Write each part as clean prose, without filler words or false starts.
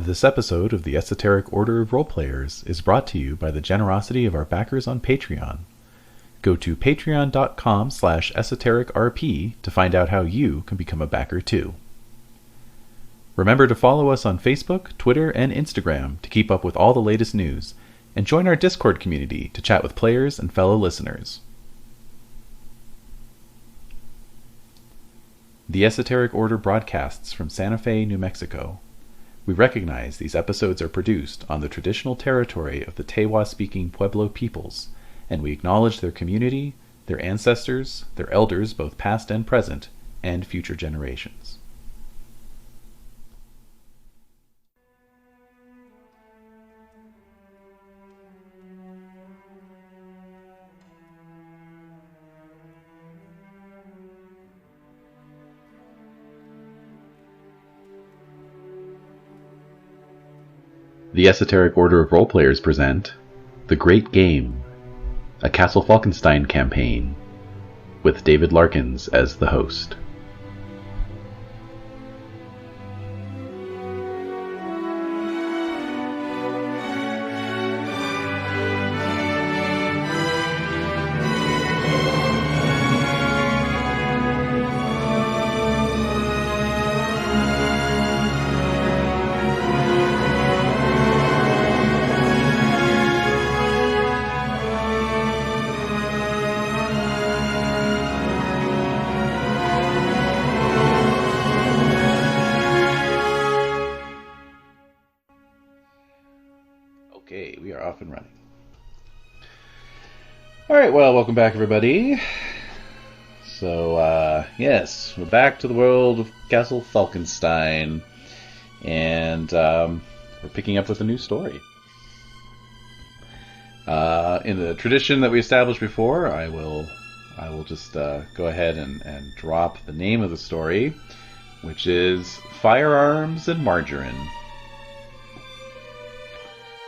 This episode of the Esoteric Order of Roleplayers is brought to you by the generosity of our backers on Patreon. Go to patreon.com/esotericrp to find out how you can become a backer too. Remember to follow us on Facebook, Twitter, and Instagram to keep up with all the latest news, and join our Discord community to chat with players and fellow listeners. The Esoteric Order broadcasts from Santa Fe, New Mexico. We recognize these episodes are produced on the traditional territory of the Tewa-speaking Pueblo peoples, and we acknowledge their community, their ancestors, their elders both past and present, and future generations. The Esoteric Order of Roleplayers present The Great Game, a Castle Falkenstein campaign, with David Larkins as the host. Okay, we are off and running. Alright, well, welcome back, everybody. So, yes, we're back to the world of Castle Falkenstein, and we're picking up with a new story. In the tradition that we established before, I will just go ahead and drop the name of the story, which is Firearms and Margarine.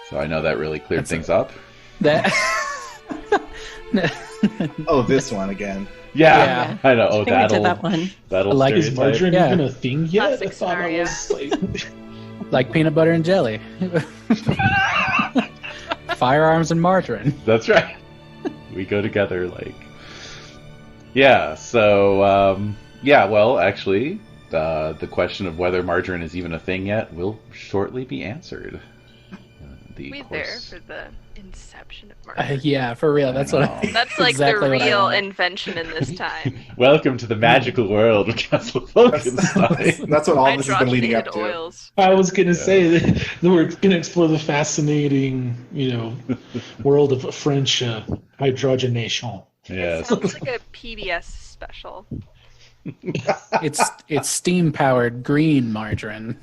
So I know that really cleared things up. That. Oh, this one again. Yeah. I know. Oh, that one. That'll Like, Is margarine even a thing yet? Classic I thought I was like... Like peanut butter and jelly. Firearms and margarine. That's right. We go together, like... Yeah, so, well, actually, the question of whether margarine is even a thing yet will shortly be answered. We there for the inception of margarine. Yeah, for real. That's what. That's like exactly the what I real want. invention in this time. Welcome to the magical world of Castle Falkenstein. That's what all this has been leading up to. Oils. I was going to say that we're going to explore the fascinating, world of French hydrogenation. Yes. Sounds like a PBS special. It's steam powered green margarine.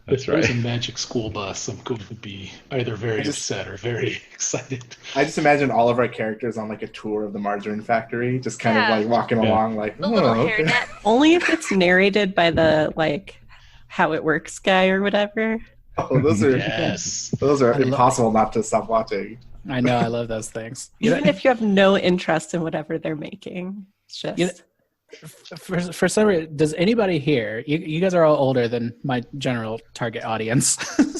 That's If there's right. a magic school bus, I'm going to be either very upset or very excited. I just imagine all of our characters on like a tour of the margarine factory, just kind of Yeah. like walking along, like The little okay. hairnet. Only if it's narrated by the how it works guy or whatever. Oh, those are Yes. those are I love impossible not to stop watching. I know. I love those things. Even if you have no interest in whatever they're making. It's just You know- For some reason, does anybody here? You guys are all older than my general target audience,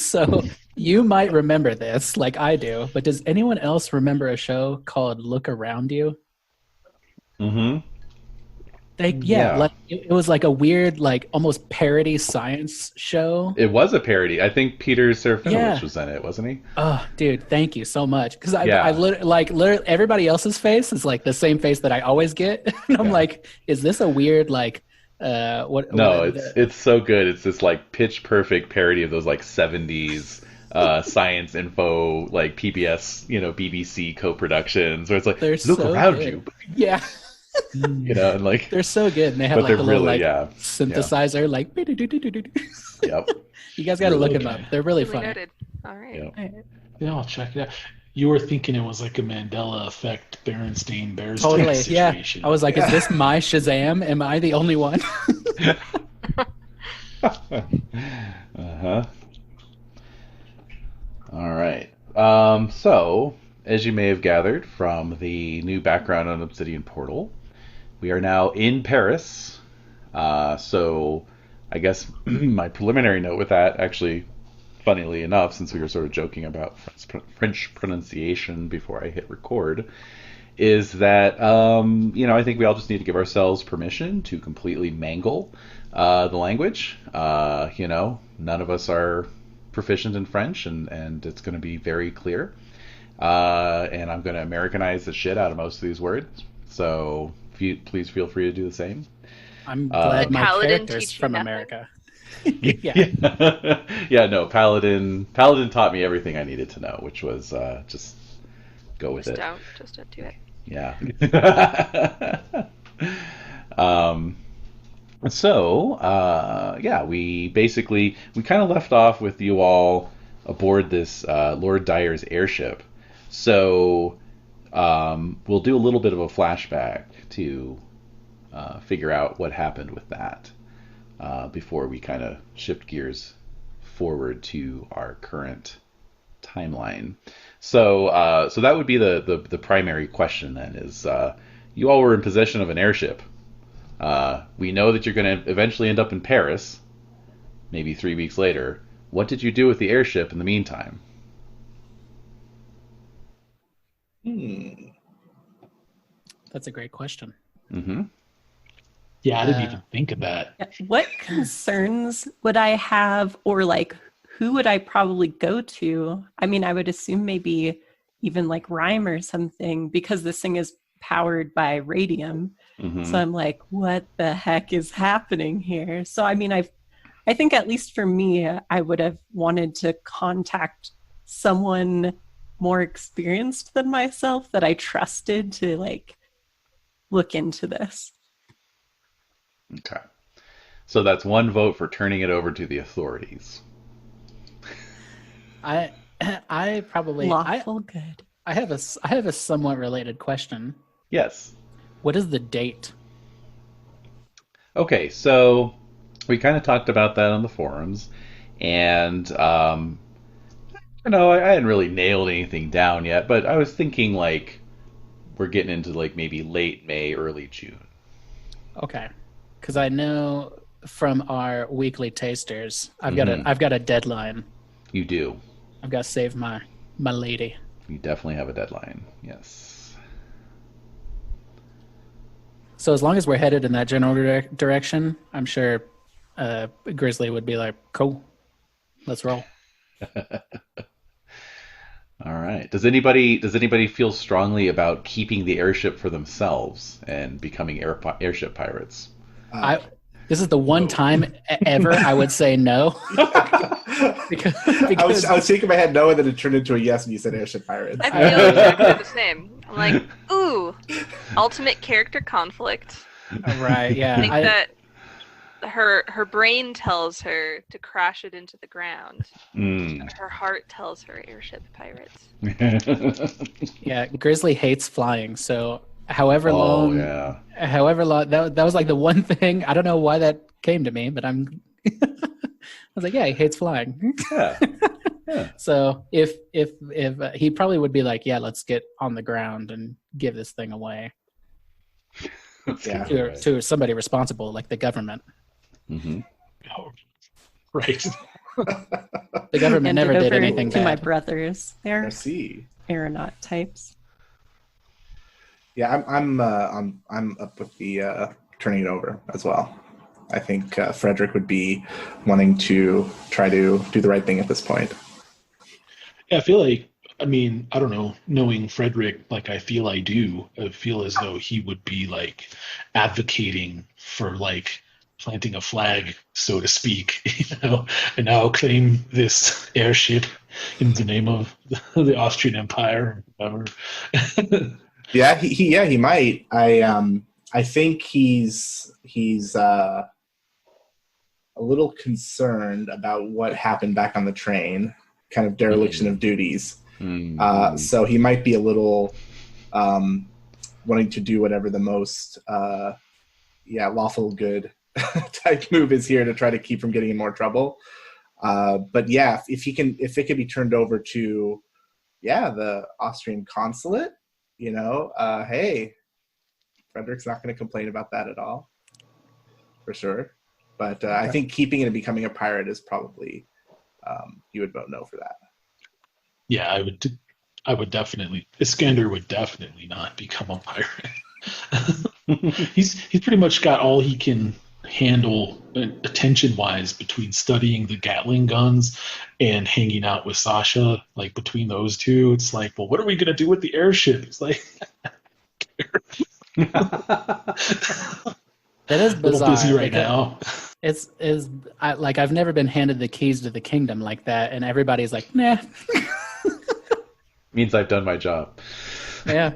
so you might remember this, like I do. But does anyone else remember a show called Look Around You? Mm-hmm. Yeah. Like it was like a weird, like almost parody science show. It was a parody. I think Peter Serafinowicz Yeah. was in it, wasn't he? Oh, dude, thank you so much. Because Yeah. I literally everybody else's face is like the same face that I always get, and I'm Yeah. like, is this a weird what? No, it's so good. It's this like pitch perfect parody of those like 70s science info like PBS, BBC co-productions where it's like They're look so around good. you, Yeah. and like They're so good, and they have But like they're a little really- like yeah. synthesizer, like. yep. You guys got to look Really them up. They're really Duly funny. noted. All right. Yep. Yeah, I'll check it out. You were thinking it was like a Mandela effect, Berenstain Bears Totally, yeah. situation. I was like, is this my Shazam? Am I the only one? Uh-huh. All right. So, as you may have gathered from the new background on Obsidian Portal, we are now in Paris. So, I guess my preliminary note with that, actually, funnily enough, since we were sort of joking about French pronunciation before I hit record, is that I think we all just need to give ourselves permission to completely mangle the language. None of us are proficient in French, and it's going to be very clear. And I'm going to Americanize the shit out of most of these words. So please feel free to do the same. I'm glad my Paladin character's teach you from nothing? America. No, Paladin taught me everything I needed to know, which was just go with it. Just don't do it. Yeah. We kind of left off with you all aboard this Lord Dyer's airship. So we'll do a little bit of a flashback to figure out what happened with that before we kind of shift gears forward to our current timeline. So that would be the primary question then, is you all were in possession of an airship. We know that you're going to eventually end up in Paris, maybe 3 weeks later. What did you do with the airship in the meantime? That's a great question. Mm-hmm. Yeah, I didn't even think of that. What concerns would I have, or like who would I probably go to? I mean, I would assume maybe even like Rhyme or something, because this thing is powered by radium. Mm-hmm. So I'm like, what the heck is happening here? So I mean, I think at least for me, I would have wanted to contact someone more experienced than myself that I trusted to like look into this. Okay. So that's one vote for turning it over to the authorities. I probably Lawful good. I have a somewhat related question. Yes. What is the date? Okay, so we kind of talked about that on the forums, and I hadn't really nailed anything down yet, but I was thinking like we're getting into like maybe late May, early June. Okay, because I know from our weekly tasters, I've got a deadline. You do. I've got to save my lady. You definitely have a deadline. Yes. So as long as we're headed in that general direction, I'm sure Grizzly would be like, "Cool, let's roll." All right. Does anybody feel strongly about keeping the airship for themselves and becoming airship pirates? This is the one time ever I would say no. because I was shaking my head no, and then it turned into a yes when you said airship pirates. I feel exactly the same. I'm like, ooh, ultimate character conflict. Right, yeah. I think that her brain tells her to crash it into the ground. Her heart tells her airship pirates. Yeah, Grizzly hates flying, so however long, that was like the one thing. I don't know why that came to me, but I was like, yeah, he hates flying. Yeah. So if he probably would be like, yeah, let's get on the ground and give this thing away to somebody responsible, like the government. Mm-hmm. Oh, right. The government never did over anything to bad. my brothers. They're Merci. aeronaut types. Yeah, I'm up with the turning it over as well. I think Frederick would be wanting to try to do the right thing at this point. Yeah, I feel like, I mean, I don't know, knowing Frederick like I feel I do, I feel as though he would be like advocating for like planting a flag, so to speak, and now claim this airship in the name of the Austrian Empire or whatever. Yeah, he might. I think he's a little concerned about what happened back on the train, kind of dereliction of duties. So he might be a little wanting to do whatever the most lawful good type move is here to try to keep from getting in more trouble. But yeah, if it could be turned over to the Austrian consulate, hey, Frederick's not going to complain about that at all, for sure. But I think keeping it and becoming a pirate is probably you would vote no for that. Yeah, I would definitely. Iskander would definitely not become a pirate. He's pretty much got all he can handle attention-wise between studying the Gatling guns and hanging out with Sasha. Like between those two, it's like, well, what are we gonna do with the airship? It's like. That is A little bizarre. busy right now. I've never been handed the keys to the kingdom like that, and everybody's like, nah. Means I've done my job. Yeah.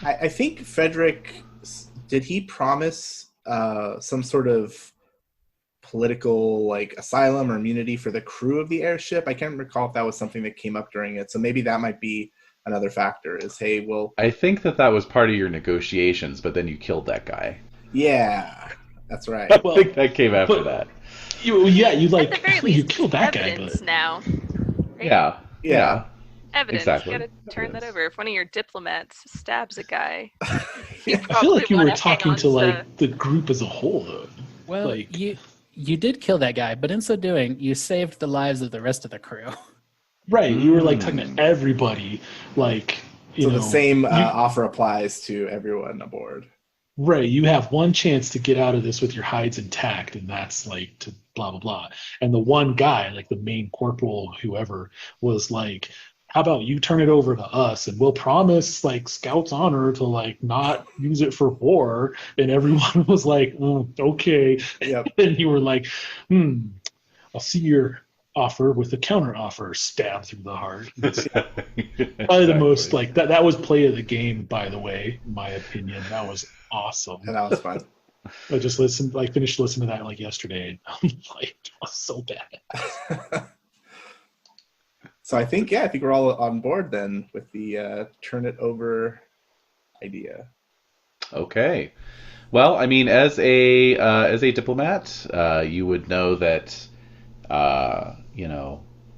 I think Frederick, did he promise some sort of political like asylum or immunity for the crew of the airship? I can't recall if that was something that came up during it. So maybe that might be another factor is, hey, well... I think that was part of your negotiations, but then you killed that guy. Yeah, that's right. I think that came after that. You At the very least, you killed that guy, evidence but now. Right? Yeah. Evidence. Exactly. You gotta turn that over. If one of your diplomats stabs a guy, I feel like you were talking to like the group as a whole, though. Well, Like- you did kill that guy, but in so doing, you saved the lives of the rest of the crew. Right, you were like talking to everybody, like So the same offer applies to everyone aboard. Right, you have one chance to get out of this with your hides intact, and that's like to blah blah blah. And the one guy, like the main corporal, whoever, was like, "How about you turn it over to us, and we'll promise like Scout's honor to like not use it for war." And everyone was like, "Okay." Yep. And you were like, "I'll see your offer with a counter offer," stabbed through the heart. It's probably the most like that was play of the game, by the way, in my opinion. That was awesome. And that was fun. I just finished listening to that like yesterday. I'm like, it was so bad. So I think we're all on board then with the turn it over idea. Okay. Well, I mean, as a diplomat, you would know that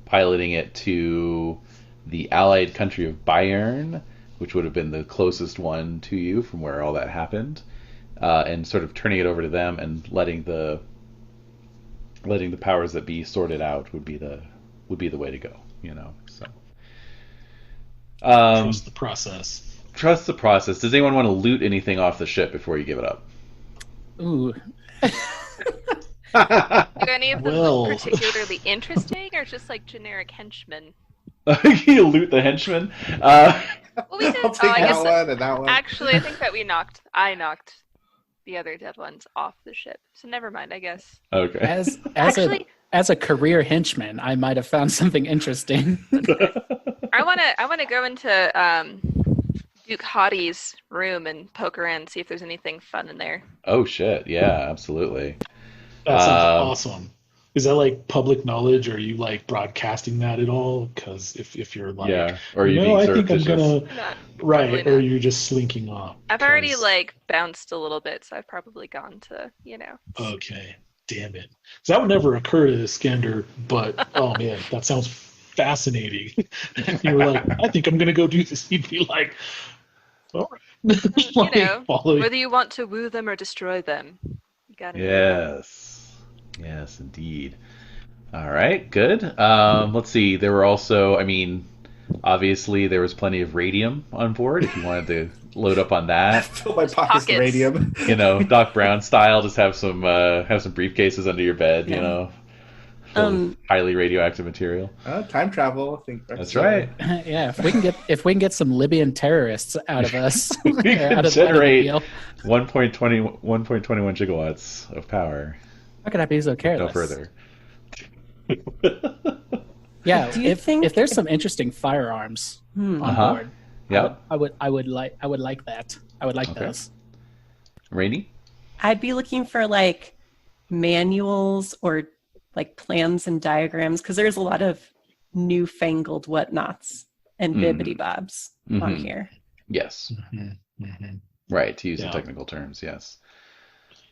piloting it to the allied country of Bayern, which would have been the closest one to you from where all that happened, and sort of turning it over to them and letting the powers that be sort it out would be the way to go. So Trust the process. Trust the process. Does anyone want to loot anything off the ship before you give it up? Ooh. Do any of them look particularly interesting, or just like generic henchmen? You loot the henchmen. Well, we did. I'll take I guess that one and that one. actually, I think that I knocked the other dead ones off the ship. So never mind, I guess. Okay. As a career henchman, I might have found something interesting. I wanna go into Duke Hottie's room and poke around and see if there's anything fun in there. Oh shit! Yeah, absolutely. That sounds awesome. Is that like public knowledge, or are you like broadcasting that at all? Because if you're like, or you no, I think I'm gonna Probably or not. you're just slinking off. I've already 'cause- like bounced a little bit, so I've probably gone to Okay, damn it. So that would never occur to Iskander, but oh man, that sounds fascinating. You were like, I think I'm gonna go do this. He'd be like, all right. Like, follow whether you want to woo them or destroy them. You gotta know. Yes, indeed. All right, good. Let's see. There were also, obviously there was plenty of radium on board if you wanted to load up on that. Fill my pockets with radium. Doc Brown style, just have some briefcases under your bed, filled with highly radioactive material. Time travel, I think. That's right. Yeah, if we can get some Libyan terrorists out of us, We can out of generate the deal. 1.21 gigawatts of power. How could I be so careless? No further. Yeah, Do you think- if there's some interesting firearms on board, Yeah. I would like that. I would like Okay. those. Rainy? I'd be looking for like manuals or like plans and diagrams, because there's a lot of newfangled whatnots and bibbity bobs on here. Yes. Mhm. Right, to use the Yeah. technical terms, yes.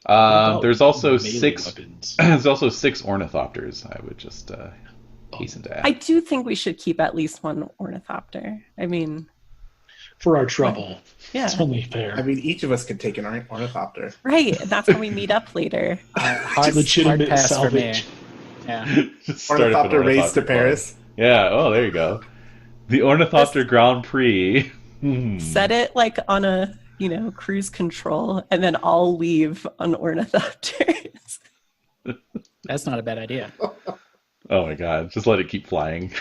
What about There's also melee six. weapons? There's also 6 ornithopters. I would just hasten to add. I do think we should keep at least one ornithopter. I mean, For our trouble. yeah, It's only fair. Each of us could take an ornithopter. right. And that's when we meet up later. Hard Legitimate pass for me. salvage. Yeah. Just start up an Ornithopter race to club. Paris. Yeah. Oh, there you go. The Ornithopter Grand Prix. Set it like on a, cruise control, and then I'll leave on ornithopters. That's not a bad idea. Oh my god! Just let it keep flying.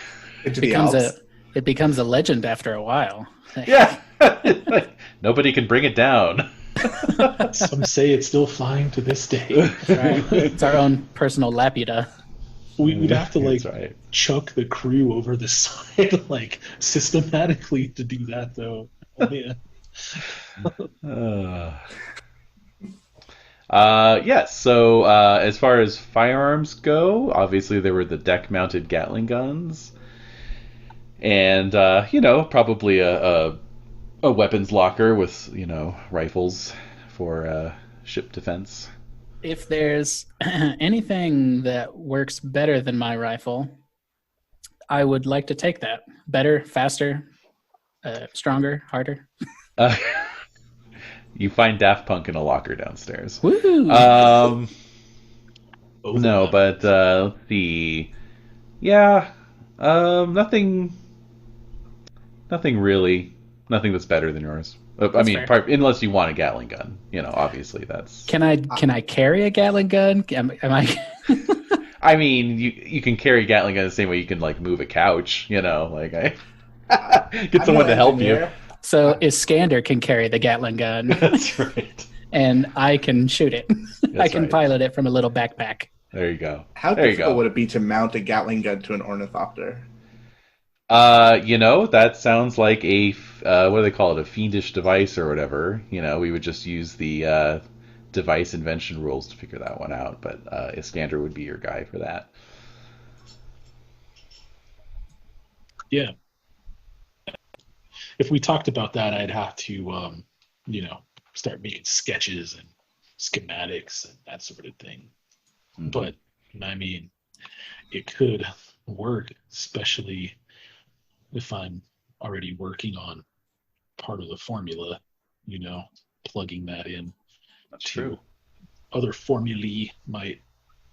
Into the Alps. It becomes a legend after a while. Yeah. Like, nobody can bring it down. Some say it's still flying to this day. That's right. It's our own personal Laputa. We'd have to That's right. chuck the crew over the side systematically to do that though. Oh, yeah. Yes. So as far as firearms go, obviously there were the deck-mounted Gatling guns, and probably a weapons locker with rifles for ship defense. If there's anything that works better than my rifle, I would like to take that. Better, faster, stronger, harder. You find Daft Punk in a locker downstairs. Woo! No, but let's see. Yeah, nothing really. Nothing that's better than yours. Unless you want a Gatling gun, obviously that's. Can I carry a Gatling gun? Am I? I mean, you can carry a Gatling gun the same way you can move a couch. Get someone to help you. So Iskander can carry the Gatling gun. That's right. And I can shoot it. I can pilot it from a little backpack. There you go. How difficult would it be to mount a Gatling gun to an ornithopter? That sounds like a what do they call it? A fiendish device or whatever. We would just use the device invention rules to figure that one out. But Iskander would be your guy for that. Yeah. If we talked about that, I'd have to, start making sketches and schematics and that sort of thing. Mm-hmm. But I mean, it could work, especially if I'm already working on part of the formula, plugging that in. That's true. Other formulae might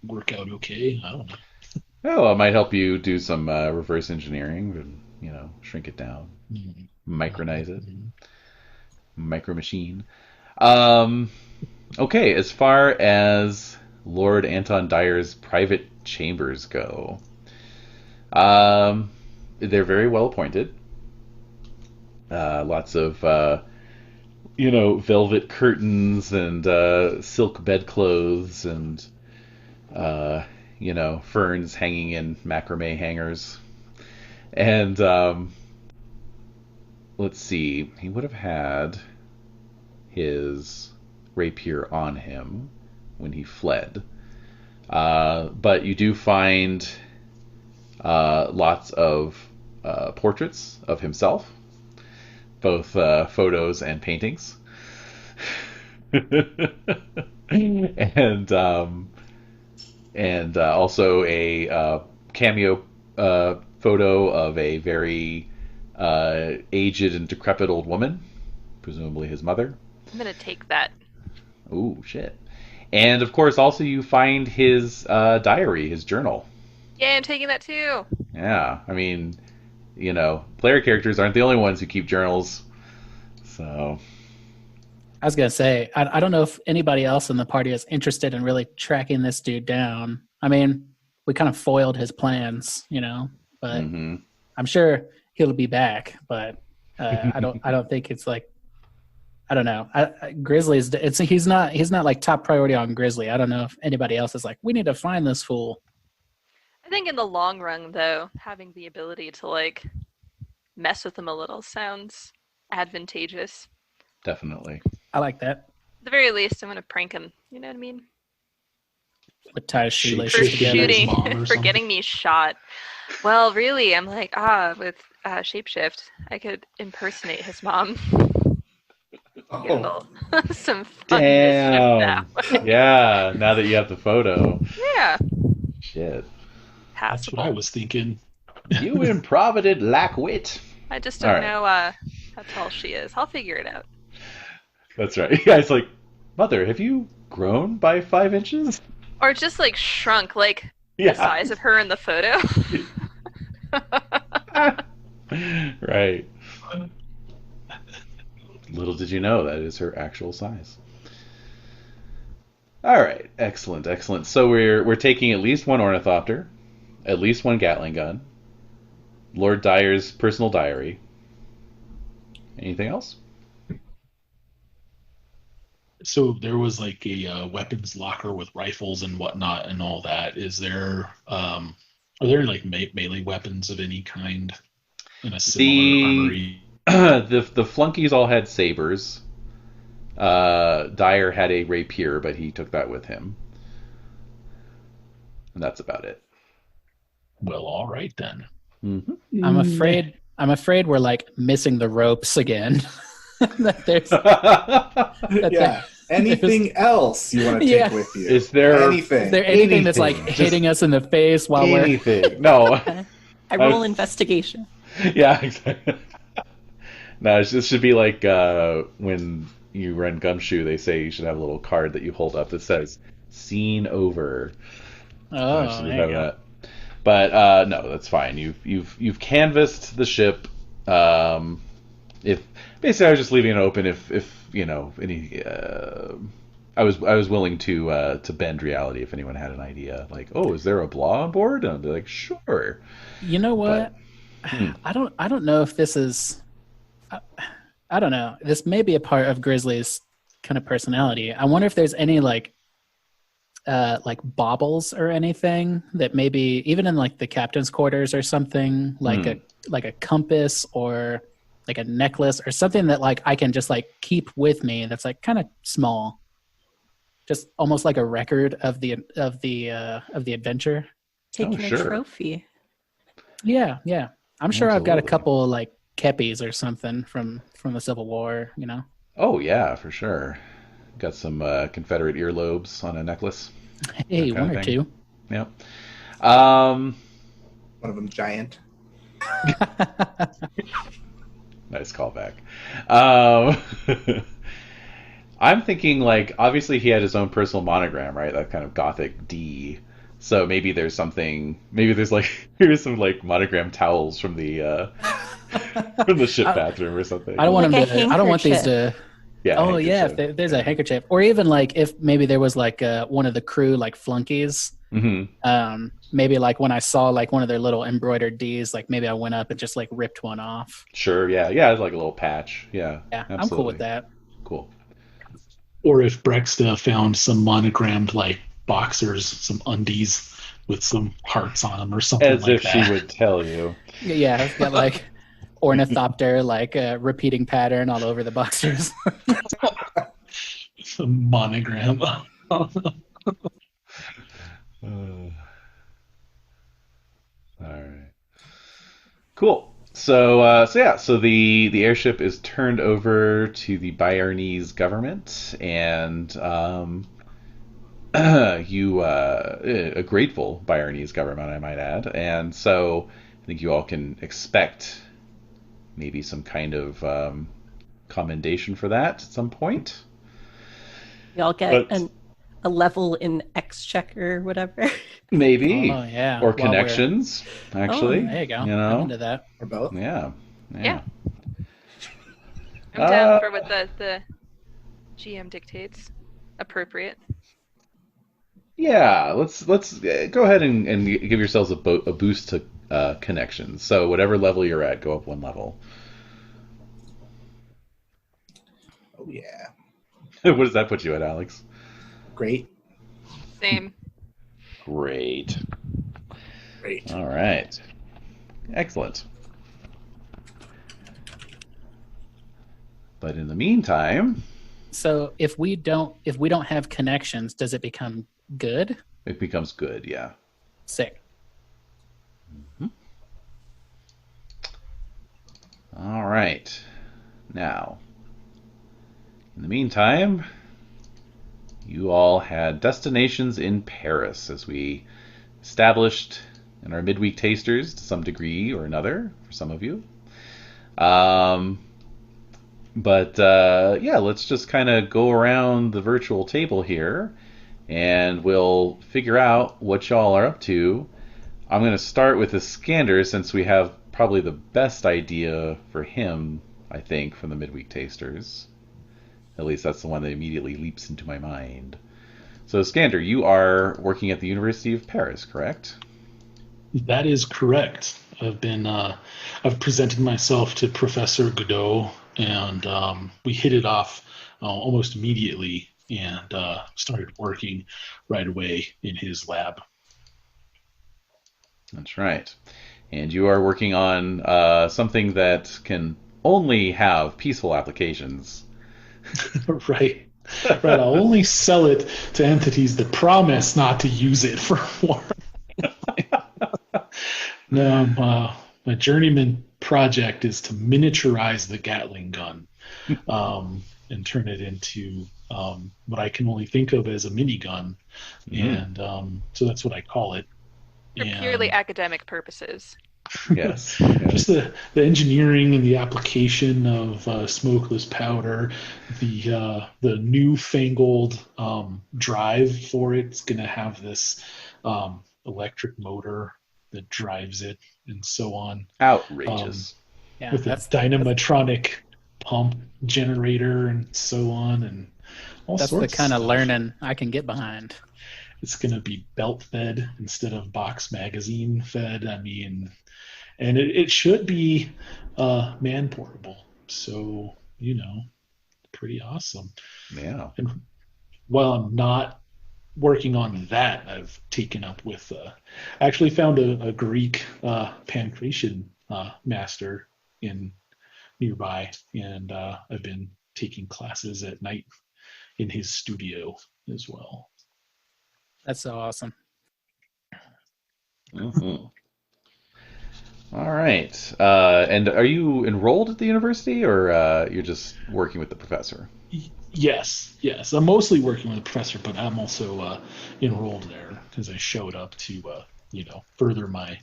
work out okay. I don't know. Oh, it might help you do some reverse engineering and, shrink it down, micronize it, micro machine. Okay, as far as Lord Anton Dyer's private chambers go, they're very well appointed. Lots of, velvet curtains and silk bedclothes and, ferns hanging in macrame hangers. And let's see, he would have had his rapier on him when he fled. But you do find lots of portraits of himself, both photos and paintings. and also a cameo photo of a very aged and decrepit old woman, presumably his mother. I'm gonna take that. Ooh, shit. And of course, also you find his diary, his journal. Yeah, I'm taking that too. Yeah, I mean, player characters aren't the only ones who keep journals. So, I was gonna say, I don't know if anybody else in the party is interested in really tracking this dude down. I mean, we kind of foiled his plans, but I'm sure he'll be back. But I don't think it's like, I don't know. Grizzly's he's not like top priority on Grizzly. I don't know if anybody else is like, we need to find this fool. I think in the long run, though, having the ability to mess with them a little sounds advantageous. Definitely. I like that. At the very least, I'm gonna prank him. You know what I mean? With tie shoelaces For together. shooting, for getting me shot. Well, really, I'm like, with shapeshift, I could impersonate his mom. Oh. Some fun Damn. mischief that way. Yeah, now that you have the photo. Yeah. Shit. That's what I was thinking. You improvident lack-wit. I just don't know how tall she is. I'll figure it out. That's right. Yeah, it's like, Mother, have you grown by 5 inches? Or just shrunk. the size of her in the photo. Right. Little did you know that is her actual size. All right, excellent, excellent. So we're taking at least one ornithopter, at least one Gatling gun, Lord Dyer's personal diary. Anything else? So there was like a weapons locker with rifles and whatnot and all that. Is there, are there like melee weapons of any kind in a similar armory? The flunkies all had sabers. Dyer had a rapier, but he took that with him. And that's about it. Well, all right then. Mm-hmm. I'm afraid we're like missing the ropes again. That there's anything else you want to take with you? Is there anything? Is there anything that's like hitting us in the face while anything? No. I roll investigation. Yeah, exactly. No, this should be like when you run Gumshoe, they say you should have a little card that you hold up that says "Seen over." Oh, there you go. But no, that's fine. You've canvassed the ship. If basically, I was just leaving it open. If you know any, I was willing to bend reality if anyone had an idea. Like, oh, is there a blah on board? And I'd be like, sure. You know what? I don't know if this is. I don't know. This may be a part of Grizzly's kind of personality. I wonder if there's any like baubles or anything that maybe even in like the captain's quarters or something like a compass or like a necklace or something that like I can just like keep with me that's like kind of small, just almost like a record of the adventure. Taking a trophy. Yeah. I'm sure I've got a couple like kepis or something from the Civil War, you know. Oh yeah, for sure. Got some Confederate earlobes on a necklace. Hey, one or two. Yep. One of them giant. Nice callback. I'm thinking like obviously he had his own personal monogram, right? That kind of gothic D. So maybe there's something. Maybe there's like here's some like monogram towels from the from the ship bathroom or something. I don't want like them to. I don't want these to. Yeah. Oh yeah, if there's a handkerchief, or even like if maybe there was like one of the crew like flunkies. Mm-hmm. Maybe like when I saw like one of their little embroidered D's, like maybe I went up and just like ripped one off. Sure. Yeah. It's like a little patch. Yeah. Absolutely. I'm cool with that. Cool. Or if Breksta found some monogrammed like boxers, some undies with some hearts on them or something As like if that. she would tell you. Yeah, it's got like ornithopter, like a repeating pattern all over the boxers. Some monogram. All right. Cool. So the airship is turned over to the Bayernese government, and a grateful Bayernese government, I might add, and so I think you all can expect maybe some kind of commendation for that at some point. Y'all get a level in Exchequer or whatever. Maybe. Oh, yeah. Or connections, actually. There you go. You know? I'm into that. Or both. Yeah. I'm down for what the GM dictates. Appropriate. Yeah, let's go ahead and give yourselves a boost to connections. So whatever level you're at, go up one level. Oh yeah. What does that put you at, Alex? Great. Same. Great. All right. Excellent. But in the meantime, So if we don't have connections, does it become good? it becomes good, yeah. Sick. All right. Now, in the meantime, you all had destinations in Paris, as we established in our midweek tasters to some degree or another for some of you. But let's just kind of go around the virtual table here and we'll figure out what y'all are up to. I'm going to start with Iskander since we have probably the best idea for him, I think, from the midweek tasters. At least that's the one that immediately leaps into my mind. So, Iskander, you are working at the University of Paris, correct? That is correct. I've presented myself to Professor Godot, and we hit it off almost immediately, and started working right away in his lab. That's right. And you are working on something that can only have peaceful applications. Right. I'll only sell it to entities that promise not to use it for war. No, my journeyman project is to miniaturize the Gatling gun and turn it into what I can only think of as a minigun. And so that's what I call it. For purely academic purposes. Yes. Just the engineering and the application of smokeless powder, the newfangled drive for it's going to have this electric motor that drives it, and so on. Outrageous. With a dynamotronic pump generator and so on, and all That's sorts the kind of stuff. learning I can get behind. It's going to be belt fed instead of box magazine fed. I mean, and it should be man portable. So, pretty awesome. Yeah. And while I'm not working on that, I've taken up with, actually found a Greek pancreation master in nearby, and I've been taking classes at night in his studio as well. That's so awesome. Mm-hmm. All right. And are you enrolled at the university, or you're just working with the professor? Yes. I'm mostly working with the professor, but I'm also enrolled there because I showed up to, further my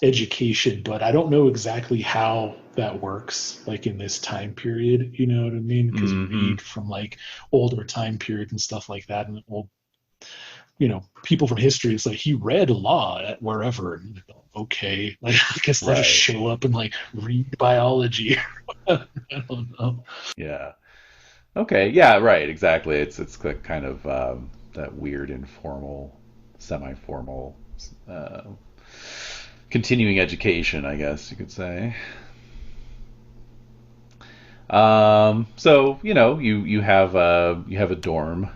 education. But I don't know exactly how that works, like in this time period. You know what I mean? Because you read from like older time periods and stuff like that, and people from history, it's like he read law at wherever. And, okay, like I guess I'll just show up and like read biology. I don't know. Yeah. Okay. Yeah. Right. Exactly. It's kind of that weird informal, semi-formal, continuing education, I guess you could say. So you have a dorm,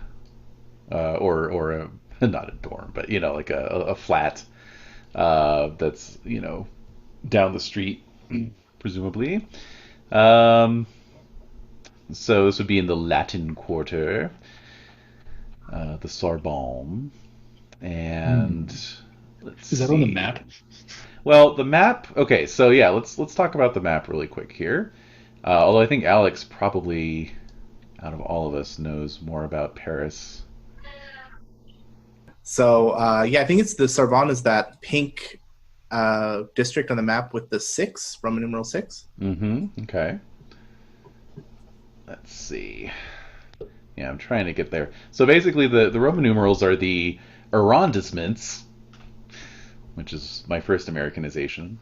or a, not a dorm, but like a flat that's down the street, presumably. So this would be in the Latin Quarter, the Sorbonne, and let's Is that see. on the map? Well, the map. Okay, so yeah, let's talk about the map really quick here. Although I think Alex probably, out of all of us, knows more about Paris. So I think it's the Sorbonne is that pink district on the map with the 6, Roman numeral 6. Mm-hmm. Okay. Let's see. Yeah, I'm trying to get there. So basically, the Roman numerals are the arrondissements, which is my first Americanization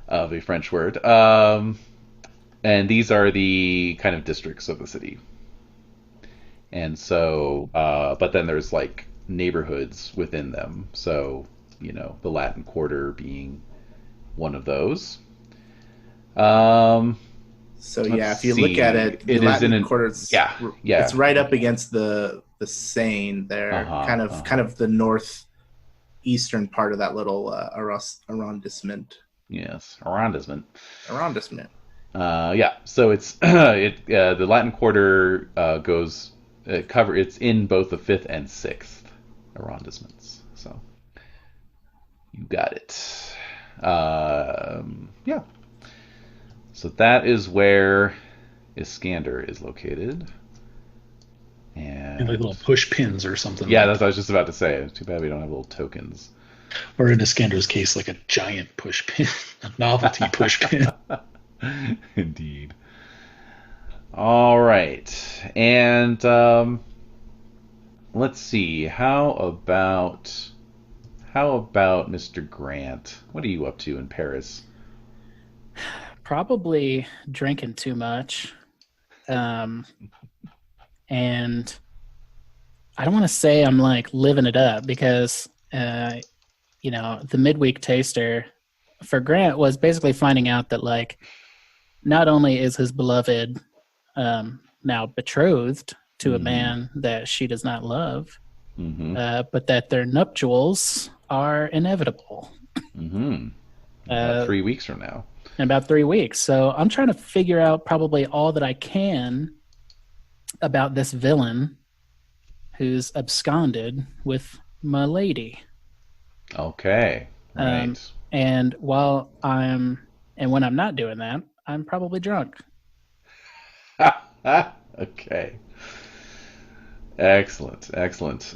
of a French word. And these are the kind of districts of the city. And so, but then there's like neighborhoods within them. So, the Latin Quarter being one of those. So yeah, if you look at it, the Latin Quarter, it's right up against the Seine there, kind of the northeastern part of that little arrondissement. Yes, arrondissement. Yeah, so it's the Latin Quarter it's in both the 5th and 6th arrondissements. So you got it. Yeah. So that is where Iskander is located. And like little push pins or something. Yeah, that's what I was just about to say. Too bad we don't have little tokens. Or in Iskander's case, like a giant push pin, a novelty push pin. Indeed. All right. And let's see. How about Mr. Grant? What are you up to in Paris? Probably drinking too much. And I don't want to say I'm like living it up because, the midweek taster for Grant was basically finding out that like, not only is his beloved now betrothed to a man that she does not love, but that their nuptials are inevitable. About 3 weeks from now. In about 3 weeks. So I'm trying to figure out probably all that I can about this villain who's absconded with my lady. Okay. Right. And when I'm not doing that, I'm probably drunk. Okay. Excellent.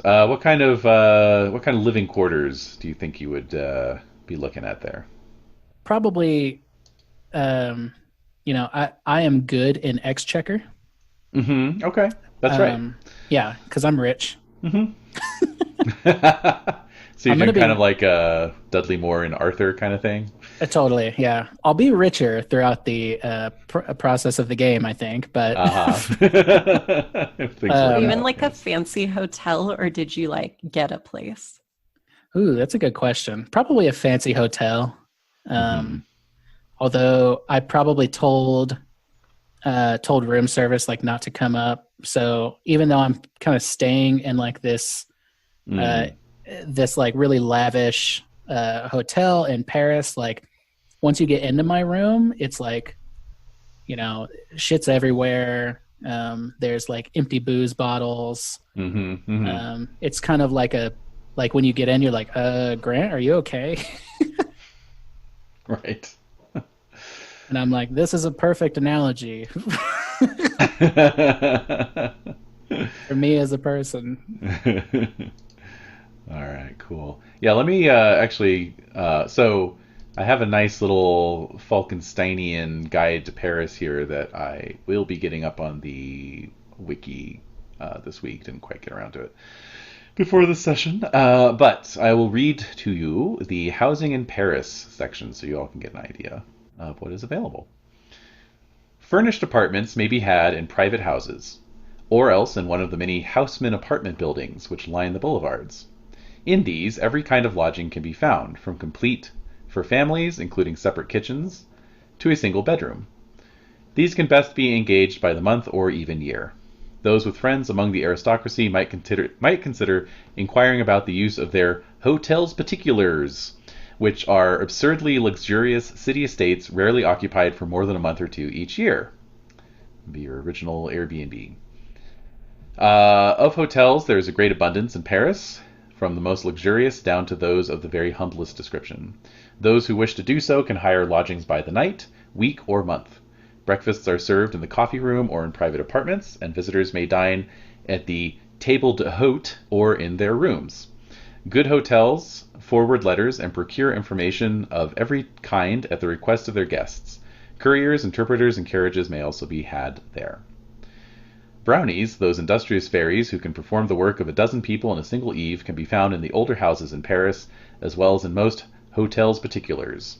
What kind of living quarters do you think you would be looking at there? Probably, I am good in Exchequer. Okay, that's right. Yeah, because I'm rich. So you're doing kind of like a Dudley Moore and Arthur kind of thing? Totally, yeah. I'll be richer throughout the process of the game, I think. But even like a fancy hotel, or did you like get a place? Ooh, that's a good question. Probably a fancy hotel. Although I probably told room service like not to come up. So even though I'm kind of staying in like this like really lavish hotel in Paris, like once you get into my room, it's like, shit's everywhere. There's like empty booze bottles. It's kind of like when you get in, you're like, Grant, are you okay? Right. And I'm like, this is a perfect analogy for me as a person. All right, cool. Yeah, let me actually. So I have a nice little Falkensteinian guide to Paris here that I will be getting up on the wiki this week. Didn't quite get around to it before this session, but I will read to you the housing in Paris section so you all can get an idea of what is available. Furnished apartments may be had in private houses, or else in one of the many houseman apartment buildings which line the boulevards. In these, every kind of lodging can be found, from complete for families, including separate kitchens, to a single bedroom. These can best be engaged by the month or even year. Those with friends among the aristocracy might consider inquiring about the use of their hotels particulars, which are absurdly luxurious city estates rarely occupied for more than a month or two each year. Be your original Airbnb. Of hotels, there is a great abundance in Paris, from the most luxurious down to those of the very humblest description. Those who wish to do so can hire lodgings by the night, week, or month. Breakfasts are served in the coffee room or in private apartments, and visitors may dine at the table d'hôte or in their rooms. Good hotels forward letters and procure information of every kind at the request of their guests. Couriers, interpreters, and carriages may also be had there. Brownies, those industrious fairies who can perform the work of a dozen people in a single eve, can be found in the older houses in Paris, as well as in most hotels particulars.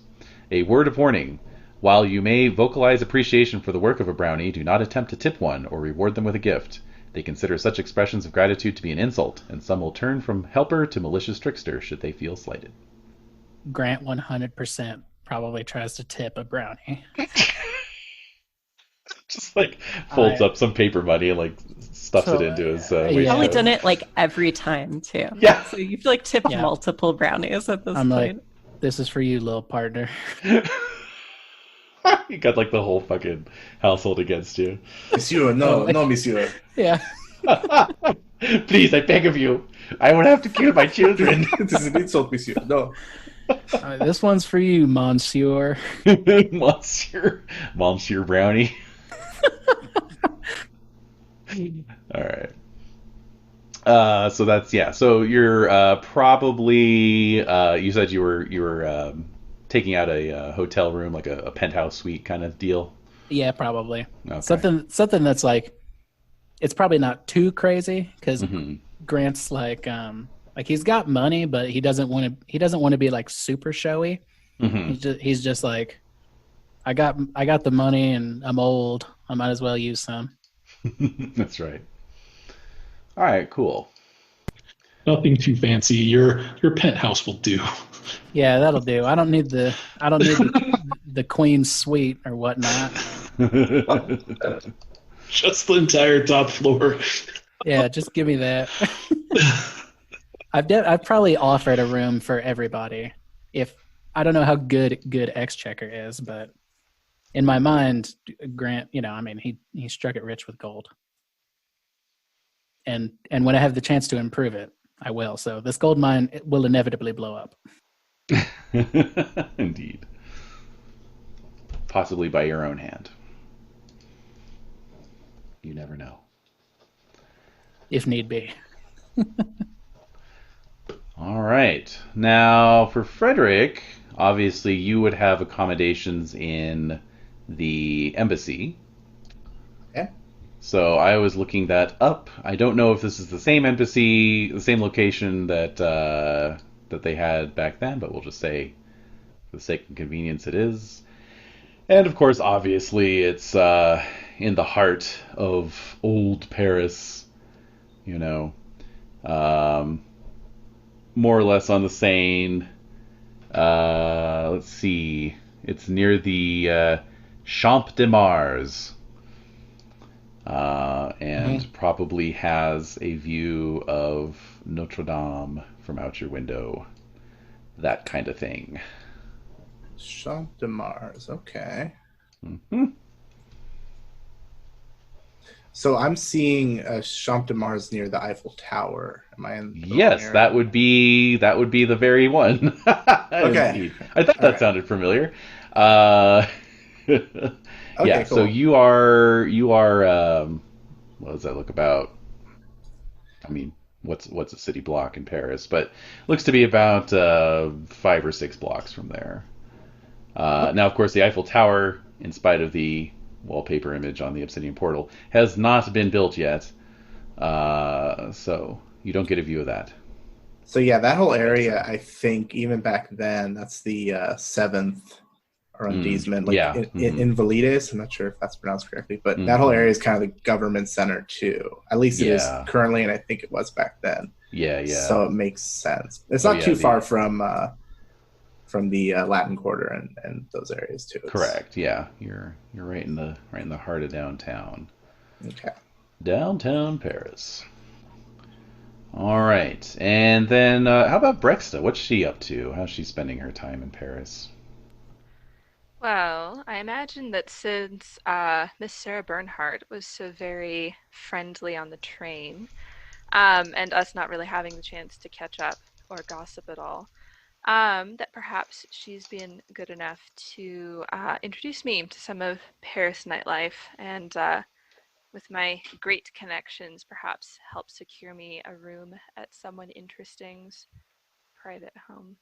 A word of warning: while you may vocalize appreciation for the work of a brownie, do not attempt to tip one or reward them with a gift. They consider such expressions of gratitude to be an insult, and some will turn from helper to malicious trickster should they feel slighted. Grant 100% probably tries to tip a brownie. Just like folds up some paper money and like stuffs it into his waistcoat. Probably done it like every time too. Yeah. So you've like tipped multiple brownies at this point. Like, this is for you, little partner. You got like the whole fucking household against you. Monsieur, no, monsieur. Yeah. Please, I beg of you. I would have to kill my children. This is an insult, monsieur. No. This one's for you, Monsieur. Monsieur Brownie. All right. So that's So you're probably you said you were taking out a hotel room, like a penthouse suite kind of deal. Yeah, probably. Okay. Something that's like, it's probably not too crazy because Grant's like he's got money, but he doesn't want to be like super showy. Mm-hmm. He's just like, I got the money and I'm old. I might as well use some. That's right. All right, cool. Nothing too fancy. Your penthouse will do. Yeah, that'll do. I don't need the the queen's suite or whatnot. Just the entire top floor. Yeah, just give me that. I've probably offered a room for everybody. If I don't know how good Exchequer is, but in my mind, Grant, he struck it rich with gold. And when I have the chance to improve it, I will. So this gold mine will inevitably blow up. Indeed. Possibly by your own hand. You never know. If need be. All right. Now, for Frederick, obviously you would have accommodations in the embassy. Yeah. So I was looking that up. I don't know if this is the same embassy, the same location that that they had back then, but we'll just say, for the sake of convenience, it is. And of course, obviously, it's in the heart of old Paris. You know, more or less on the Seine. Let's see. It's near the Champ de Mars. And probably has a view of Notre Dame from out your window. That kind of thing. Champ de Mars. Okay. Mm-hmm. So I'm seeing a Champ de Mars near the Eiffel Tower. Am I in? Yes, that would be the very one. Okay. I thought that sounded familiar. Okay, yeah. cool. So you are. What does that look about? I mean, what's a city block in Paris? But looks to be about 5 or 6 blocks from there. Now, of course, the Eiffel Tower, in spite of the wallpaper image on the Obsidian Portal, has not been built yet. So you don't get a view of that. So yeah, that whole area, I think, even back then, that's the 7th arrondissement, Invalides. I'm not sure if that's pronounced correctly, but that whole area is kind of the government center too. At least it is currently, and I think it was back then. Yeah. So it makes sense. It's not too far from the Latin Quarter and those areas too. Correct. Yeah, you're right in the heart of downtown. Okay. Downtown Paris. All right, and then how about Breksta? What's she up to? How's she spending her time in Paris? Well, I imagine that since Miss Sarah Bernhardt was so very friendly on the train, and us not really having the chance to catch up or gossip at all, that perhaps she's been good enough to introduce me to some of Paris nightlife, and with my great connections, perhaps help secure me a room at someone interesting's private home.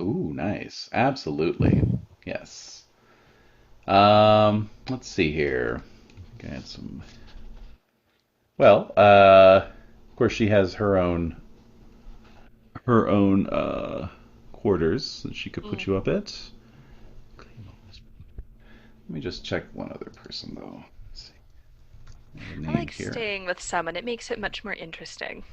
Ooh, nice. Absolutely. Yes. Let's see here. Got some. Well, of course, she has her own quarters that she could put you up at. Let me just check one other person though. Let's see. I like staying with someone. It makes it much more interesting.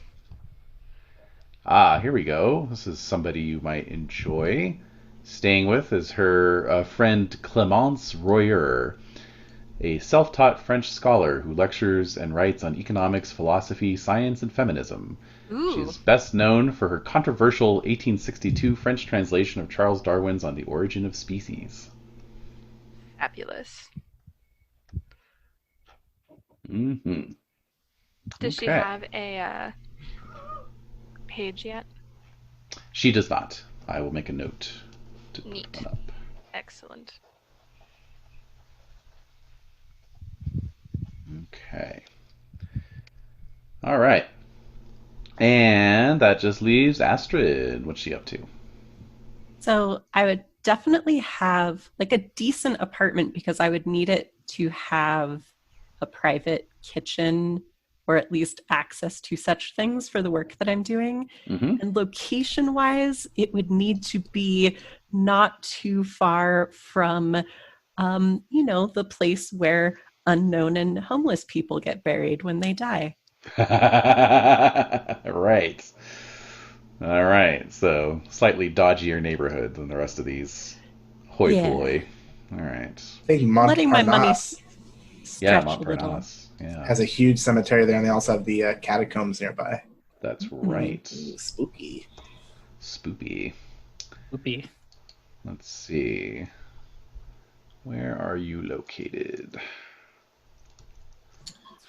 Ah, here we go. This is somebody you might enjoy. Staying with is her friend Clémence Royer, a self-taught French scholar who lectures and writes on economics, philosophy, science, and feminism. Ooh. She's best known for her controversial 1862 French translation of Charles Darwin's On the Origin of Species. Fabulous. Mm-hmm. Does she have a page yet? She does not. I will make a note to Neat. put one up. Excellent. Okay. All right. And that just leaves Astrid. What's she up to? So I would definitely have like a decent apartment because I would need it to have a private kitchen or at least access to such things for the work that I'm doing. Mm-hmm. And location-wise, it would need to be not too far from, the place where unknown and homeless people get buried when they die. Right. All right. So slightly dodgier neighborhood than the rest of these hoi polloi. All right. I think Letting my money Yeah, stretch a little. Montparnasse. Yeah. has a huge cemetery there, and they also have the catacombs nearby. That's right. Ooh, spooky. Spoopy. Whoopee. Let's see. Where are you located?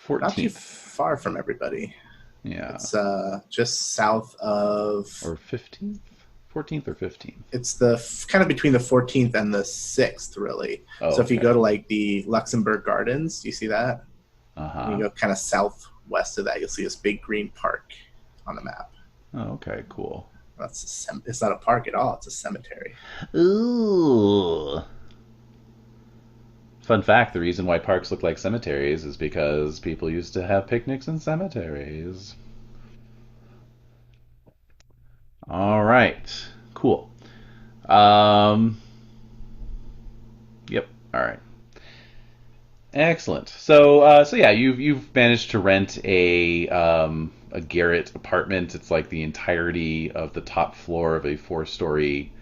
Not too 14th. far from everybody. Yeah. It's just south of. Or 15th? 14th or 15th? It's the kind of between the 14th and the 6th, really. Oh, So if you okay. go to like the Luxembourg Gardens, do you see that? Uh-huh. And you go kind of southwest of that, you'll see this big green park on the map. Oh, okay, cool. It's not a park at all. It's a cemetery. Ooh. Fun fact, the reason why parks look like cemeteries is because people used to have picnics in cemeteries. All right. Cool. Yep. All right. Excellent. So yeah, you've managed to rent a garret apartment. It's like the entirety of the top floor of a 4-story,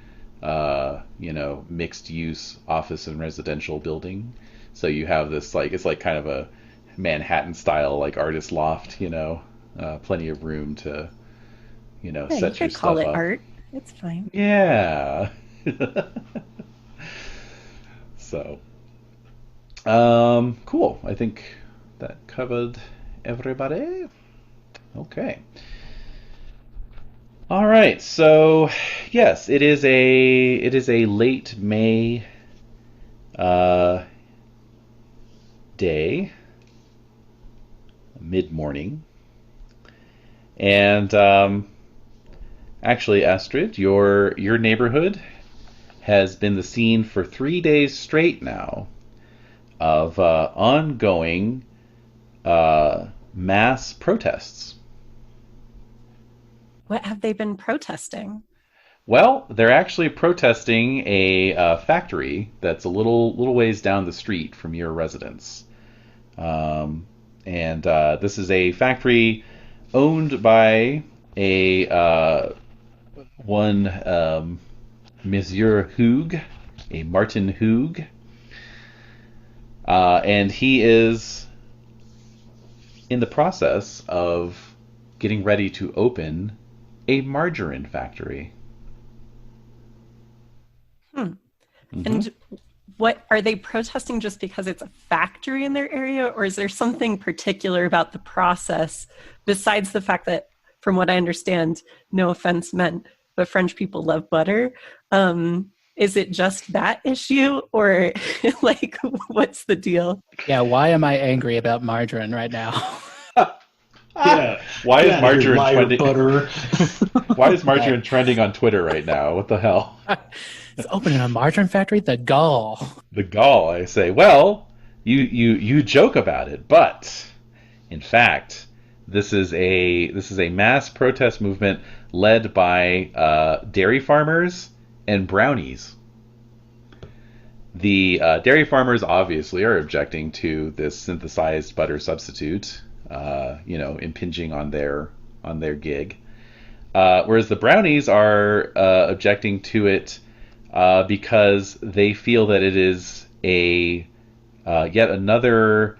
mixed-use office and residential building. So you have this it's like kind of a Manhattan-style like artist loft. Plenty of room to, set You your could stuff call it up. art. It's fine. Yeah. So, cool. I think that covered everybody. Okay. All right. So, yes, it is a late May day, mid-morning, and actually, Astrid, your neighborhood has been the scene for 3 days straight now of ongoing mass protests. What have they been protesting? Well, they're actually protesting a factory that's a little ways down the street from your residence. And this is a factory owned by a one Monsieur Hoog, a Martin Hoog, and he is in the process of getting ready to open a margarine factory. Mm-hmm. And what are they protesting just because it's a factory in their area, or is there something particular about the process besides the fact that, from what I understand, no offense meant, but French people love butter? Is it just that issue, or like what's the deal? Yeah, why am I angry about margarine right now? Yeah. Why is margarine liar trending? Butter. Why is margarine trending on Twitter right now? What the hell? It's opening a margarine factory? The gall. The gall, I say. Well, you joke about it, but in fact, this is a mass protest movement led by dairy farmers and brownies. The dairy farmers obviously are objecting to this synthesized butter substitute, impinging on their gig. Whereas the brownies are objecting to it because they feel that it is a yet another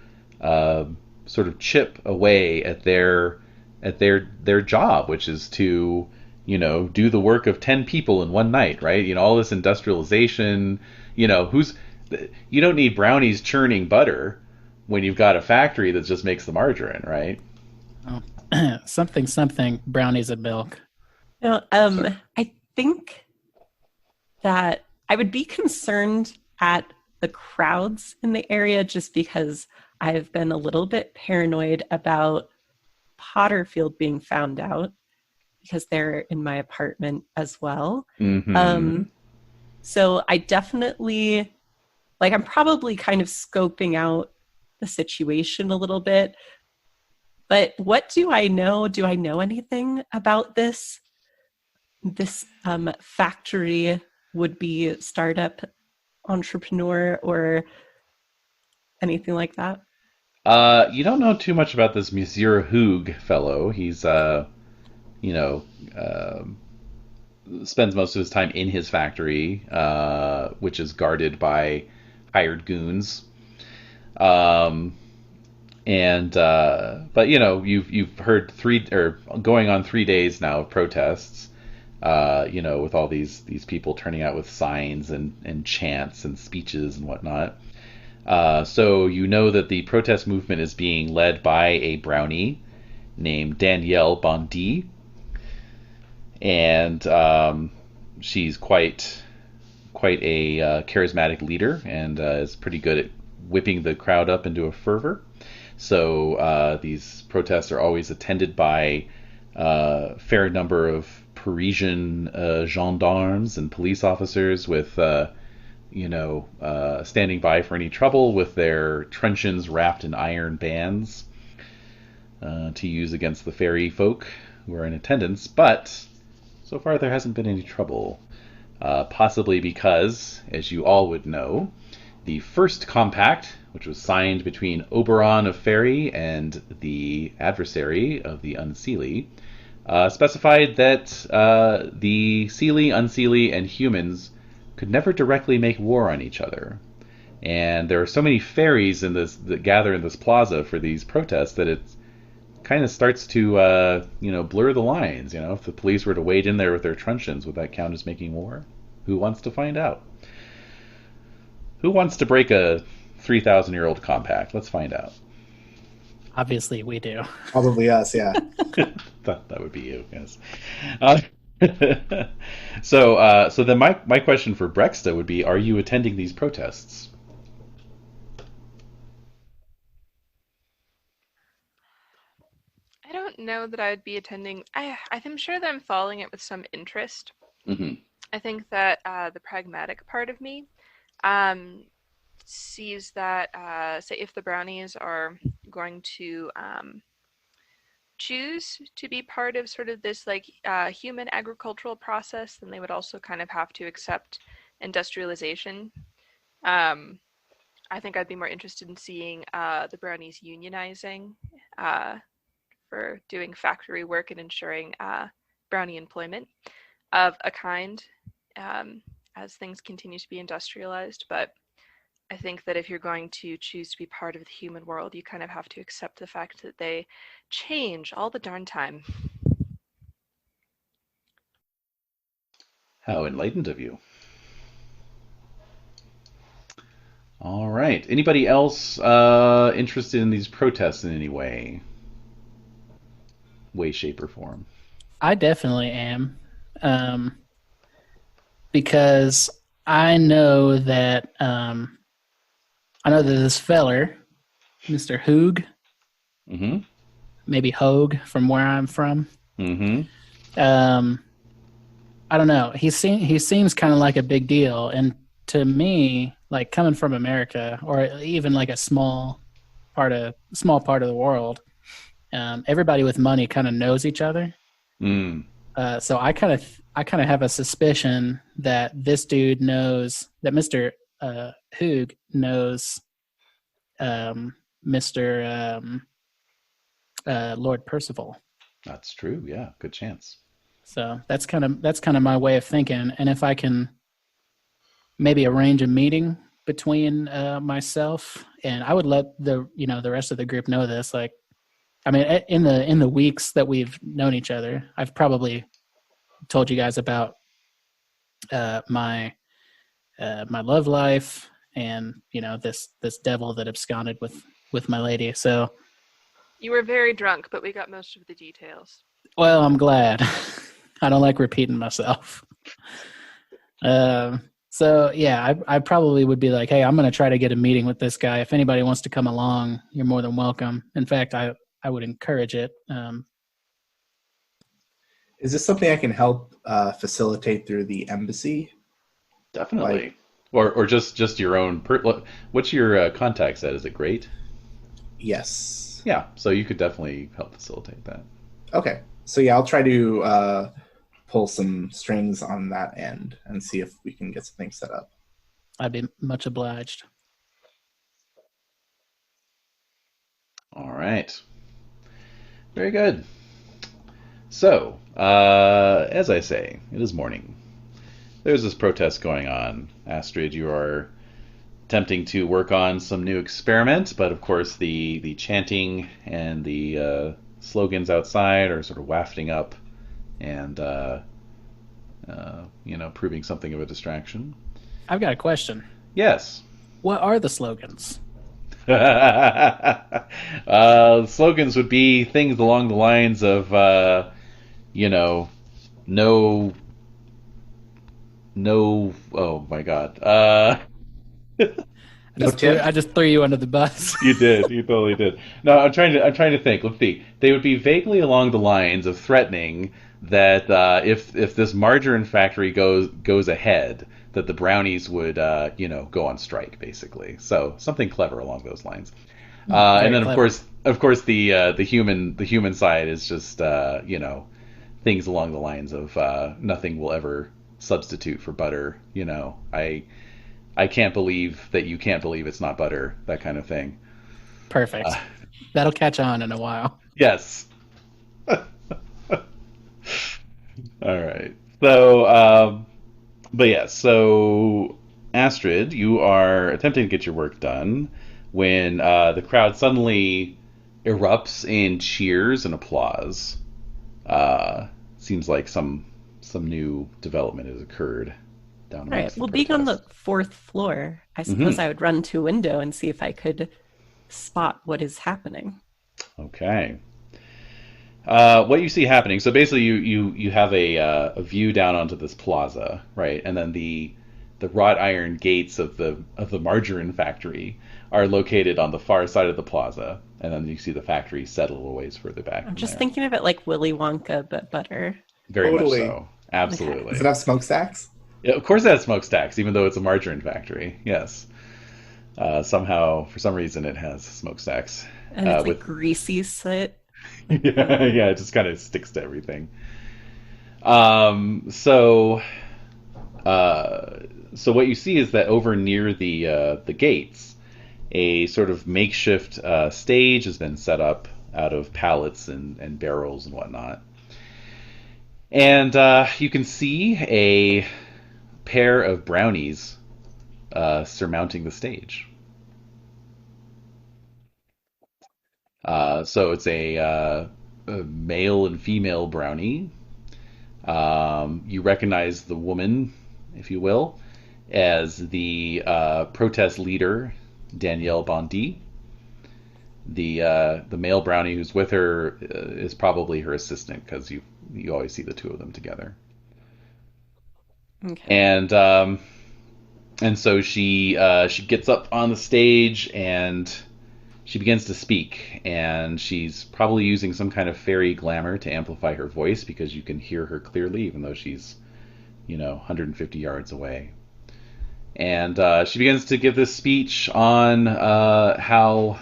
sort of chip away at their job, which is to do the work of 10 people in one night, right? All this industrialization. You don't need brownies churning butter when you've got a factory that just makes the margarine, right? Oh. something brownies and milk. I think that I would be concerned at the crowds in the area just because I've been a little bit paranoid about Potterfield being found out because they're in my apartment as well. Mm-hmm. So I definitely, I'm probably kind of scoping out the situation a little bit. But what do I know? Do I know anything about this factory would-be startup entrepreneur or anything like that? You don't know too much about this Monsieur Hoog fellow. He's, you know, spends most of his time in his factory, which is guarded by hired goons. But you know, you've heard going on 3 days now of protests. You know, with all these people turning out with signs and chants and speeches and whatnot. So you know that the protest movement is being led by a brownie named Danielle Bondi, and she's quite a charismatic leader, and is pretty good at whipping the crowd up into a fervor. So these protests are always attended by a fair number of Parisian gendarmes and police officers with standing by for any trouble with their truncheons wrapped in iron bands to use against the ferry folk who are in attendance. But so far there hasn't been any trouble, possibly because, as you all would know, the first compact, which was signed between Oberon of Ferry and the adversary of the Unseelie, specified that the Seelie, Unseelie, and humans could never directly make war on each other. And there are so many fairies that gather in this plaza for these protests that it kind of starts to blur the lines. You know, if the police were to wade in there with their truncheons, would that count as making war? Who wants to find out? Who wants to break a 3,000-year-old compact? Let's find out. Obviously, we do. Probably us, yeah. that would be you, yes. So then my question for Breksta would be, are you attending these protests? I don't know that I'd be attending. I'm sure that I'm following it with some interest. Mm-hmm. I think that the pragmatic part of me sees that, say, if the brownies are going to choose to be part of sort of this human agricultural process, then they would also kind of have to accept industrialization. I think I'd be more interested in seeing the brownies unionizing for doing factory work and ensuring brownie employment of a kind as things continue to be industrialized. But I think that if you're going to choose to be part of the human world, you kind of have to accept the fact that they change all the darn time. How enlightened of you. All right. Anybody else interested in these protests in any way, shape, or form? I definitely am. Because I know that this feller, Mr. Hoog, mm-hmm. maybe Hogue from where I'm from. Mm-hmm. I don't know. He seems kind of like a big deal, and to me, like coming from America or even like a small part of the world, everybody with money kind of knows each other. Mm. So I kind of have a suspicion that this dude knows that Mr. Hoog knows Mr. Lord Percival. That's true. Yeah, good chance. So that's kind of my way of thinking. And if I can maybe arrange a meeting between myself, and I would let the rest of the group know this. Like, I mean, in the weeks that we've known each other, I've probably told you guys about my love life and this devil that absconded with my lady. So you were very drunk, but we got most of the details. Well, I'm glad. I don't like repeating myself. So yeah, I probably would be like, hey, I'm going to try to get a meeting with this guy. If anybody wants to come along, you're more than welcome. In fact, I would encourage it. Is this something I can help facilitate through the embassy? Definitely. Or just your own. What's your contact set? Is it great? Yes. Yeah, so you could definitely help facilitate that. Okay. So yeah, I'll try to pull some strings on that end and see if we can get something set up. I'd be much obliged. All right. Very good. So, as I say, it is morning. There's this protest going on. Astrid, you are attempting to work on some new experiment, but of course the chanting and the slogans outside are sort of wafting up and, proving something of a distraction. I've got a question. Yes. What are the slogans? Slogans would be things along the lines of, no, oh my God. I just threw you under the bus. You did. You totally did. No, I'm trying to think. Let's see. They would be vaguely along the lines of threatening that if this margarine factory goes ahead, that the brownies would go on strike, basically. So something clever along those lines. And then clever. of course the human side is just things along the lines of nothing will ever substitute for butter. I can't believe that you can't believe it's not butter. That kind of thing. Perfect. That'll catch on in a while. Yes. All right. So, but yeah. So, Astrid, you are attempting to get your work done when the crowd suddenly erupts in cheers and applause. Seems like some new development has occurred down. All right. Well, being on the 4th floor, I suppose I would run to a window and see if I could spot what is happening. Okay. What you see happening? So basically, you have a view down onto this plaza, right? And then the wrought iron gates of the margarine factory are located on the far side of the plaza, and then you see the factory set a little ways further back. I'm just thinking of it like Willy Wonka, but butter. Very Totally. much so. Absolutely. Does it have smokestacks? Yeah, of course it has smokestacks, even though it's a margarine factory. Yes. Somehow, for some reason, it has smokestacks. And it's like greasy soot. Yeah, it just kind of sticks to everything. So what you see is that over near the gates, a sort of makeshift stage has been set up out of pallets and barrels and whatnot. And you can see a pair of brownies surmounting the stage. So it's a male and female brownie. You recognize the woman, if you will, as the protest leader, Danielle Bondi. The male brownie who's with her is probably her assistant, because you always see the two of them together. Okay. And so she gets up on the stage and she begins to speak, and she's probably using some kind of fairy glamour to amplify her voice, because you can hear her clearly even though she's 150 yards away. And she begins to give this speech on how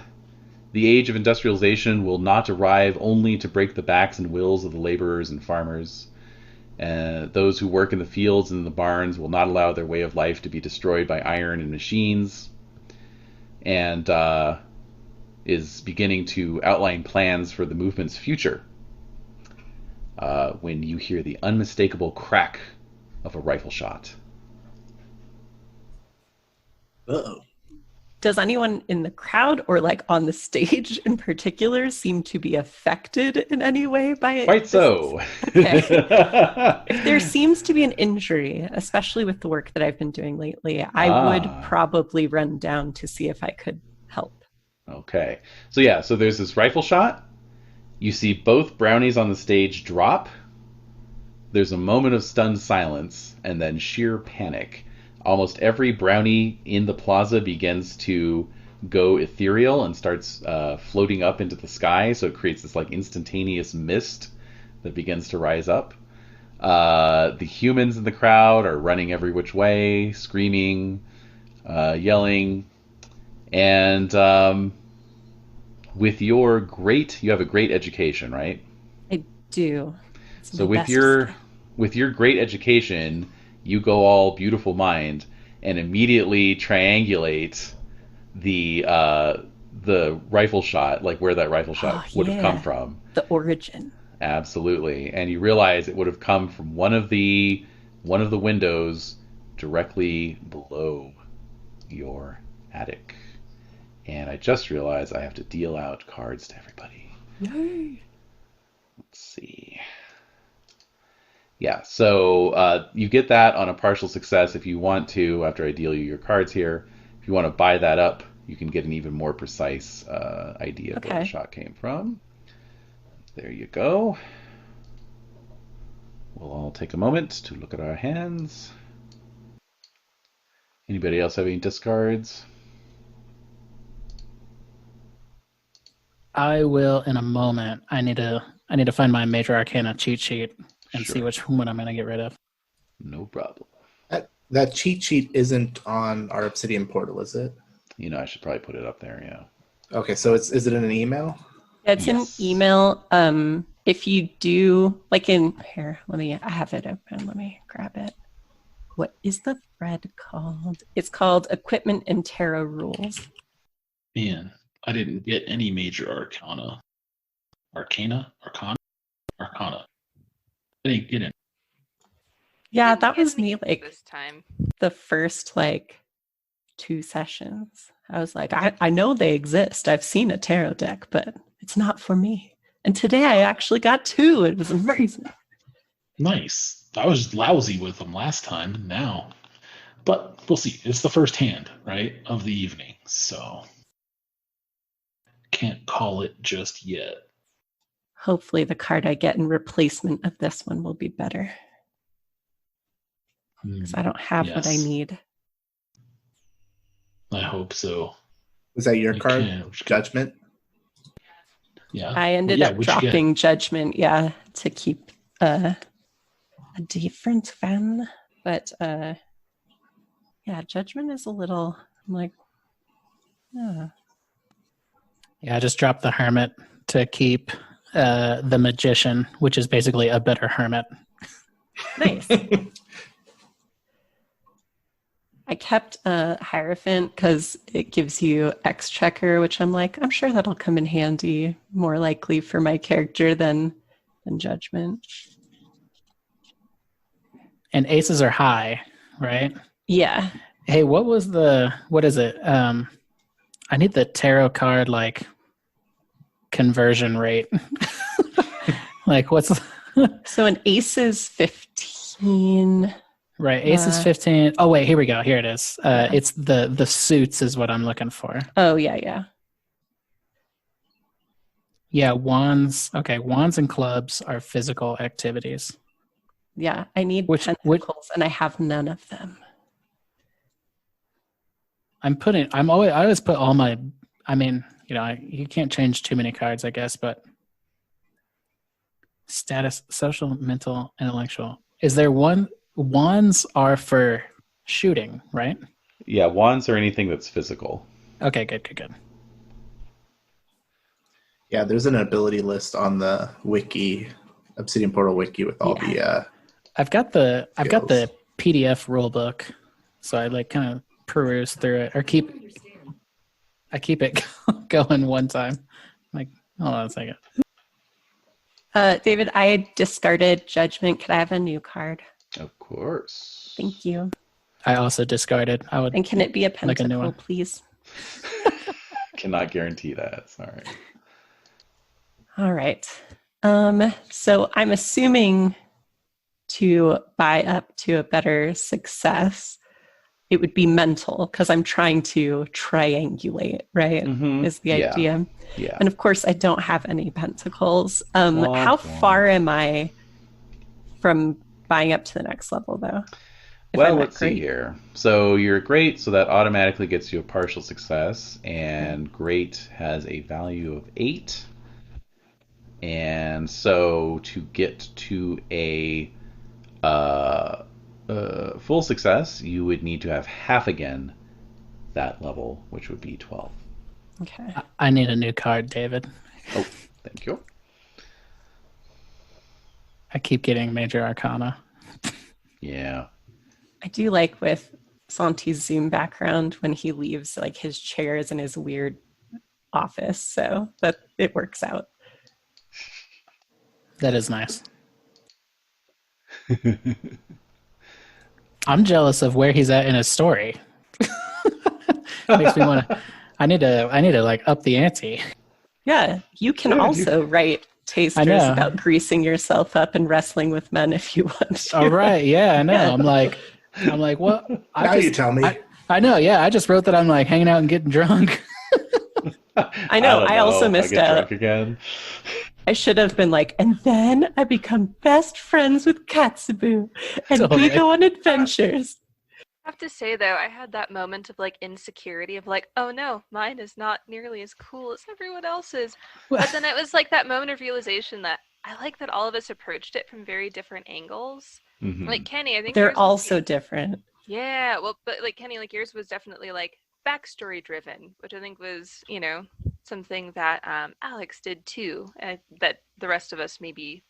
the age of industrialization will not arrive only to break the backs and wills of the laborers and farmers. Those who work in the fields and in the barns will not allow their way of life to be destroyed by iron and machines. And is beginning to outline plans for the movement's future. When you hear the unmistakable crack of a rifle shot. Uh-oh. Does anyone in the crowd or like on the stage in particular seem to be affected in any way by it? Quite so. Okay. If there seems to be an injury, especially with the work that I've been doing lately, I would probably run down to see if I could help. Okay. So there's this rifle shot. You see both brownies on the stage drop. There's a moment of stunned silence and then sheer panic. Almost every brownie in the plaza begins to go ethereal and starts floating up into the sky. So it creates this like instantaneous mist that begins to rise up. The humans in the crowd are running every which way, screaming, yelling. And with your great, you have a great education, right? I do. It's So my with best your skill. with your great education, you go all beautiful mind and immediately triangulate the rifle shot, like where that rifle Oh, shot would have come yeah. from. The origin. Absolutely. And you realize it would have come from one of the windows directly below your attic. And I just realized I have to deal out cards to everybody. Yay. Let's see. Yeah, so you get that on a partial success. If you want to, after I deal you your cards here, if you want to buy that up, you can get an even more precise idea of where the Okay. shot came from. There you go. We'll all take a moment to look at our hands. Anybody else have any discards? I will in a moment. I need to find my Major Arcana cheat sheet and see Sure. which one I'm going to get rid of. No problem. That cheat sheet isn't on our Obsidian portal, is it? I should probably put it up there, yeah. Okay, so is it in an email? Yeah, it's Yes. an email. If you do, like in here, I have it open. Let me grab it. What is the thread called? It's called Equipment and Tarot Rules. Man, I didn't get any major arcana. Arcana? I didn't get it. Yeah, Didn't that get was me any like this time. the first 2 sessions. I was like, I know they exist. I've seen a tarot deck, but it's not for me. And today I actually got 2. It was amazing. Nice. I was lousy with them last time. Now, but we'll see. It's the first hand, right, of the evening, so can't call it just yet. Hopefully the card I get in replacement of this one will be better. Because I don't have what I Yes. need. I hope so. Was that your You card? can. Judgment? Yeah. I ended up what'd you get? dropping Judgment, to keep a different fan. But Judgment is a little, I'm like, Yeah, I just dropped the Hermit to keep the Magician, which is basically a better Hermit. nice. I kept Hierophant because it gives you Exchequer, which I'm like, I'm sure that'll come in handy, more likely for my character than Judgment. And aces are high, right? Yeah. Hey, what is it? I need the tarot card conversion rate. What's So an ace is 15. right? Ace is 15. Oh wait, here we go. Here it is. It's the suits is what I'm looking for. Oh yeah. Yeah, wands. Okay, wands and clubs are physical activities. Yeah, I need Which- pentacles, and I have none of them. I always put all my. I mean, you can't change too many cards, I guess, but status, social, mental, intellectual. Is there one? Wands are for shooting, right? Yeah, wands are anything that's physical. Okay, good. Yeah, there's an ability list on the wiki, Obsidian Portal wiki, with all the. I've got the skills. PDF rule book, so I kind of peruse through it or keep it going one time. Hold on a second. David, I discarded Judgment. Could I have a new card? Of course. Thank you. I also discarded. I would. And can it be a Like a new pentacle, one. please? Cannot guarantee that. Sorry. All right. So I'm assuming to buy up to a better success, it would be mental because I'm trying to triangulate, right? Mhm. Is the Yeah. idea. Yeah. And of course, I don't have any pentacles. Womp How womp. far am I from buying up to the next level, though? If Well, I'm at let's see great? here. So you're great, so that automatically gets you a partial success, and great has a value of 8. And so to get to a full success, you would need to have half again that level, which would be 12. Okay. I need a new card, David. Oh, thank you. I keep getting Major Arcana. Yeah. I do like with Santi's Zoom background when he leaves, like his chair is in his weird office, so that it works out. That is nice. I'm jealous of where he's at in his story. Makes me want to. I need to like up the ante. Yeah, you can also write tasters about greasing yourself up and wrestling with men if you want to. Oh right, yeah, I know. Yeah. I'm like, what? Now you tell me. I know. Yeah, I just wrote that I'm like hanging out and getting drunk. I know. I also missed out. Drunk again. I should have been like, and then I become best friends with Katsubu, and we go on adventures. I have to say though, I had that moment of like insecurity of like, oh no, mine is not nearly as cool as everyone else's. But then it was like that moment of realization that I like that all of us approached it from very different angles. Mm-hmm. Like Kenny, I think they're all so different. Yeah, well, but like Kenny, like yours was definitely like backstory driven, which I think was, you know, something that Alex did too, that the rest of us maybe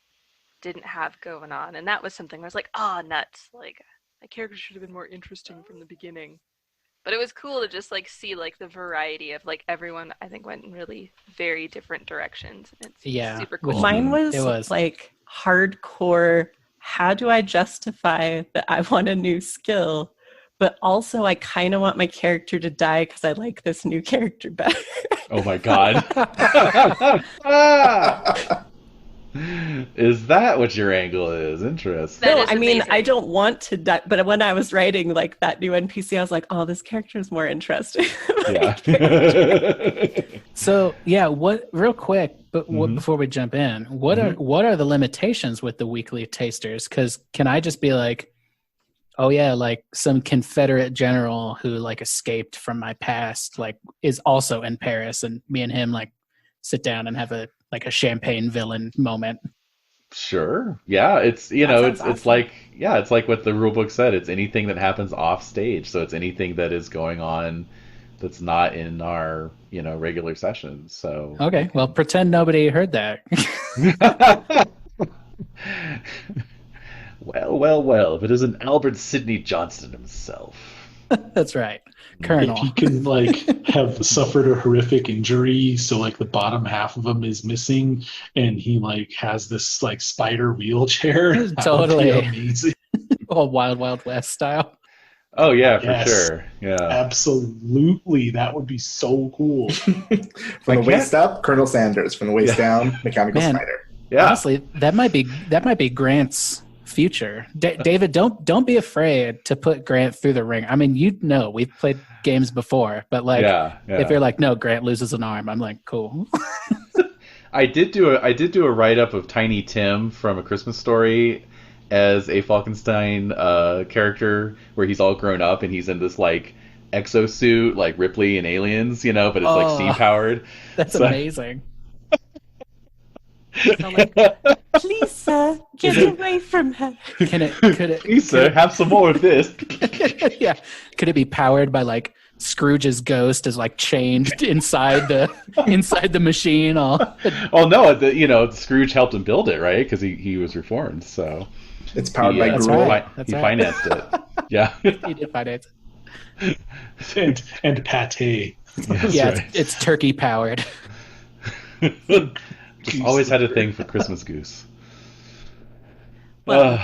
didn't have going on, and that was something I was like, oh nuts, like. That character should have been more interesting from the beginning. But it was cool to just like see like the variety of like everyone I think went in really very different directions. It's super cool. Mine was like hardcore, how do I justify that I want a new skill? But also I kind of want my character to die because I like this new character better. Oh my god. Is that what your angle is? Interesting. No, I mean, I don't want to die, but when I was writing like that new NPC, I was like, oh, this character is more interesting. Yeah. So yeah, real quick, but before we jump in, what are the limitations with the weekly tasters? Because can I just be like, oh yeah, like some Confederate general who like escaped from my past, like is also in Paris, and me and him like sit down and have a champagne villain moment. Sure. Yeah, it's it's like it's like what the rule book said. It's anything that happens off stage. So it's anything that is going on that's not in our, regular sessions. So okay, well, pretend nobody heard that. Well, if it isn't Albert Sidney Johnston himself. That's right. Colonel. If he can have suffered a horrific injury, so the bottom half of him is missing, and he has this spider wheelchair. Totally amazing. All Wild Wild West style. Oh yeah, for sure. Yeah, absolutely. That would be so cool. From the waist up, Colonel Sanders. From the waist down, Mechanical Spider. Yeah. Honestly, that might be Grant's future. David, don't be afraid to put Grant through the ring. I mean, we've played games before, but if you're like, no, Grant loses an arm, I'm like, cool. I did do a write up of Tiny Tim from A Christmas Story as a Falkenstein character where he's all grown up and he's in this exosuit like Ripley and Aliens, but it's steam powered. That's amazing. So please, sir, get away from her. Could it? Please, sir, have some more of this. Yeah. Could it be powered by Scrooge's ghost is changed inside the machine? Oh no, Scrooge helped him build it, right? Because he was reformed, so it's powered by Gruel. Right. He financed it. Yeah, he did finance it. And pate. Yeah, right. It's turkey powered. Always had a thing for Christmas goose. Well,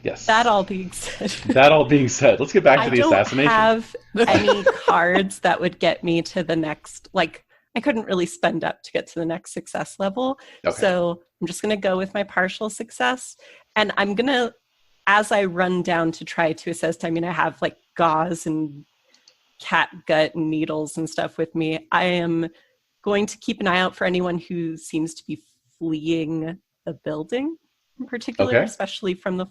yes. That all being said, let's get back to the assassination. I don't have any cards that would get me to the next. I couldn't really spend up to get to the next success level. Okay. So I'm just going to go with my partial success. And I'm going to, as I run down to try to assist, I have gauze and cat gut and needles and stuff with me. I am going to keep an eye out for anyone who seems to be fleeing the building in particular, especially from the,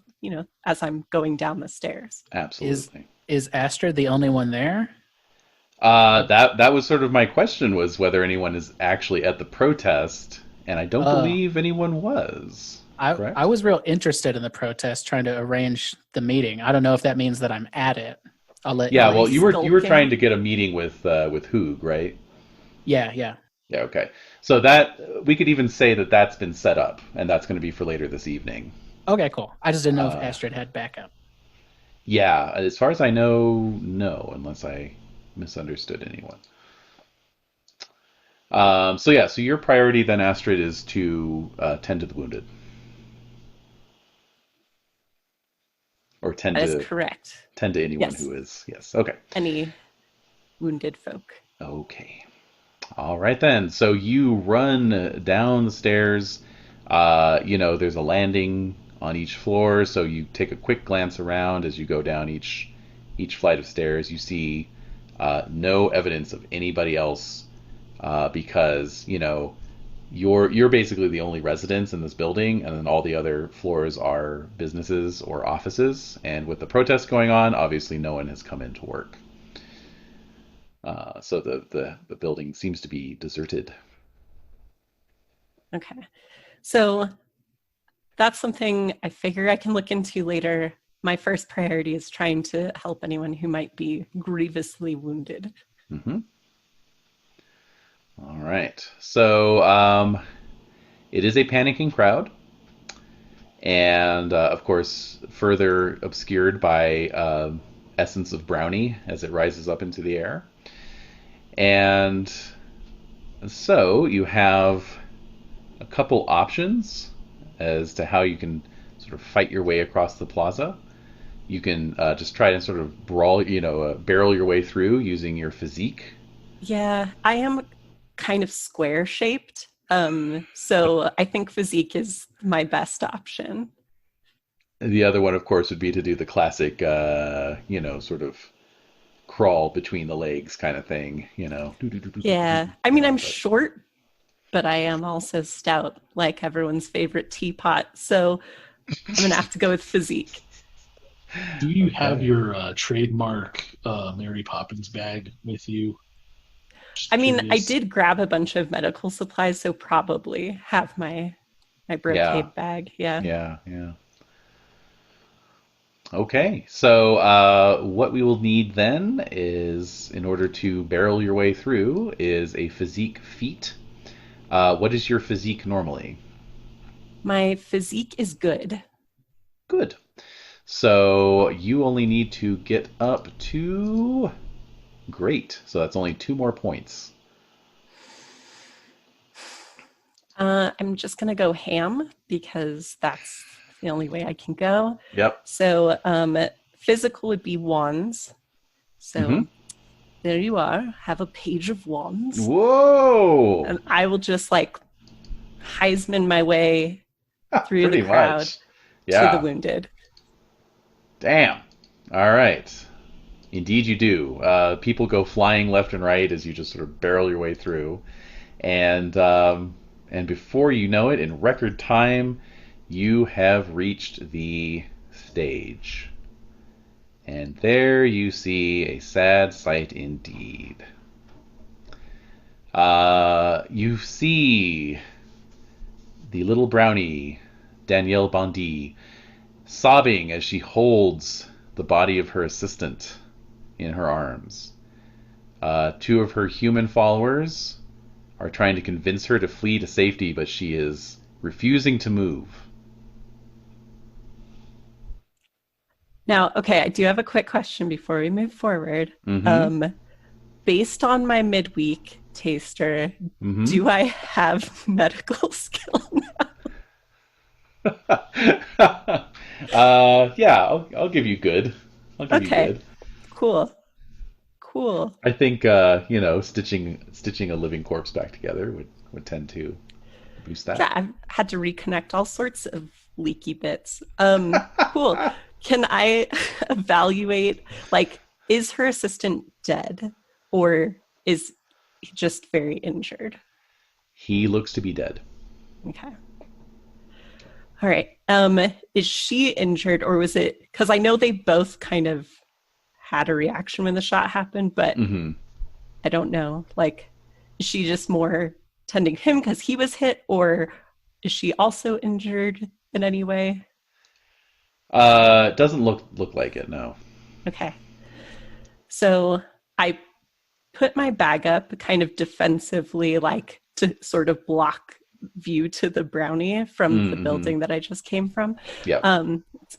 as I'm going down the stairs. Absolutely. Is Astrid the only one there? That was sort of my question, was whether anyone is actually at the protest, and I don't believe anyone was. I was real interested in the protest, trying to arrange the meeting. I don't know if that means that I'm at it. I'll let you were trying to get a meeting with Hoog, right? Yeah, yeah. Yeah, okay. So that we could even say that that's been set up, and that's going to be for later this evening. Okay, cool. I just didn't know if Astrid had backup. Yeah, as far as I know, no, unless I misunderstood anyone. So yeah, so your priority then, Astrid, is to tend to the wounded, or That is correct. tend to anyone Yes. who is. Yes. Okay. Any wounded folk. Okay. All right then. So you run down the stairs. There's a landing on each floor, so you take a quick glance around as you go down each flight of stairs. You see no evidence of anybody else because you're basically the only residents in this building, and then all the other floors are businesses or offices. And with the protests going on, obviously no one has come in to work. So the building seems to be deserted. Okay. So that's something I figure I can look into later. My first priority is trying to help anyone who might be grievously wounded. Mm-hmm. All right. So it is a panicking crowd, and of course, further obscured by essence of brownie as it rises up into the air. And so you have a couple options as to how you can sort of fight your way across the plaza. You can just try to sort of barrel your way through using your physique. Yeah, I am kind of square shaped. So I think physique is my best option. The other one, of course, would be to do the classic, sort of crawl between the legs kind of thing, Yeah, I mean, I'm short, but I am also stout, like everyone's favorite teapot. So I'm going to have to go with physique. Do you have your trademark Mary Poppins bag with you? I mean, I did grab a bunch of medical supplies, so probably have my brocade bag. Yeah. Yeah. Okay, so what we will need then is, in order to barrel your way through, is a physique feat. What is your physique normally? My physique is good. Good. So you only need to get up to great. So that's only 2 more points. I'm just going to go ham because that's the only way I can go. Yep. So physical would be wands. So there you are. Have a page of wands. Whoa! And I will just Heisman my way through the crowd to the wounded. Damn. All right. Indeed you do. People go flying left and right as you just sort of barrel your way through. And before you know it, in record time, you have reached the stage. And there you see a sad sight indeed. You see the little brownie, Danielle Bondy, sobbing as she holds the body of her assistant in her arms. 2 of her human followers are trying to convince her to flee to safety, but she is refusing to move. Now, okay, I do have a quick question before we move forward. Based on my midweek taster, do I have medical skill now? Yeah, I'll give you good. I'll give you good. Cool. I think stitching a living corpse back together would tend to boost that. Yeah, I've had to reconnect all sorts of leaky bits. Cool. Can I evaluate, is her assistant dead or is he just very injured? He looks to be dead. Okay. All right. Is she injured or was it, because I know they both kind of had a reaction when the shot happened, but I don't know. Is she just more tending him because he was hit, or is she also injured in any way? It doesn't look like it, no. Okay. So I put my bag up kind of defensively, like to sort of block view to the brownie from the building that I just came from. Yeah.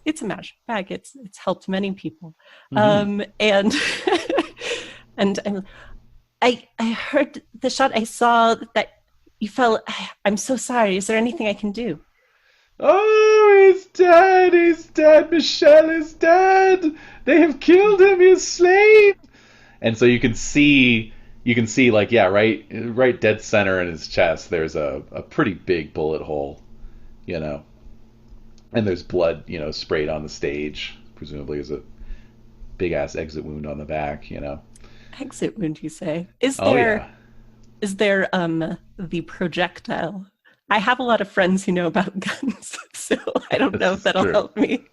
It's a magic bag. It's helped many people. Mm-hmm. And and I heard the shot. I saw that you fell. I'm so sorry. Is there anything I can do? Oh, he's dead! He's dead! Michelle is dead! They have killed him! He's slave! And so you can see like, yeah, right dead center in his chest, there's a pretty big bullet hole, and there's blood, sprayed on the stage. Presumably there's a big ass exit wound on the back, Exit wound, you say? Is there the projectile? I have a lot of friends who know about guns, so I don't know if that'll help me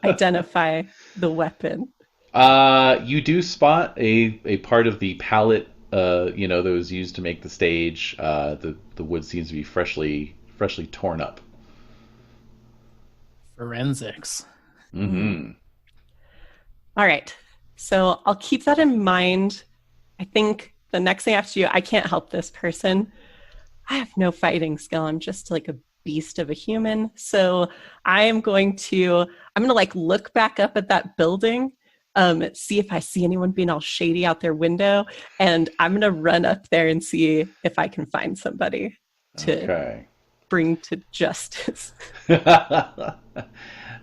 identify the weapon. You do spot a part of the pallet, that was used to make the stage. The wood seems to be freshly torn up. Forensics. Mm-hmm. All right. So I'll keep that in mind. I think the next thing I have to do, I can't help this person. I have no fighting skill. I'm just like a beast of a human. So I'm going to like look back up at that building, see if I see anyone being all shady out their window, and I'm going to run up there and see if I can find somebody to bring to justice. All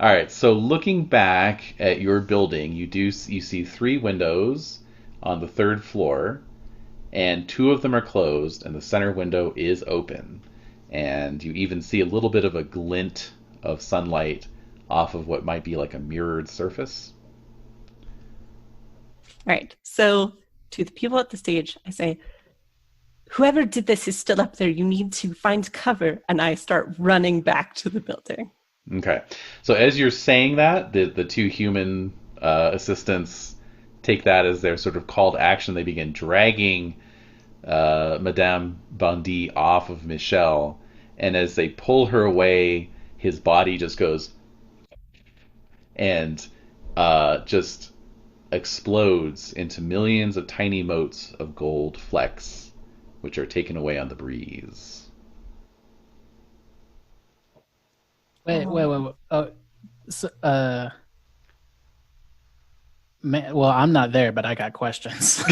right. So looking back at your building, you see 3 windows on the 3rd floor, and 2 of them are closed, and the center window is open. And you even see a little bit of a glint of sunlight off of what might be like a mirrored surface. All right. So to the people at the stage, I say, whoever did this is still up there. You need to find cover. And I start running back to the building. Okay. So as you're saying that, the 2 human assistants take that as their sort of call to action. They begin dragging Madame Bondy off of Michelle. And as they pull her away, his body just goes and just explodes into millions of tiny motes of gold flecks, which are taken away on the breeze. Wait. Oh, so, well, I'm not there, but I got questions.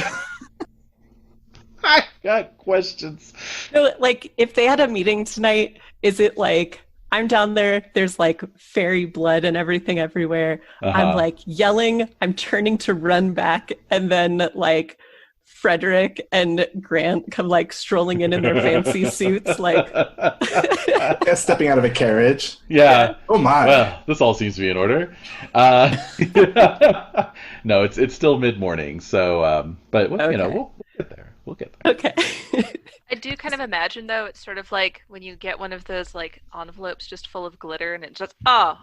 I got questions. So, like, if they had a meeting tonight, is it like, I'm down there, there's like fairy blood and everything everywhere. I'm like yelling, I'm turning to run back, and then like Frederick and Grant come like strolling in their fancy suits, like stepping out of a carriage. Yeah. Oh my. Well, this all seems to be in order. No, it's still mid-morning, so but okay. We'll get there. We'll get there. Okay. I do kind of imagine, though, it's sort of like when you get one of those like envelopes just full of glitter, and it just yeah,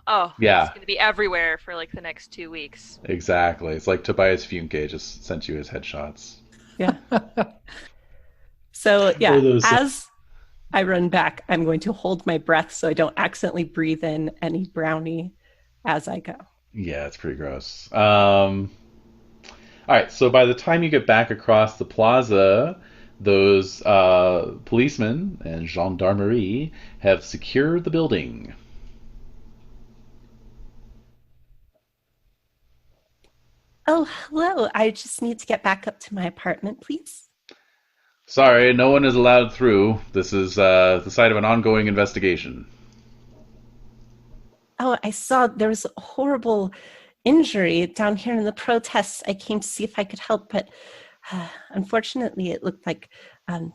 it's going to be everywhere for like the next 2 weeks. Exactly. It's like Tobias Funke just sent you his headshots. Yeah. So yeah, as I run back, I'm going to hold my breath so I don't accidentally breathe in any brownie as I go. Yeah, it's pretty gross. All right, so by the time you get back across the plaza, those policemen and gendarmerie have secured the building. Oh, hello. I just need to get back up to my apartment, please. Sorry, no one is allowed through. This is the site of an ongoing investigation. Oh, I saw there was a horrible injury down here in the protests. I came to see if I could help, but unfortunately it looked like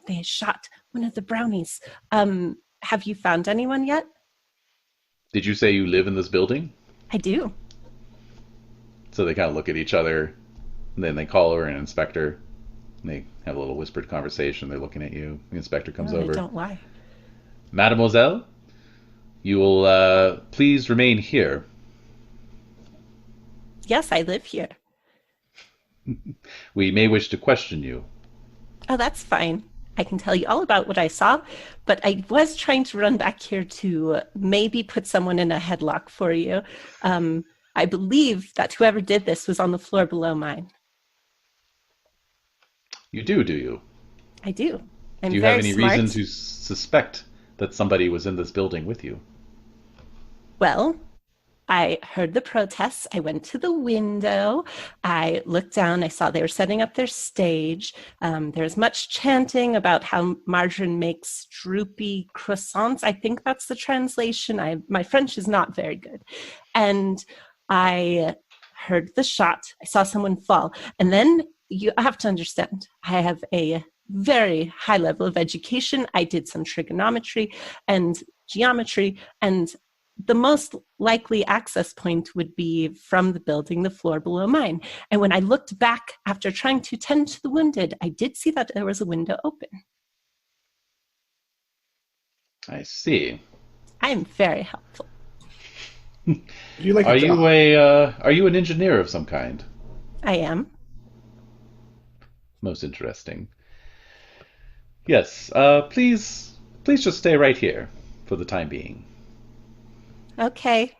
they had shot one of the brownies. Have you found anyone yet? Did you say you live in this building? I do. So they kind of look at each other, and then they call over an inspector. And they have a little whispered conversation. They're looking at you. The inspector comes over. Don't lie. Mademoiselle, you will please remain here. Yes, I live here. We may wish to question you. Oh, that's fine. I can tell you all about what I saw, but I was trying to run back here to maybe put someone in a headlock for you. I believe that whoever did this was on the floor below mine. You do you? I do. I'm Do you very have any smart. reason to suspect that somebody was in this building with you? Well, I heard the protests. I went to the window. I looked down. I saw they were setting up their stage. There was much chanting about how Margarine makes droopy croissants. I think that's the translation. My French is not very good. And I heard the shot. I saw someone fall. And then you have to understand, I have a very high level of education. I did some trigonometry and geometry, and the most likely access point would be from the building, the floor below mine. And when I looked back after trying to tend to the wounded, I did see that there was a window open. I see. I am very helpful. You like Are a dog? are you an engineer of some kind? I am. Most interesting. Yes, please just stay right here for the time being. Okay.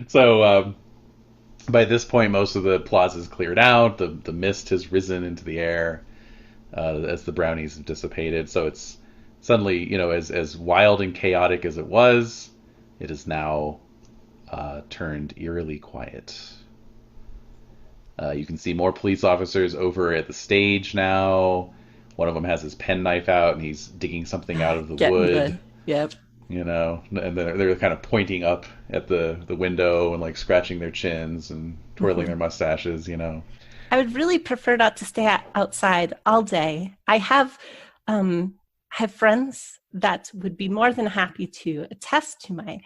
So, by this point, most of the plaza is cleared out. The mist has risen into the air as the brownies have dissipated. So it's suddenly, as wild and chaotic as it was, it is now turned eerily quiet. You can see more police officers over at the stage now. One of them has his penknife out and he's digging something out of the wood. Yep. And they're kind of pointing up at the window and like scratching their chins and twirling their mustaches. I would really prefer not to stay outside all day. I have friends that would be more than happy to attest to my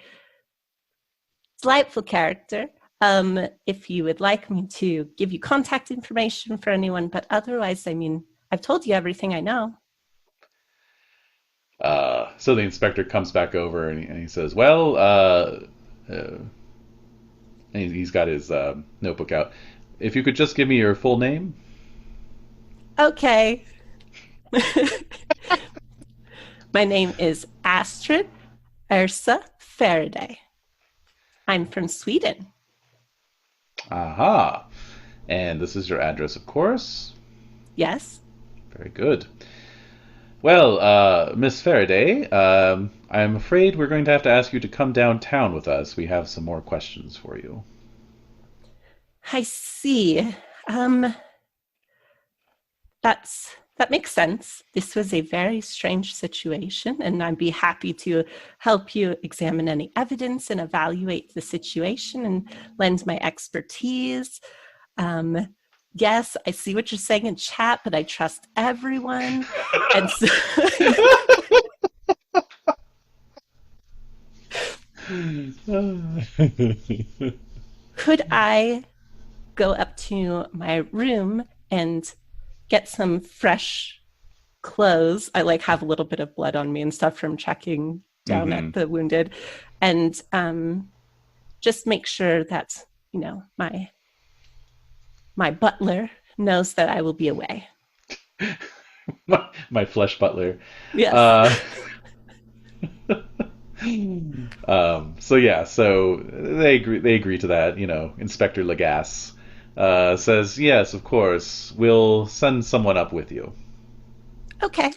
delightful character. If you would like me to give you contact information for anyone, but otherwise, I've told you everything I know. So the inspector comes back over and he says, well, and he's got his notebook out. If you could just give me your full name. Okay. My name is Astrid Yrsa Faraday. I'm from Sweden. Aha. And this is your address, of course. Yes. Very good. Well, Miss Faraday, I'm afraid we're going to have to ask you to come downtown with us. We have some more questions for you. I see. That makes sense. This was a very strange situation, and I'd be happy to help you examine any evidence and evaluate the situation and lend my expertise. Yes, I see what you're saying in chat, but I trust everyone. And so could I go up to my room and get some fresh clothes? I have a little bit of blood on me and stuff from checking down at the wounded, and just make sure that my butler knows that I will be away. My flesh butler. Yes. So they agree to that. Inspector Lagasse says, yes, of course, we'll send someone up with you. Okay.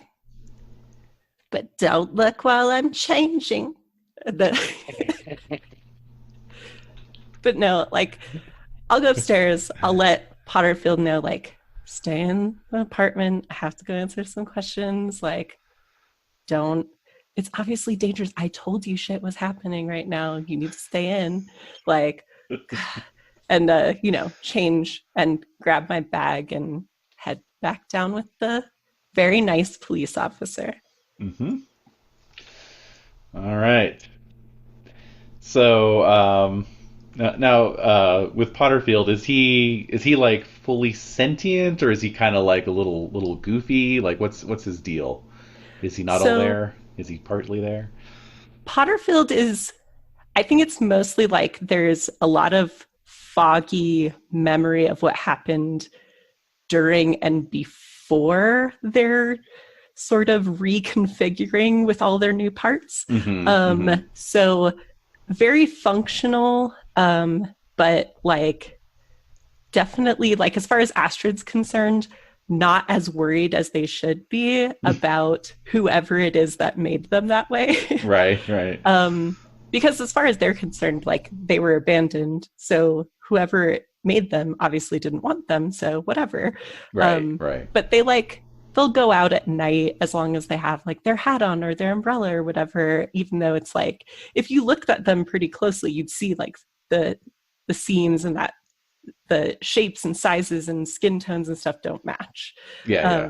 But don't look while I'm changing. But no, I'll go upstairs. I'll let Potterfield know, stay in the apartment. I have to go answer some questions. Don't. It's obviously dangerous. I told you shit was happening right now. You need to stay in. And, change and grab my bag and head back down with the very nice police officer. Mm-hmm. All right. So, now, with Potterfield, is he fully sentient, or is he kind of a little goofy? What's his deal? Is he not all there? Is he partly there? Potterfield is, I think it's mostly there's a lot of foggy memory of what happened during and before their sort of reconfiguring with all their new parts. So very functional, but definitely, like, as far as Astrid's concerned, not as worried as they should be about whoever it is that made them that way. Right, right. Because as far as they're concerned, like, they were abandoned, so whoever made them obviously didn't want them, so whatever. Right, right. But they'll go out at night as long as they have like their hat on or their umbrella or whatever, even though it's like, if you looked at them pretty closely, you'd see like the seams and that the shapes and sizes and skin tones and stuff don't match. Yeah.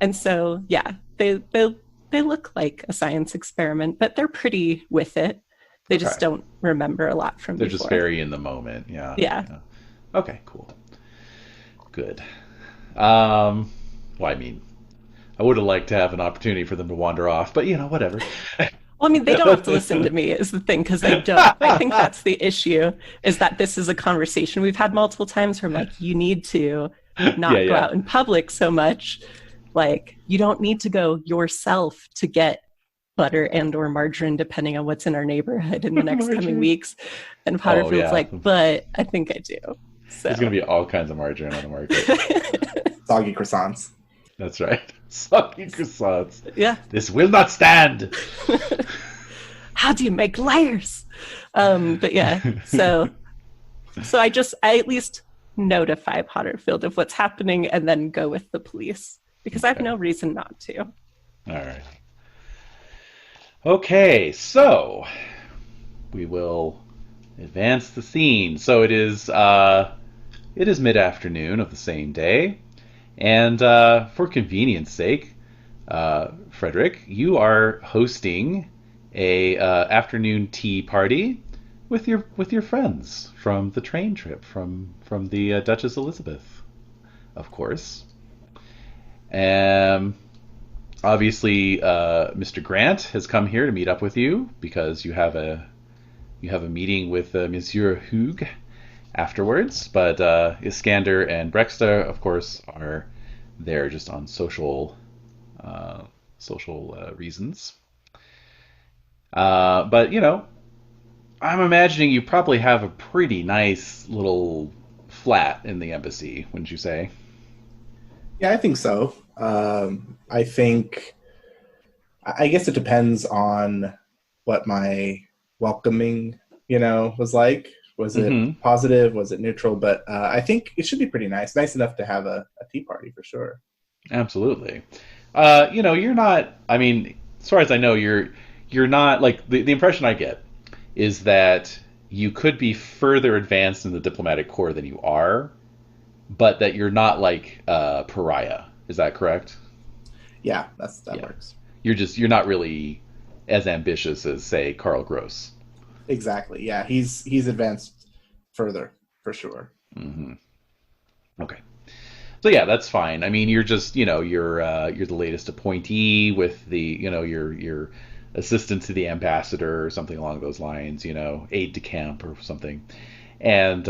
And so, yeah, they look like a science experiment, but they're pretty with it. They just don't remember a lot from They're before. just very in the moment. Yeah. Okay, cool. Good. Well, I mean, I would have liked to have an opportunity for them to wander off, but whatever. Well, I mean, they don't have to listen to me is the thing, because they don't. I think that's the issue, is that this is a conversation we've had multiple times where I'm like, you need to not go out in public so much. Like, you don't need to go yourself to get butter and or margarine, depending on what's in our neighborhood in the next coming weeks. And Potterfield's like, but I think I do. So. There's going to be all kinds of margarine on the market. Soggy croissants. That's right. Soggy croissants. Yeah. This will not stand. How do you make layers? But yeah, so I at least notify Potterfield of what's happening and then go with the police, because I have no reason not to. All right. Okay, so we will advance the scene. So it is mid-afternoon of the same day, and for convenience sake, Frederick, you are hosting a afternoon tea party with your friends from the train trip from the Duchess Elizabeth, of course. Obviously, Mr. Grant has come here to meet up with you because you have a meeting with Monsieur Hugh afterwards. But Iskander and Breksta, of course, are there just on social reasons. But I'm imagining you probably have a pretty nice little flat in the embassy, wouldn't you say? Yeah, I think so. I guess it depends on what my welcoming, was like. Was it positive? Was it neutral? But I think it should be pretty nice. Nice enough to have a tea party for sure. Absolutely. You're not, I mean, as far as I know, you're not, like, the impression I get is that you could be further advanced in the diplomatic corps than you are, but that you're not like a pariah. Is that correct? Yeah, that works. You're not really as ambitious as, say, Karl Gross. Exactly. Yeah, he's advanced further for sure. Mm-hmm. Okay. So yeah, that's fine. I mean, you're just you're the latest appointee with the your assistant to the ambassador or something along those lines. Aide de camp or something, and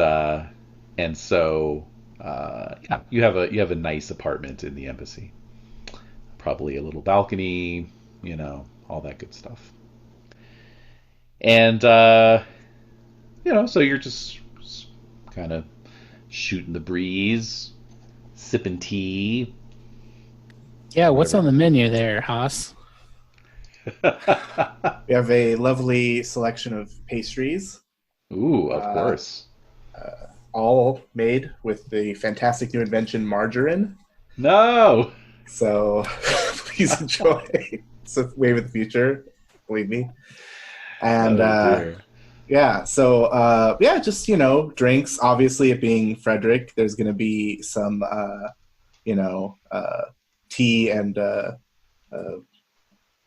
so yeah, you have a nice apartment in the embassy. Probably a little balcony, all that good stuff. And, so you're just kind of shooting the breeze, sipping tea. Yeah, what's on the menu there, Haas? We have a lovely selection of pastries. Ooh, of course. All made with the fantastic new invention, margarine. No! So please enjoy. It's a wave of the future, believe me. And just drinks. Obviously, it being Frederick, there's going to be some tea and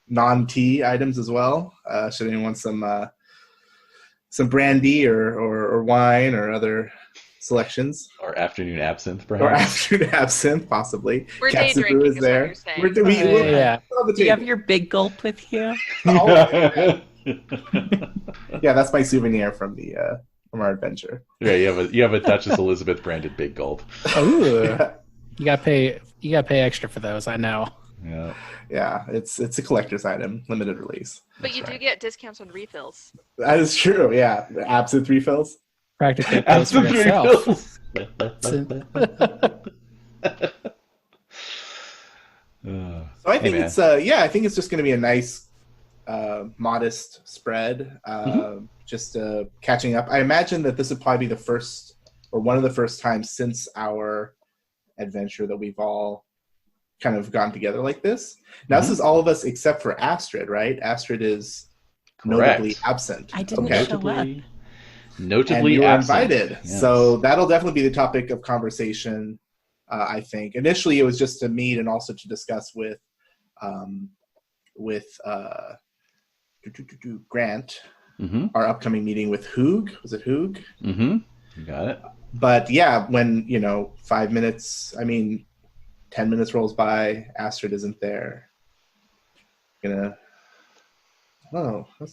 non-tea items as well. Should anyone want some brandy or wine or other selections, or afternoon absinthe, perhaps, or afternoon absinthe, possibly. We're day drinking. Is there? Do you have your big gulp with you? Yeah, that's my souvenir from our adventure. Yeah, you have a Duchess Elizabeth branded big gulp. Ooh, yeah. You gotta pay extra for those. I know. Yeah, it's a collector's item, limited release. But you do get discounts on refills. That is true. Yeah, absinthe refills. practically pays for Astrid itself. So I think it's I think it's just going to be a nice, modest spread. Just catching up. I imagine that this would probably be the first or one of the first times since our adventure that we've all kind of gotten together like this. Now this is all of us except for Astrid, right? Astrid is notably absent. I didn't show up. Notably and you were absent. invited. Yes. So that'll definitely be the topic of conversation, I think. Initially, it was just to meet and also to discuss with Grant, our upcoming meeting with Hoog. Was it Hoog? Mm-hmm. You got it. But yeah, when 5 minutes, 10 minutes rolls by, Astrid isn't there. Oh, that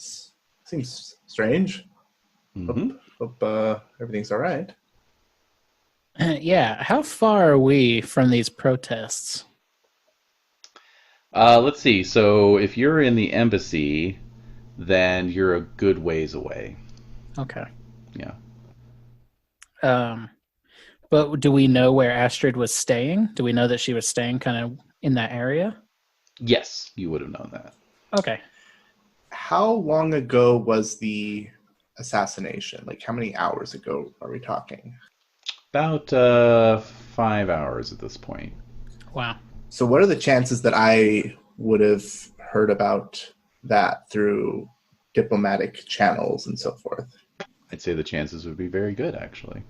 seems strange. Hope everything's all right. Yeah, how far are we from these protests? Let's see. So if you're in the embassy, then you're a good ways away. Okay. Yeah. But do we know where Astrid was staying? Do we know that she was staying kind of in that area? Yes, you would have known that. Okay. How long ago was the assassination? Like, how many hours ago are we talking? About 5 hours at this point. Wow. So what are the chances that I would have heard about that through diplomatic channels and so forth? I'd say the chances would be very good, actually.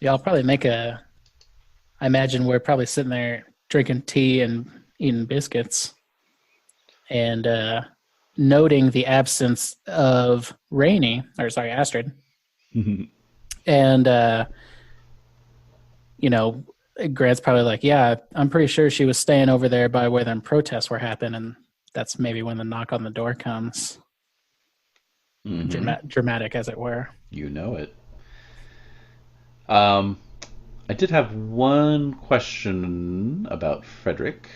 Yeah, I'll probably I imagine we're probably sitting there drinking tea and eating biscuits and noting the absence of Astrid. And, Grant's probably like, yeah, I'm pretty sure she was staying over there by where them protests were happening. And that's maybe when the knock on the door comes. Dramatic, as it were. You know it. I did have one question about Frederick.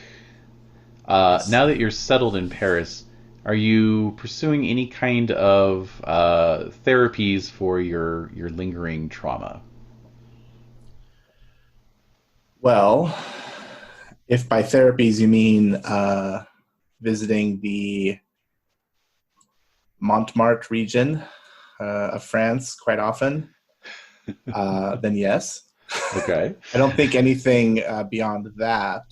Yes. Now that you're settled in Paris, are you pursuing any kind of therapies for your lingering trauma? Well, if by therapies you mean visiting the Montmartre region of France quite often, then yes. Okay. I don't think anything beyond that.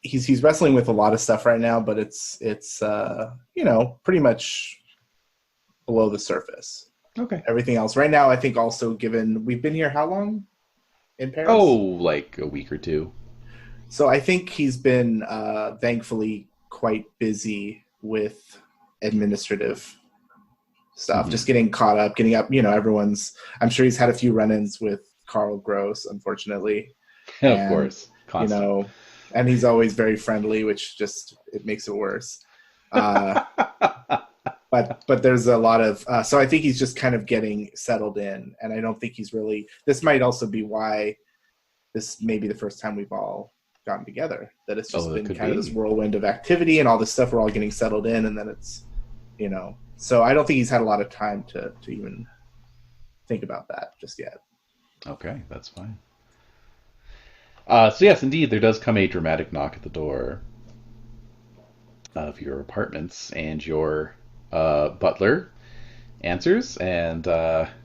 He's wrestling with a lot of stuff right now, but it's pretty much below the surface. Okay. Everything else right now, I think, also given we've been here how long in Paris? Oh, like a week or two. So I think he's been thankfully quite busy with administrative stuff, just getting caught up, getting up. I'm sure he's had a few run-ins with Carl Gross, unfortunately. Of course. Constant. And he's always very friendly, which it makes it worse. But there's a lot of so I think he's just kind of getting settled in, and I don't think he's really. This might also be why this may be the first time we've all gotten together. That it's just been kind of this whirlwind of activity and all this stuff. We're all getting settled in, and then it's So I don't think he's had a lot of time to even think about that just yet. Okay, that's fine. So yes, indeed, there does come a dramatic knock at the door of your apartments, and your butler answers and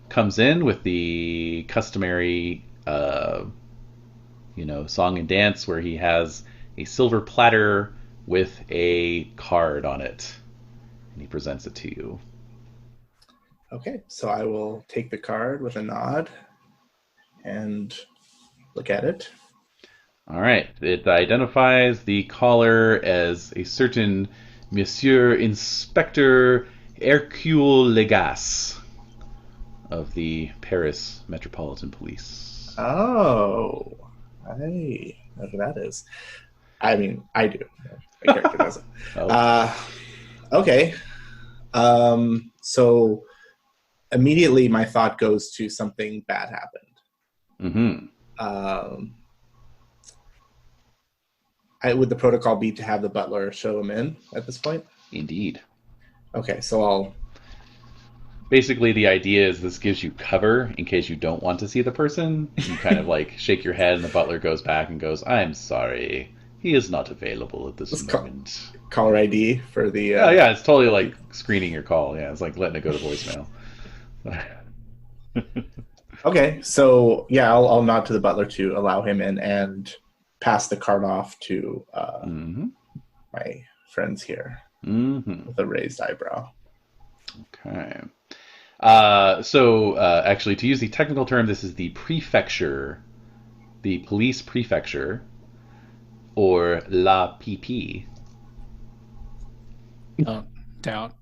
comes in with the customary, song and dance where he has a silver platter with a card on it, and he presents it to you. Okay, so I will take the card with a nod and look at it. All right. It identifies the caller as a certain Monsieur Inspector Hercule Legas of the Paris Metropolitan Police. Oh, I know who that is. I mean, I do. My character doesn't. Okay. So immediately my thought goes to something bad happened. Would the protocol be to have the butler show him in at this point? Indeed. Okay, so I'll... Basically, the idea is this gives you cover in case you don't want to see the person. You kind of like shake your head, and the butler goes back and goes, "I'm sorry, he is not available at this moment." Caller ID for the... Oh yeah, it's totally like screening your call. Yeah, it's like letting it go to voicemail. Okay, so yeah, I'll nod to the butler to allow him in and pass the card off to my friends here with a raised eyebrow. Okay. Actually, to use the technical term, this is the prefecture, the police prefecture, or La PP. Oh, down.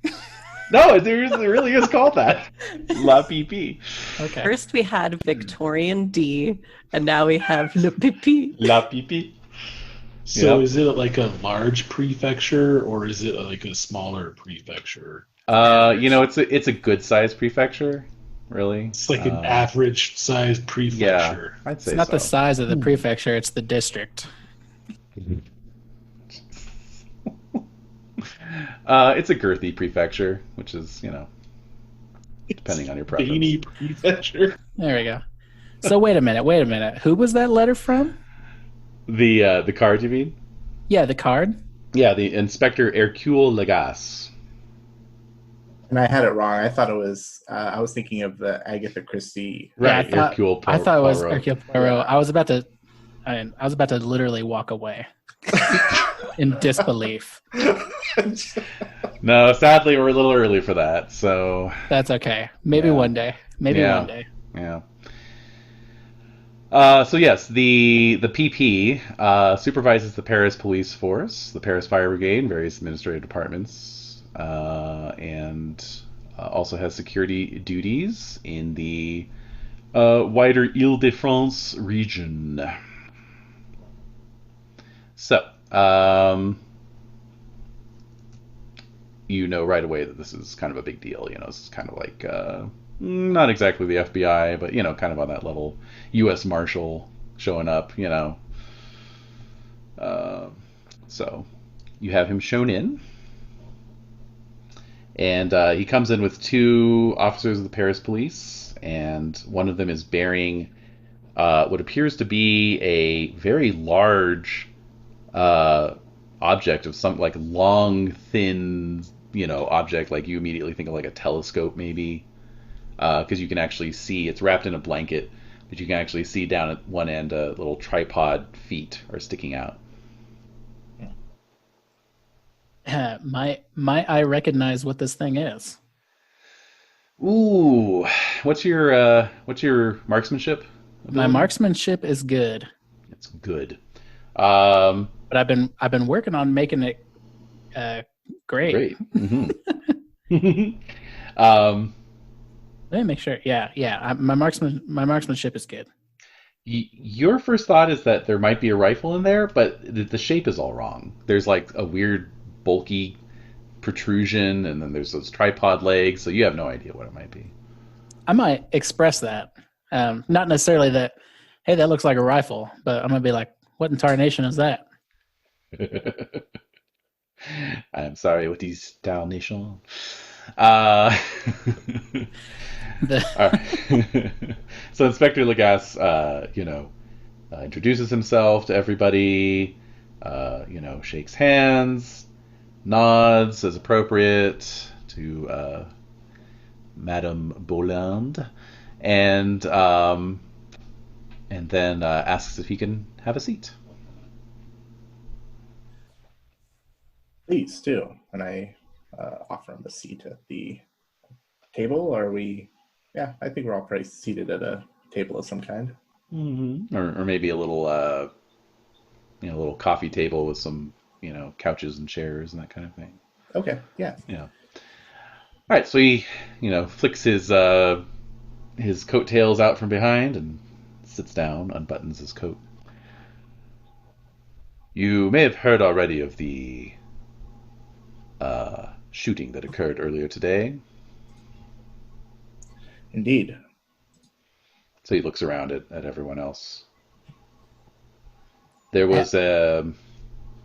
No, it really is called that. La PP. Okay. First we had Victorian D, and now we have Le Pipi. La PP. So is it like a large prefecture, or is it like a smaller prefecture? It's a good sized prefecture, really. It's like an average sized prefecture. Yeah, I'd say It's not so. the size of the prefecture, it's the district. It's a girthy prefecture, which is, depending on your preference. Beanie prefecture. There we go. So wait a minute. Who was that letter from? The card, you mean? Yeah, the card. Yeah, the Inspector Hercule Legas. And I had it wrong. I thought it was... I was thinking of the Agatha Christie... Right, Yeah, Hercule I thought it was Poirot. Hercule Poirot. I was about to literally walk away in disbelief. No, sadly, we're a little early for that, so... That's okay. Maybe one day. Maybe Yeah. one day. Yeah. So yes, the PP supervises the Paris police force, the Paris Fire Brigade, various administrative departments, and also has security duties in the wider Île-de-France region. So, you know right away that this is kind of a big deal. This is kind of like not exactly the FBI, but kind of on that level. U.S. Marshal showing up. So you have him shown in, and he comes in with two officers of the Paris police, and one of them is bearing what appears to be a very large object of some like long, thin, object. Like you immediately think of like a telescope, maybe, because you can actually see it's wrapped in a blanket, but you can actually see down at one end a little tripod feet are sticking out. Might I recognize what this thing is? Ooh, what's your marksmanship? My marksmanship is good, It's good. but I've been working on making it great. Great. Mm-hmm. Let me make sure. Yeah. My marksmanship is good. Your first thought is that there might be a rifle in there, but the shape is all wrong. There's like a weird bulky protrusion, and then there's those tripod legs, so you have no idea what it might be. I might express that. Not necessarily that, hey, that looks like a rifle, but I'm going to be like, what in tarnation is that? I'm sorry, what is tarnation? All right. So Inspector Legas, introduces himself to everybody, shakes hands, nods as appropriate to Madame Boland, and then asks if he can have a seat. Please do. And I offer him a seat at the table. Are we... Yeah, I think we're all probably seated at a table of some kind. Mm-hmm. Or maybe a little, little coffee table with some, couches and chairs and that kind of thing. Okay, yeah. Yeah. All right, so he, flicks his coattails out from behind and sits down, unbuttons his coat. You may have heard already of the shooting that occurred earlier today. Indeed. So he looks around at everyone else. There was a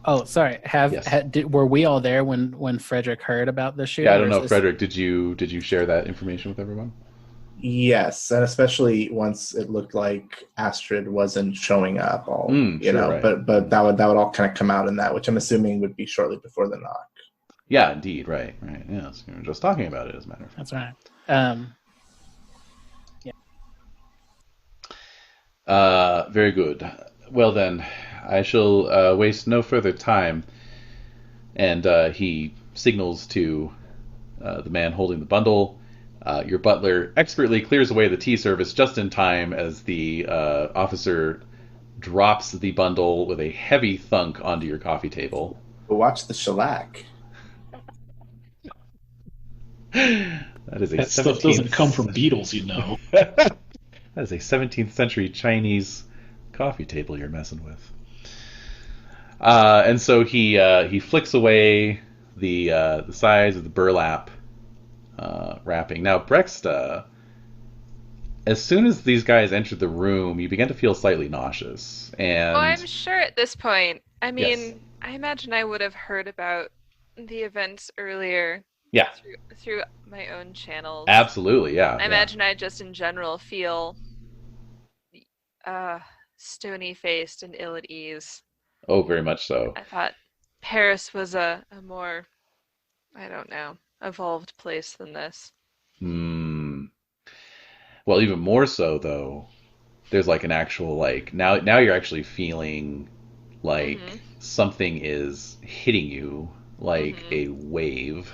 Oh, sorry. Yes. Were we all there when Frederick heard about the Yeah, I shooting? Or don't is know, this... Frederick. Did you share that information with everyone? Yes, and especially once it looked like Astrid wasn't showing up, Sure, right. but that would all kind of come out in that, which I'm assuming would be shortly before the knock. Yeah, indeed, right. Yes, we were just talking about it, as a matter of fact. That's right. Very good. Well then, I shall waste no further time. And he signals to the man holding the bundle. Your butler expertly clears away the tea service just in time as the officer drops the bundle with a heavy thunk onto your coffee table. But watch the shellac. That stuff doesn't come from beetles, you know. That is a 17th century Chinese coffee table you're messing with. And so he flicks away the size of the burlap wrapping. Now, Breksta, as soon as these guys entered the room, you began to feel slightly nauseous. And I'm sure at this point, I mean, Yes. I imagine I would have heard about the events earlier yeah, through my own channels. absolutely, yeah. I imagine I just in general feel stony-faced and ill at ease. Oh, very much so. I thought Paris was a more, I don't know, evolved place than this. Hmm. Well, even more so though. There's like an actual like now you're actually feeling like Mhm. something is hitting you like Mhm. a wave,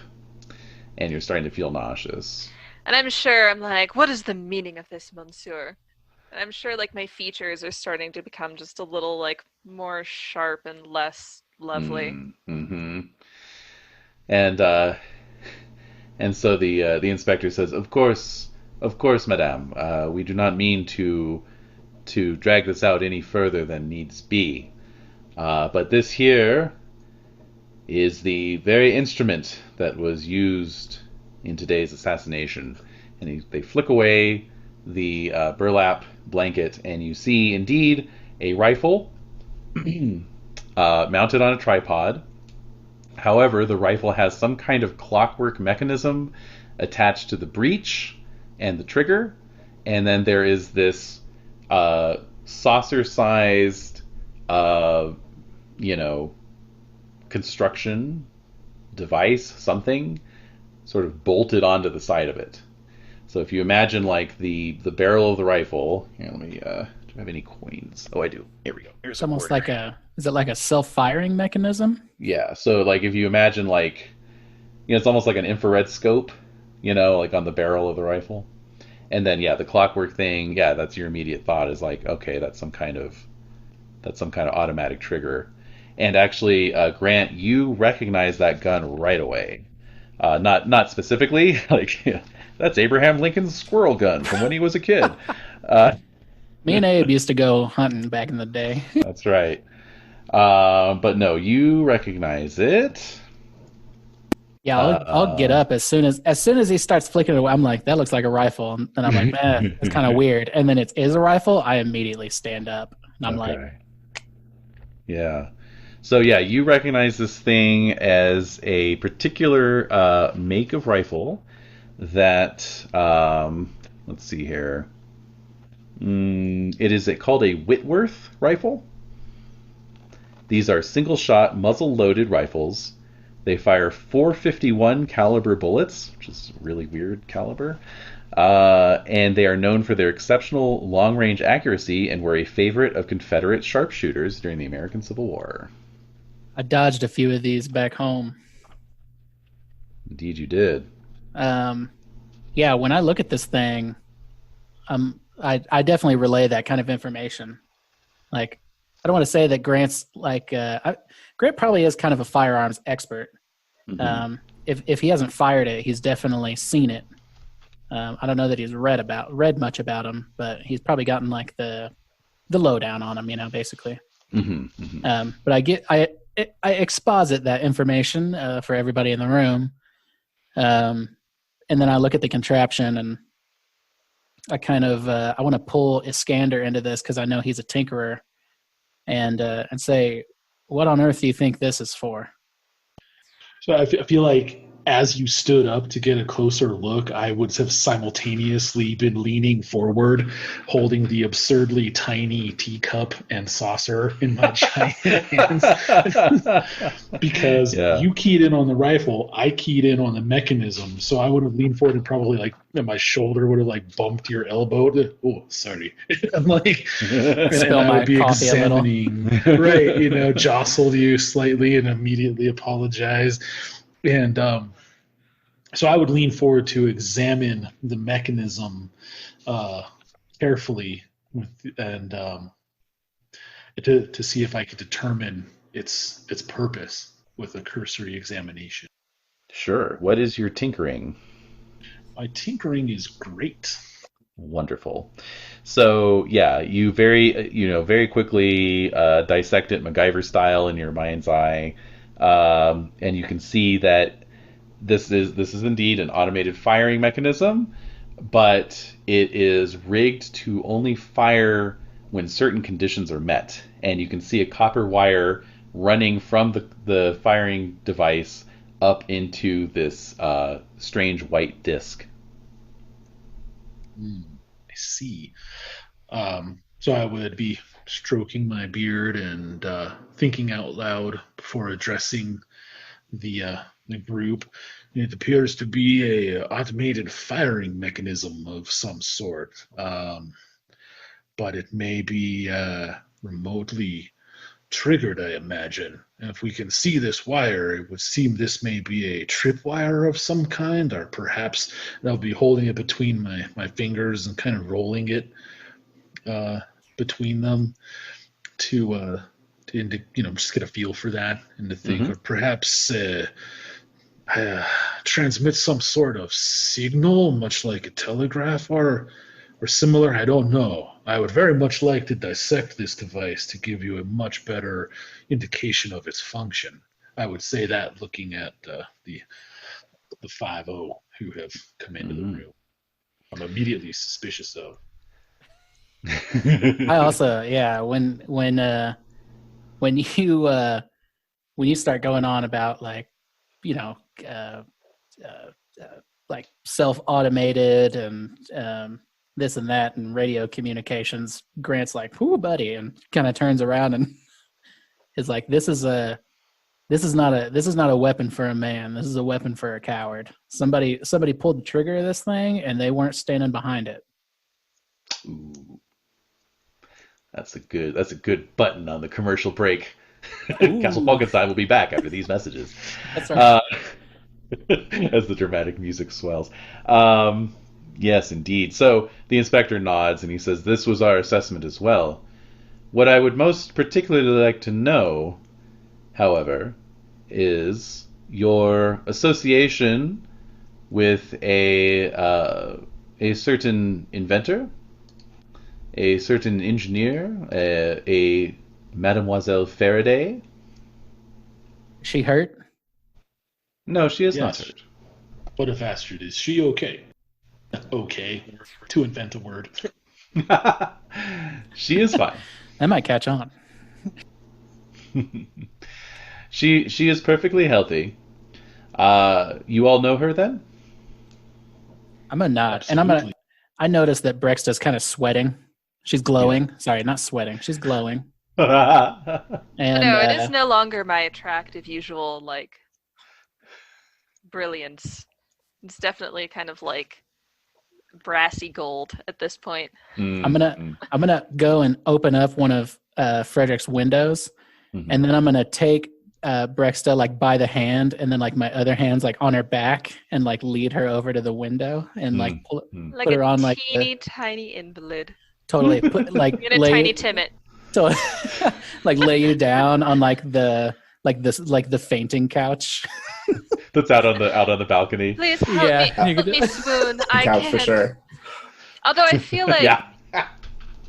and you're starting to feel nauseous. And I'm sure I'm like, what is the meaning of this, monsieur? And I'm sure like my features are starting to become just a little like more sharp and less lovely. Mm-hmm. And so the inspector says, of course, madame, we do not mean to drag this out any further than needs be. But this here is the very instrument that was used in today's assassination. And they flick away the burlap blanket, and you see indeed a rifle mounted on a tripod. However, the rifle has some kind of clockwork mechanism attached to the breech and the trigger, and then there is this saucer-sized, construction device, something sort of bolted onto the side of it. So if you imagine like the barrel of the rifle, here, let me. Do I have any coins? Oh, I do. Here we go. Here's It's almost quarter. like is it like a self-firing mechanism? Yeah. So like if you imagine like, it's almost like an infrared scope, like on the barrel of the rifle. And then yeah, the clockwork thing, yeah, that's your immediate thought is like, okay, that's some kind of automatic trigger. And actually, Grant, you recognize that gun right away. Not specifically, like that's Abraham Lincoln's squirrel gun from when he was a kid. Me and Abe used to go hunting back in the day. That's right. But no, you recognize it. Yeah, I'll get up as soon as he starts flicking it away. I'm like, that looks like a rifle, and I'm like, man, it's kind of weird. And then it is a rifle. I immediately stand up, and I'm like, yeah. So yeah, you recognize this thing as a particular make of rifle that let's see here. It is called a Whitworth rifle. These are single-shot, muzzle-loaded rifles. They fire .451 caliber bullets, which is a really weird caliber. And they are known for their exceptional long-range accuracy and were a favorite of Confederate sharpshooters during the American Civil War. I dodged a few of these back home. Indeed, you did. Yeah, when I look at this thing, I definitely relay that kind of information. Like, I don't want to say that Grant's like Grant probably is kind of a firearms expert. Mm-hmm. If he hasn't fired it, he's definitely seen it. I don't know that he's read much about him, but he's probably gotten like the lowdown on him, basically. Mm-hmm. Mm-hmm. But I exposit that information for everybody in the room, and then I look at the contraption and I kind of I want to pull Iskander into this because I know he's a tinkerer, and say, what on earth do you think this is for? So I feel like as you stood up to get a closer look, I would have simultaneously been leaning forward, holding the absurdly tiny teacup and saucer in my giant hands. Because Yeah. you keyed in on the rifle, I keyed in on the mechanism. So I would have leaned forward and probably like my shoulder would have like bumped your elbow. Oh, sorry. I'm like, and Spill I my would be coffee a little. examining, right, jostled you slightly and immediately apologize. And so I would lean forward to examine the mechanism carefully and to see if I could determine its purpose with a cursory examination. Sure. What is your tinkering? My tinkering is great. Wonderful. So yeah, you very quickly dissect it MacGyver style in your mind's eye, and you can see that this is indeed an automated firing mechanism, but it is rigged to only fire when certain conditions are met. And you can see a copper wire running from the firing device up into this strange white disc. I see. So I would be stroking my beard and thinking out loud before addressing the group. It appears to be a automated firing mechanism of some sort, but it may be remotely triggered, I imagine. And if we can see this wire, it would seem this may be a tripwire of some kind, or perhaps I'll be holding it between my fingers and kind of rolling it between them to just get a feel for that and to think, or perhaps transmit some sort of signal, much like a telegraph or similar. I don't know. I would very much like to dissect this device to give you a much better indication of its function. I would say that looking at the 5-0 who have come into the room. I'm immediately suspicious of. I also, yeah, when you start going on about like, like self-automated and this and that and radio communications, Grant's like, "Ooh, buddy," and kind of turns around and is like, "This is not a weapon for a man. This is a weapon for a coward. Somebody pulled the trigger of this thing and they weren't standing behind it." Ooh. That's a good button on the commercial break. Castle Falkenstein will be back after these messages. That's right. As the dramatic music swells. Yes, indeed. So the inspector nods and he says, "This was our assessment as well. What I would most particularly like to know, however, is your association with a certain inventor, a certain engineer, a Mademoiselle Faraday." She hurt? No, she is not Yes. hurt. What if Astrid, is she okay? Okay, to invent a word. She is fine. That might catch on. She is perfectly healthy. You all know her then? I'm gonna nod, Absolutely. and I noticed that Breksta's kind of sweating. She's glowing. Sorry, not sweating. She's glowing. And No, it is no longer my attractive usual like brilliance. It's definitely kind of like brassy gold at this point. I'm gonna go and open up one of Frederick's windows, and then I'm gonna take Breksta like by the hand, and then like my other hand's like on her back, and like lead her over to the window, and like Like put her a on like teeny tiny invalid. totally put like Get a tiny Timmit. so like lay you down on like the fainting couch. That's out on the balcony. Please help me swoon. I Couch can't. for sure. Although I feel like Yeah.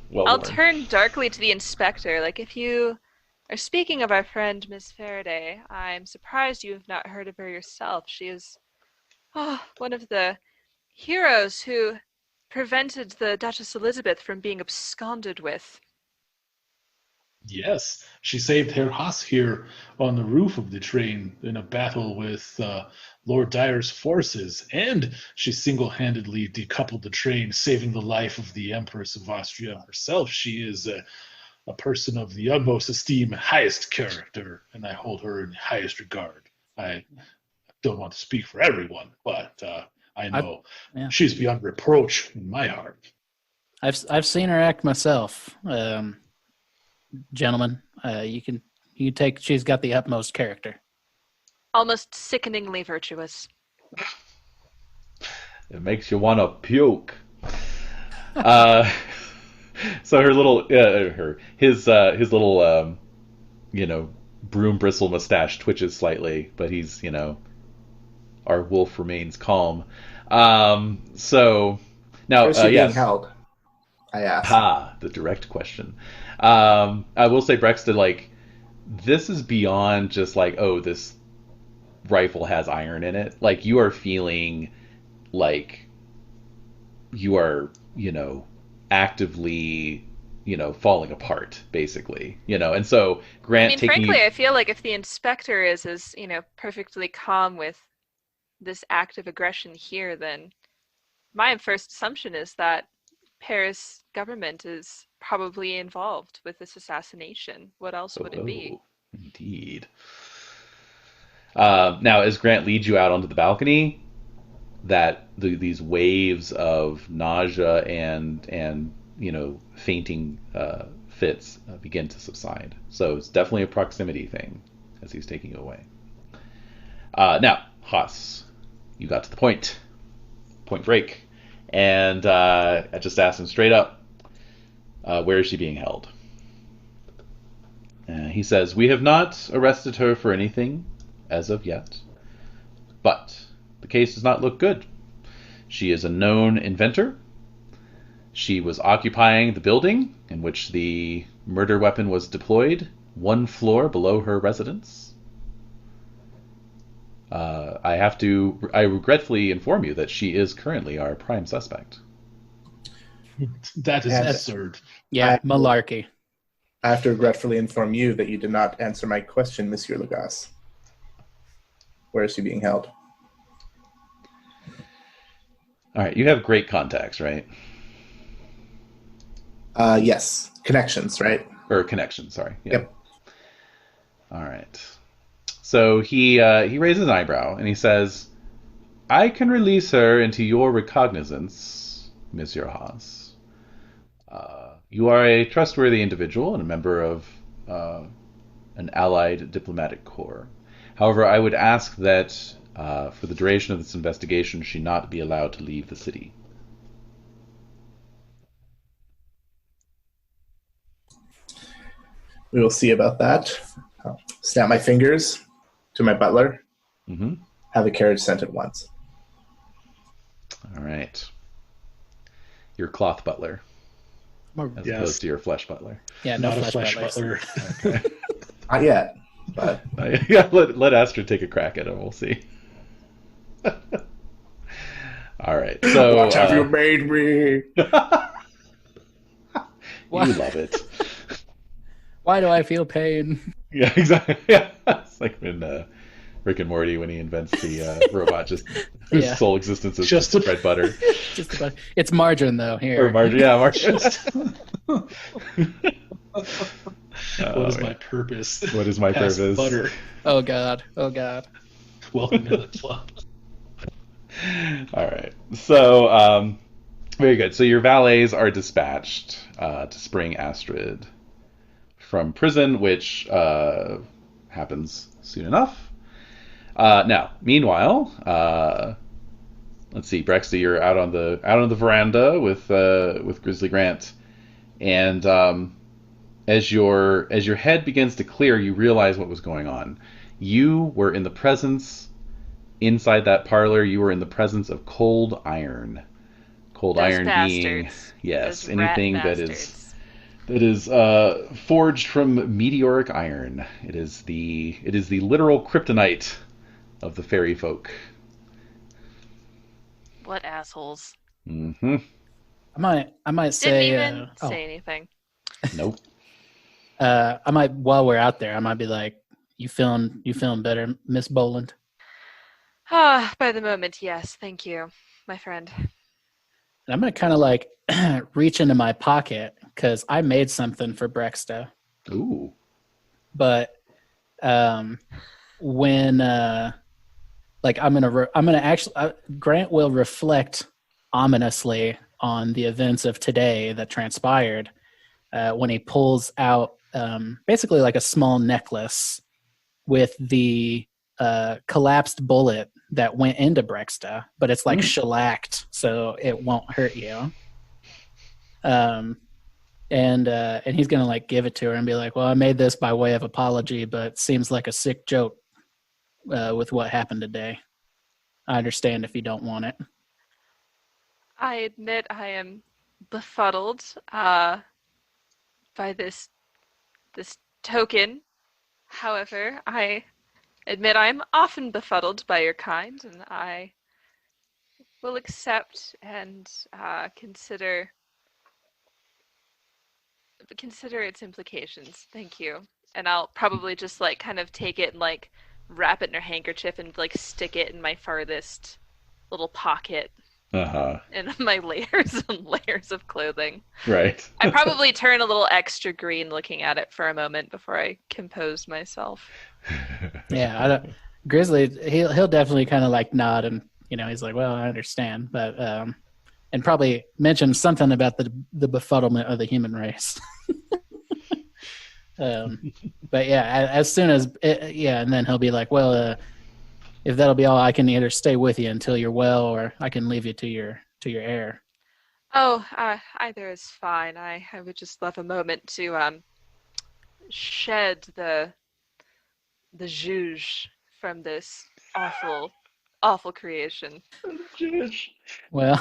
Well I'll worn. turn darkly to the inspector. Like, if you are speaking of our friend Miss Faraday, I'm surprised you have not heard of her yourself. She is one of the heroes who prevented the Duchess Elizabeth from being absconded with. Yes, she saved Herr Haas here on the roof of the train in a battle with Lord Dyer's forces, and she single-handedly decoupled the train, saving the life of the Empress of Austria herself. She is a person of the utmost esteem, highest character, and I hold her in highest regard. I don't want to speak for everyone, but I know yeah. she's beyond reproach in my heart. I've seen her act myself, gentlemen. You can take. She's got the utmost character. Almost sickeningly virtuous. It makes you want to puke. So her little, his little, broom bristle mustache twitches slightly, but he's, our wolf remains calm. So now, Where's she yes. being held? I asked. The direct question. I will say, Breksta, like, this is beyond just like, oh, this rifle has iron in it. Like, you are feeling like you are, actively, falling apart, basically, and so Grant frankly, I feel like if the inspector is as, perfectly calm with this act of aggression here, then my first assumption is that Paris government is probably involved with this assassination. What else would it be? Indeed. Now, as Grant leads you out onto the balcony, these waves of nausea and fainting fits begin to subside. So it's definitely a proximity thing as he's taking you away. Now, Haas, you got to the point break, and I just asked him straight up, where is she being held? He says, we have not arrested her for anything as of yet, but the case does not look good. She is a known inventor. She was occupying the building in which the murder weapon was deployed, one floor below her residence. I regretfully inform you that she is currently our prime suspect. That is absurd. Yeah, malarkey. I have to regretfully inform you that you did not answer my question, Monsieur Legas. Where is she being held? All right, you have great contacts, right? Yes. Connections, right? Or connections, sorry. Yeah. Yep. All right. So he raises an eyebrow and he says, I can release her into your recognizance, Monsieur Haas. You are a trustworthy individual and a member of an allied diplomatic corps. However, I would ask that for the duration of this investigation, she not be allowed to leave the city. We will see about that. I'll snap my fingers to my butler. Mm-hmm. Have a carriage sent at once. All right. Your cloth butler. As opposed to your flesh butler. Yeah, no, not a flesh butler. Okay. Not yet, but yeah, let Astrid take a crack at him. We'll see. All right. So what have you made me? You love it. Why do I feel pain? Yeah, exactly. Yeah, it's like when Rick and Morty when he invents the robot whose sole existence is just to spread butter. Just butter. It's margarine though here. Or margarine, yeah, margarine. What is my purpose? What is my purpose? Butter. Oh God. Oh God. Welcome to the club. All right. So, very good. So your valets are dispatched to spring Astrid from prison, which happens soon enough. Now, meanwhile, let's see, Breksta, you're out on the veranda with Grizzly Grant, and as your head begins to clear, you realize what was going on. You were in the presence. Inside that parlor, you were in the presence of cold iron. Cold Those iron bastards. being, yes, Those anything rat that bastards. is forged from meteoric iron. It is the literal kryptonite of the fairy folk. What assholes. Mm-hmm. I might say. Didn't even say anything. Nope. I might, while we're out there, I might be like, you feeling better, Miss Boland? By the moment, yes. Thank you, my friend. And I'm going to kind of like reach into my pocket because I made something for Breksta. Ooh. But when like I'm gonna actually Grant will reflect ominously on the events of today that transpired when he pulls out basically like a small necklace with the collapsed bullet that went into Breksta, but it's like shellacked, so it won't hurt you. And he's gonna like give it to her and be like, "Well, I made this by way of apology, but seems like a sick joke with what happened today. I understand if you don't want it." I admit I am befuddled by this token. However, I admit I am often befuddled by your kind, and I will accept and consider its implications. Thank you. And I'll probably just like kind of take it and like wrap it in her handkerchief and like stick it in my farthest little pocket in my layers and layers of clothing. Right. I probably turn a little extra green looking at it for a moment before I compose myself. Yeah, Grizzly, he'll definitely kind of like nod and he's like, "Well, I understand," but and probably mention something about the befuddlement of the human race. But yeah, as soon as and then he'll be like, "Well, if that'll be all, I can either stay with you until you're well, or I can leave you to your heir." Oh, either is fine. I would just love a moment to shed the zhuzh from this awful creation. Well,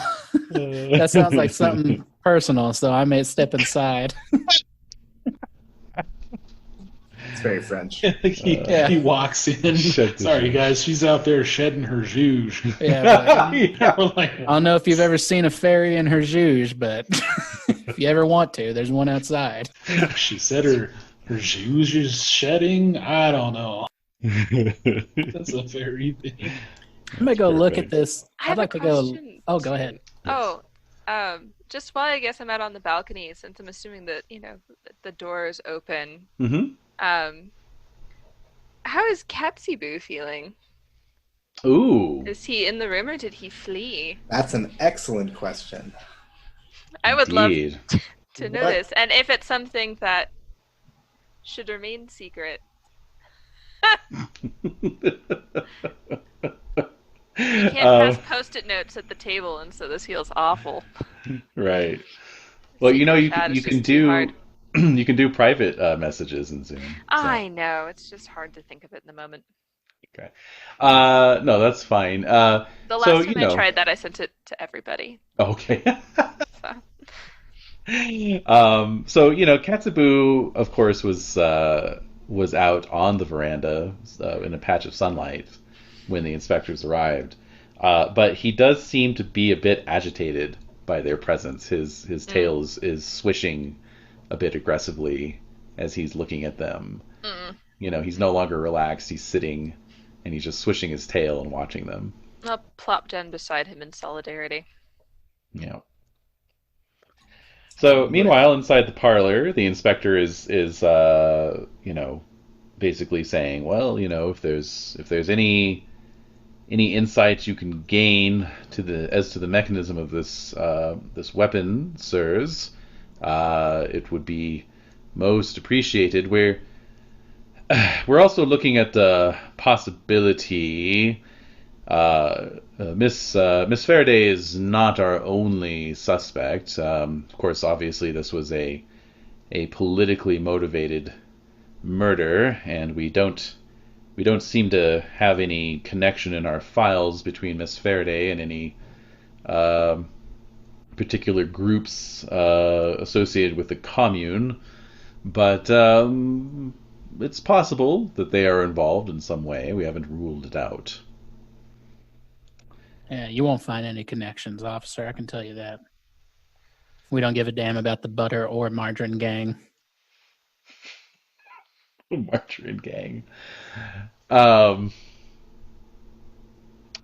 that sounds like something personal, so I may step inside. It's very French. He walks in. Sorry, guys, she's out there shedding her zhuzh. Yeah, I don't know if you've ever seen a fairy in her zhuzh, but if you ever want to, there's one outside. She said her zhuzh is shedding. I don't know. That's a fairy thing. I'm gonna go look at this. I'd like to go. Oh, go ahead. Oh, just while I guess I'm out on the balcony, since I'm assuming that the door is open. Mm-hmm. How is Katsibu feeling? Ooh. Is he in the room or did he flee? That's an excellent question. I would love Indeed. to know this, and if it's something that should remain secret. You can't pass Post-it notes at the table, and so this feels awful. Right. Well, you can do you can do private messages in Zoom. So. I know, it's just hard to think of it in the moment. Okay. No, that's fine. The last time I tried that, I sent it to everybody. Okay. So. So Katsibu, of course, was out on the veranda in a patch of sunlight when the inspectors arrived. But he does seem to be a bit agitated by their presence. His tail is swishing a bit aggressively as he's looking at them. He's no longer relaxed. He's sitting and he's just swishing his tail and watching them. I'll plop down beside him in solidarity. Yeah. So meanwhile, inside the parlor, the inspector is basically saying, well, if there's any insights you can gain as to the mechanism of this weapon, sirs, it would be most appreciated. We're also looking at the possibility. Miss Faraday is not our only suspect. Of course, obviously, this was a politically motivated murder, and we don't seem to have any connection in our files between Miss Faraday and any particular groups associated with the commune. But it's possible that they are involved in some way. We haven't ruled it out. Yeah, you won't find any connections, officer. I can tell you that. We don't give a damn about the butter or margarine gang. Margarine gang.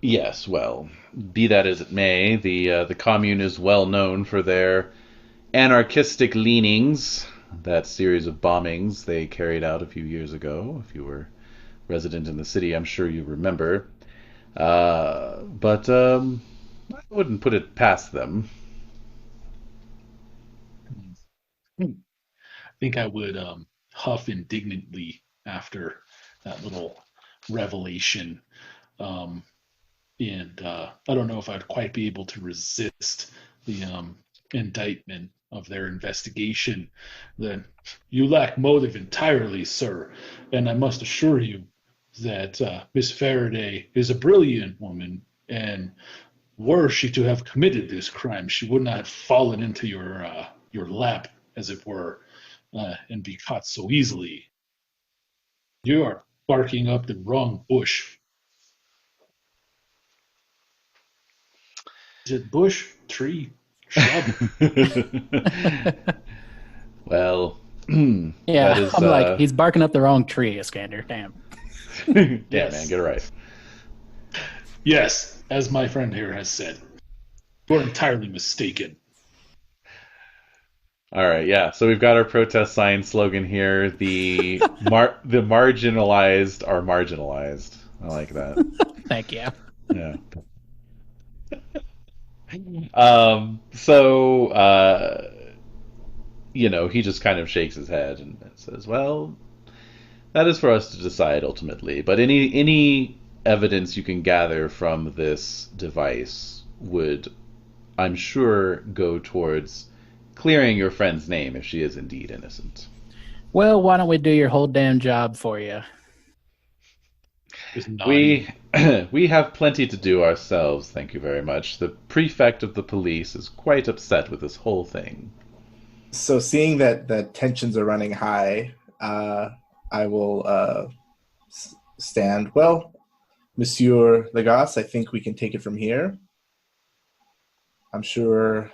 Yes, well, be that as it may, the commune is well known for their anarchistic leanings. That series of bombings they carried out a few years ago. If you were resident in the city, I'm sure you remember. But I wouldn't put it past them. I think I would huff indignantly after that little revelation. And I don't know if I'd quite be able to resist the indictment of their investigation. Then you lack motive entirely, sir, and I must assure you that Miss Faraday is a brilliant woman, and were she to have committed this crime, she would not have fallen into your lap, as it were, and be caught so easily. You are barking up the wrong bush. Is it bush, tree, shrub? Well, Yeah, that is, I'm like, he's barking up the wrong tree, Iskander. Damn. yeah, Yes. man, get it right. Yes, as my friend here has said. You're entirely mistaken. All right, yeah. So we've got our protest sign slogan here. The the marginalized are marginalized. I like that. Thank you. Yeah. So he just kind of shakes his head and says, "Well, that is for us to decide ultimately. But any evidence you can gather from this device would, I'm sure, go towards clearing your friend's name if she is indeed innocent." Well, why don't we do your whole damn job for you? Just We nodding. we have plenty to do ourselves, thank you very much. The prefect of the police is quite upset with this whole thing. So seeing that the tensions are running high, I will stand. Well, Monsieur Legas, I think we can take it from here. I'm sure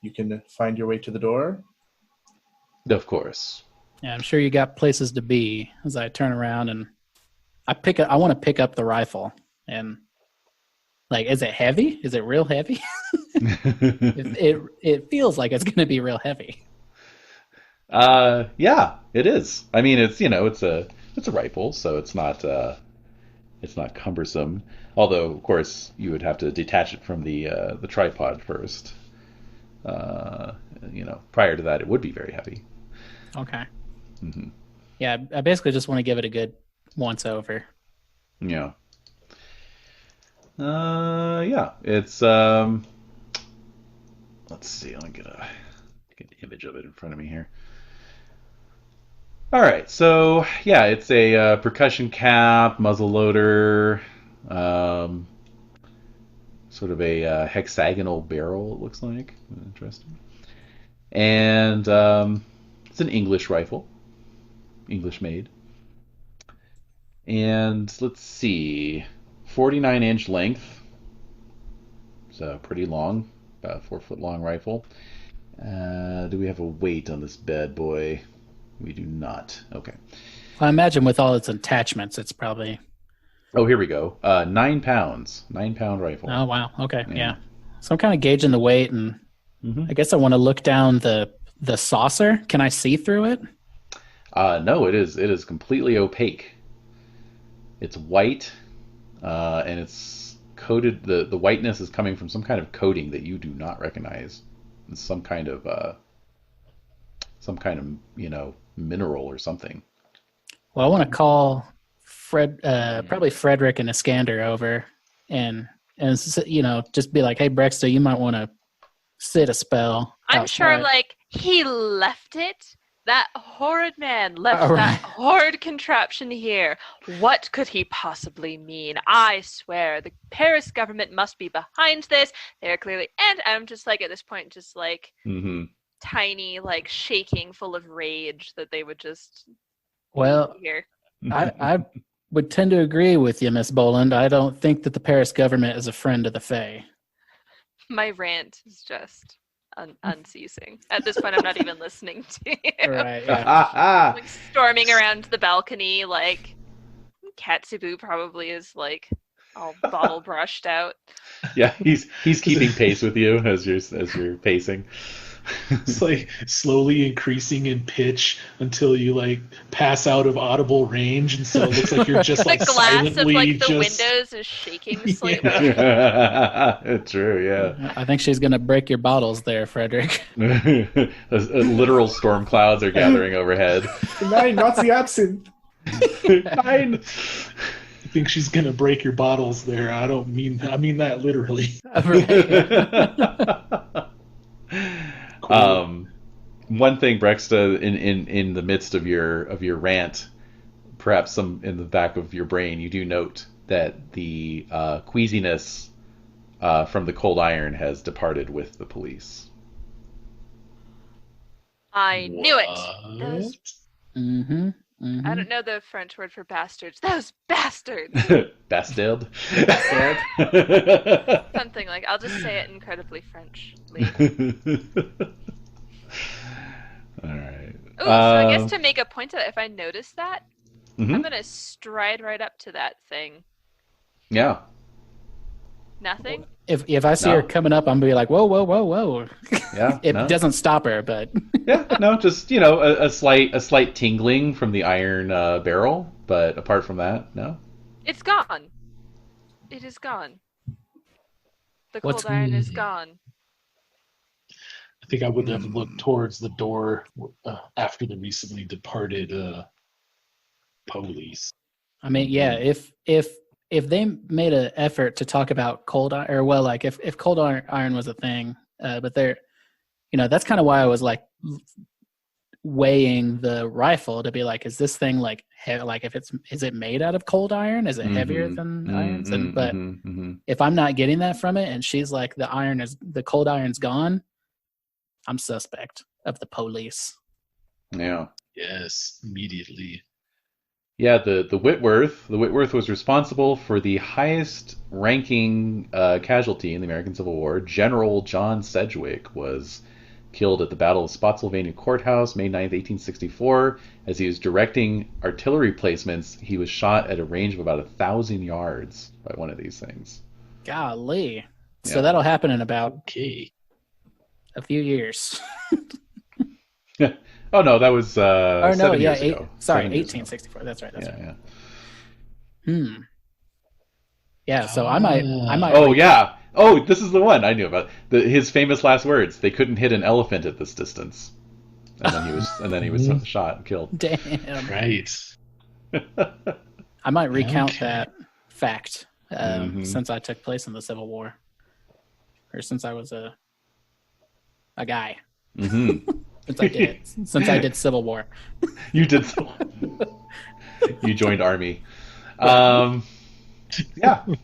you can find your way to the door. Of course. Yeah, I'm sure you got places to be. As I turn around and I want to pick up the rifle, and like, is it heavy? Is it real heavy? It feels like it's going to be real heavy. Yeah, it is. I mean, it's a rifle, so it's not cumbersome. Although, of course, you would have to detach it from the tripod first. Prior to that, it would be very heavy. Okay. Mm-hmm. Yeah, I basically just want to give it a good once over. Yeah. Yeah. It's let's see. Let me get an image of it in front of me here. All right. So yeah, it's a percussion cap, muzzle loader, sort of a hexagonal barrel. It looks like. Interesting. And it's an English rifle, English made. And let's see, 49-inch length. So pretty long, about a 4-foot long rifle. Do we have a weight on this bad boy? We do not. Okay. I imagine with all its attachments, it's probably... Oh, here we go. 9 pounds. 9-pound rifle. Oh, wow. Okay, yeah. So I'm kind of gauging the weight, and I guess I want to look down the saucer. Can I see through it? No, it is completely opaque. It's white, and it's coated. The whiteness is coming from some kind of coating that you do not recognize. It's some kind of mineral or something. Well, I want to call probably Frederick and Iskander over, and just be like, "Hey, Breksta, you might want to sit a spell." I'm sure, outside." he left it. That horrid man left that horrid contraption here. What could he possibly mean? I swear, the Paris government must be behind this. They're clearly... And I'm just, at this point, just, tiny, shaking, full of rage that they would just... Well, hear. I would tend to agree with you, Miss Boland. I don't think that the Paris government is a friend of the Fae. My rant is just unceasing. At this point, I'm not even listening to you. Right. Yeah. Like storming around the balcony, like Katsubu probably is like all bottle brushed out. Yeah, he's keeping pace with you as you're pacing. It's like slowly increasing in pitch until you like pass out of audible range, and so it looks like you're just The like glass of silently like the just... windows is shaking slightly. True, yeah. I think she's gonna break your bottles there, Frederick. Literal storm clouds are gathering overhead. Nein, Nazi absinthe. Nine. I think she's gonna break your bottles there. I mean that literally. One thing, Breksta, in the midst of your rant, perhaps some in the back of your brain, you do note that the queasiness from the cold iron has departed with the police. I knew it. Those, Mm-hmm. I don't know the French word for bastards. Those bastards. Bastard. Something like, I'll just say it incredibly Frenchly. All right. Oh, so I guess to make a point of it, if I notice that, Mhm. I'm gonna stride right up to that thing. Yeah. Nothing? If I see her coming up, I'm gonna be like, whoa, whoa, whoa, whoa. Yeah. It no. doesn't stop her, but Yeah. No. Just a slight tingling from the iron barrel, but apart from that, no. It's gone. It is gone. The cold What's- iron is gone. I think I would have looked towards the door after the recently departed police. I mean, yeah, if they made an effort to talk about cold iron, or well, like if cold iron was a thing, but they're, that's kind of why I was like weighing the rifle to be like, is this thing like like is it made out of cold iron? Is it heavier than irons? But if I'm not getting that from it, and she's like, the cold iron's gone, I'm suspect of the police. Yeah. Yes, immediately. Yeah, the Whitworth was responsible for the highest ranking casualty in the American Civil War. General John Sedgwick was killed at the Battle of Spotsylvania Courthouse, May 9th, 1864. As he was directing artillery placements, he was shot at a range of about 1,000 yards by one of these things. Golly. Yeah. So that'll happen in about Okay. a few years. Oh no, that was 7 years ago. 7 years ago. 1864. That's right. That's right. Yeah. Yeah, so I might. Oh yeah. Oh, this is the one I knew about. His famous last words: "They couldn't hit an elephant at this distance." And then he was shot and killed. Damn. Right. I might recount Okay. that fact since I took place in the Civil War, or since I was a guy. Mm-hmm. Since I did Civil War. You did so. You joined Army. Yeah,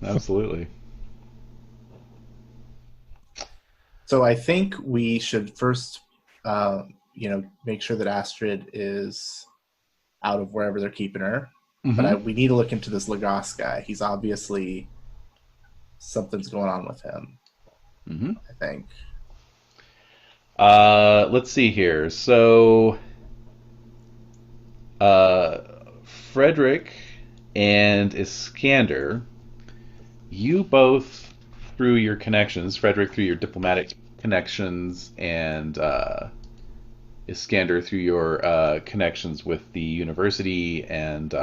absolutely. So I think we should first, make sure that Astrid is out of wherever they're keeping her. Mhm. But we need to look into this Lagos guy. He's obviously something's going on with him. Mm-hmm. I think. Let's see here. So, Frederick and Iskander, you both, through your connections, Frederick through your diplomatic connections, and Iskander through your connections with the university and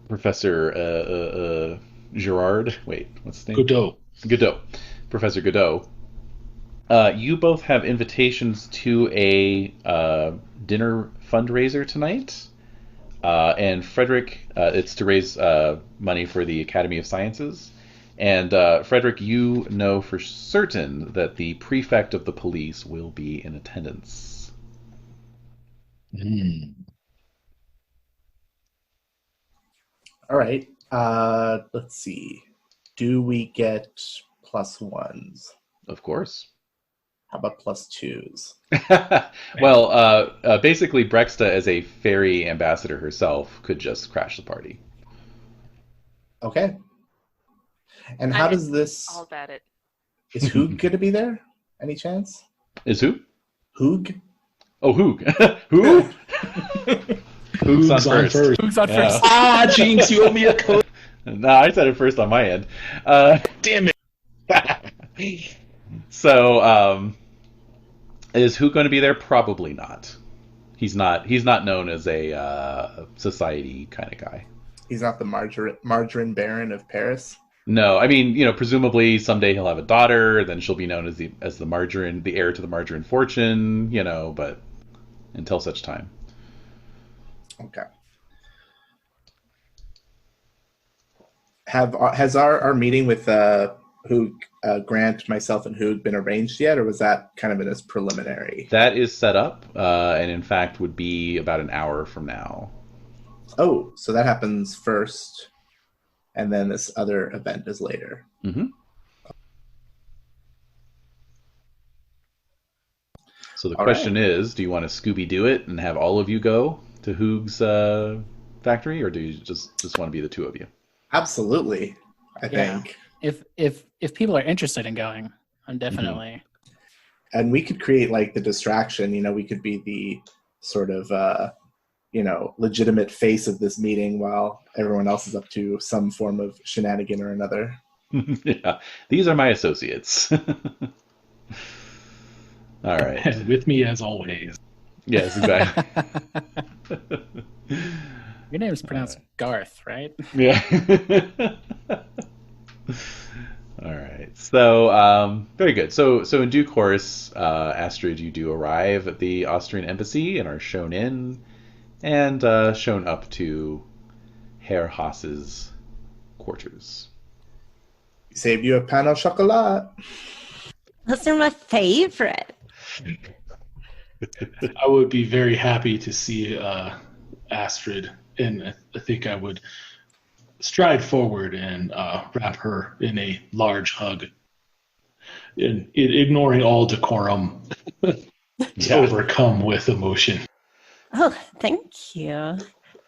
Professor Girard. Wait, what's his name? Godot. Professor Godot. You both have invitations to a dinner fundraiser tonight. And Frederick, it's to raise money for the Academy of Sciences. And Frederick, you know for certain that the prefect of the police will be in attendance. All right. Let's see. Do we get +1s? Of course. How about +2s? Well, basically, Breksta, as a fairy ambassador herself, could just crash the party. Okay. And how does this? All about it. Is Hoog going to be there? Any chance? Is who? Hoog? Oh, Hoog. Who? Hoog's on first. Who's on Yeah. first? Ah, Jinx, you owe me a code. No, I said it first on my end. Damn it. So, is Hoog going to be there? Probably not. He's not known as a society kind of guy. He's not the margarine baron of Paris. No, I mean, presumably someday he'll have a daughter, then she'll be known as the margarine, the heir to the margarine fortune, but until such time. Okay. Has our meeting with Hoog, Grant, myself, and Hoog been arranged yet, or was that kind of in its preliminary? That is set up, and in fact would be about an hour from now. Oh, so that happens first, and then this other event is later. Mm-hmm. So the question is, do you want to Scooby-Doo it and have all of you go to Hoog's factory, or do you just want to be the two of you? Absolutely, I think. If people are interested in going, I'm definitely. And we could create like the distraction. We could be the sort of legitimate face of this meeting while everyone else is up to some form of shenanigan or another. Yeah, these are my associates. All right. And with me as always. Yes, exactly. Your name is pronounced Garth, right? Yeah. All right. So, very good. So in due course, Astrid, you do arrive at the Austrian embassy and are shown in and shown up to Herr Haas's quarters. We saved you a pain au chocolat. Those are my favorite. I would be very happy to see Astrid, and I think I would stride forward and wrap her in a large hug, ignoring all decorum, overcome with emotion. Oh, thank you.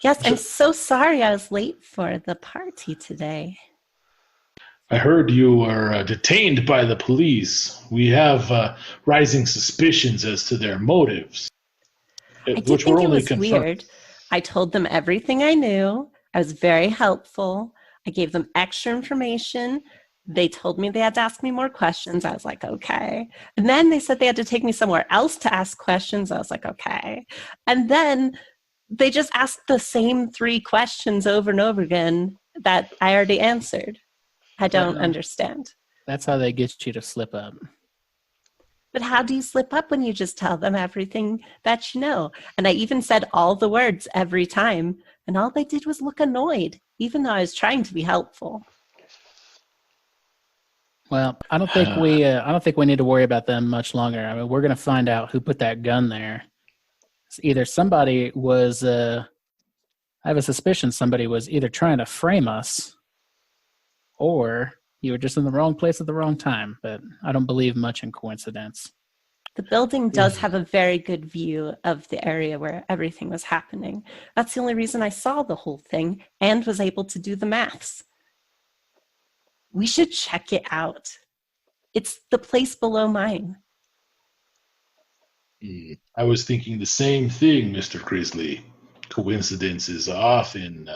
Yes, I'm so sorry I was late for the party today. I heard you were detained by the police. We have rising suspicions as to their motives, I did think it was weird. I told them everything I knew. I was very helpful. I gave them extra information. They told me they had to ask me more questions. I was like, okay. And then they said they had to take me somewhere else to ask questions. I was like, okay. And then they just asked the same 3 questions over and over again that I already answered. I don't understand. That's how they get you to slip up. But how do you slip up when you just tell them everything that you know? And I even said all the words every time, and all they did was look annoyed, even though I was trying to be helpful. Well, I don't think we need to worry about them much longer. I mean, we're going to find out who put that gun there. It's either somebody was. I have a suspicion somebody was either trying to frame us, or you were just in the wrong place at the wrong time. But I don't believe much in coincidence. The building does have a very good view of the area where everything was happening. That's the only reason I saw the whole thing and was able to do the maths. We should check it out. It's the place below mine. I was thinking the same thing, Mr. Grizzly. Coincidence is often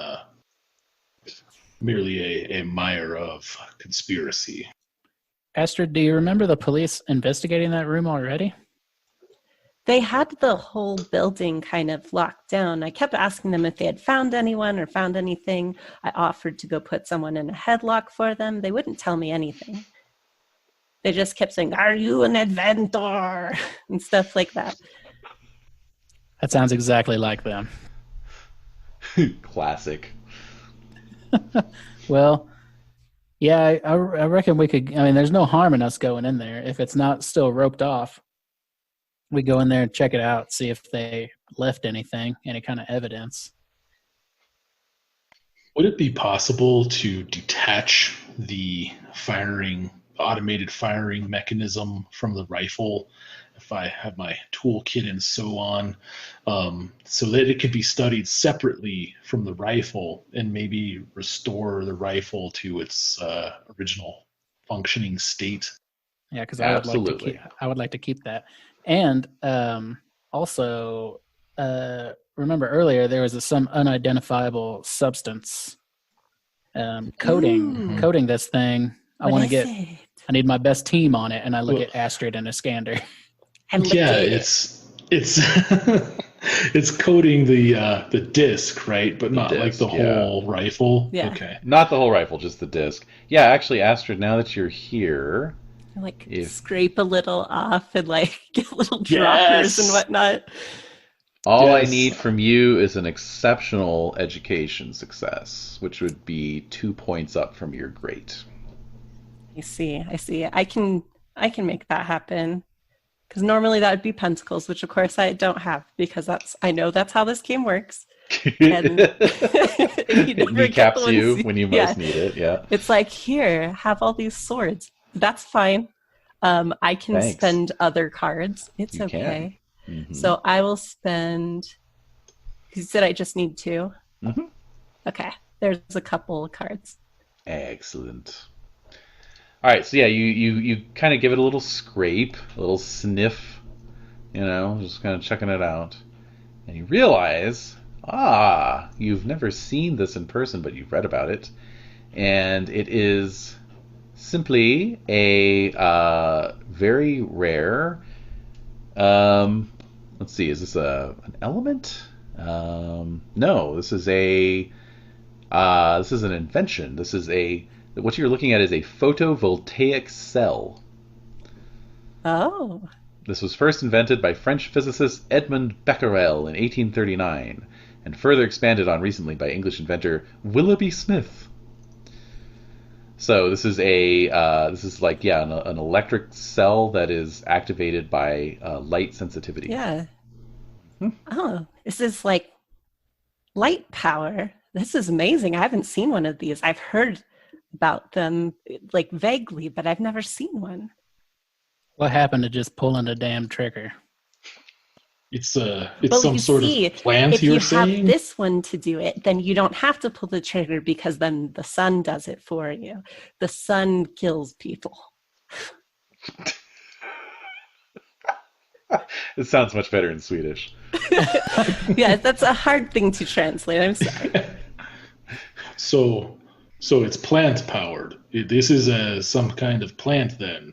merely a mire of conspiracy. Astrid, do you remember the police investigating that room already? They had the whole building kind of locked down. I kept asking them if they had found anyone or found anything. I offered to go put someone in a headlock for them. They wouldn't tell me anything. They just kept saying, "Are you an inventor?" and stuff like that. That sounds exactly like them. Classic. Well, yeah, I reckon we could. I mean, there's no harm in us going in there if it's not still roped off. We go in there and check it out, see if they left anything, any kind of evidence. Would it be possible to detach the automated firing mechanism from the rifle if I have my toolkit and so on, so that it could be studied separately from the rifle and maybe restore the rifle to its original functioning state? Yeah, because Absolutely. I would like to keep that. And also, remember earlier there was some unidentifiable substance coating this thing. I need my best team on it, and I look at Astrid and Iskander. It's it's coating the disc, right? But not like the whole rifle. Yeah. Okay. Not the whole rifle, just the disc. Yeah, actually, Astrid, now that you're here, scrape a little off and like get little droppers and whatnot. All I need from you is an exceptional education success, which would be 2 points up from your great. I see. I can make that happen. Because normally that would be pentacles, which of course I don't have, because I know that's how this game works. And it kneecaps you when you most need it. Yeah. It's like, here, have all these swords. That's fine. I can spend other cards. It's okay. Mm-hmm. So I will spend. You said I just need 2. Mm-hmm. Okay. There's a couple of cards. Excellent. All right, so yeah, you kind of give it a little scrape, a little sniff, just kind of checking it out. And you realize, you've never seen this in person, but you've read about it. And it is simply a very rare, let's see, is this an element? No, this is an invention. This is what you're looking at is a photovoltaic cell. Oh. This was first invented by French physicist Edmond Becquerel in 1839, and further expanded on recently by English inventor Willoughby Smith. So this is an electric cell that is activated by light sensitivity. Yeah. Oh, this is like light power. This is amazing. I haven't seen one of these. I've heard about them like vaguely, but I've never seen one. What happened to just pulling the damn trigger? It's some sort of plant, you're saying? If you have this one to do it, then you don't have to pull the trigger, because then the sun does it for you. The sun kills people. It sounds much better in Swedish. Yeah, that's a hard thing to translate. I'm sorry. So it's plant powered. This is some kind of plant then,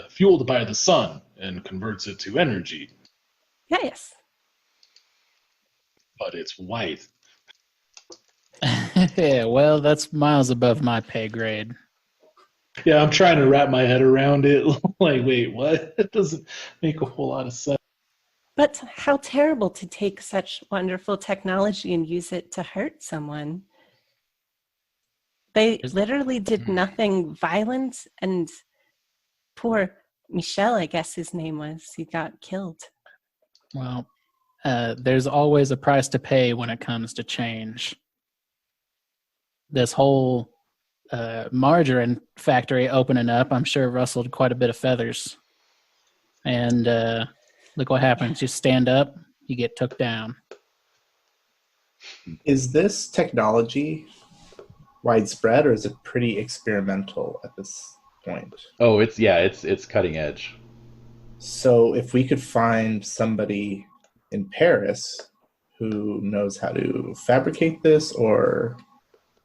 fueled by the sun and converts it to energy. Yes. But it's white. Yeah, well, that's miles above my pay grade. Yeah, I'm trying to wrap my head around it. Like, wait, what? It doesn't make a whole lot of sense. But how terrible to take such wonderful technology and use it to hurt someone. They literally did nothing violent, and poor Michel, I guess his name was, he got killed. Well, there's always a price to pay when it comes to change. This whole margarine factory opening up, I'm sure rustled quite a bit of feathers. And look what happens. You stand up, you get took down. Is this technology widespread, or is it pretty experimental at this point? Oh, it's cutting edge. So if we could find somebody in Paris who knows how to fabricate this, or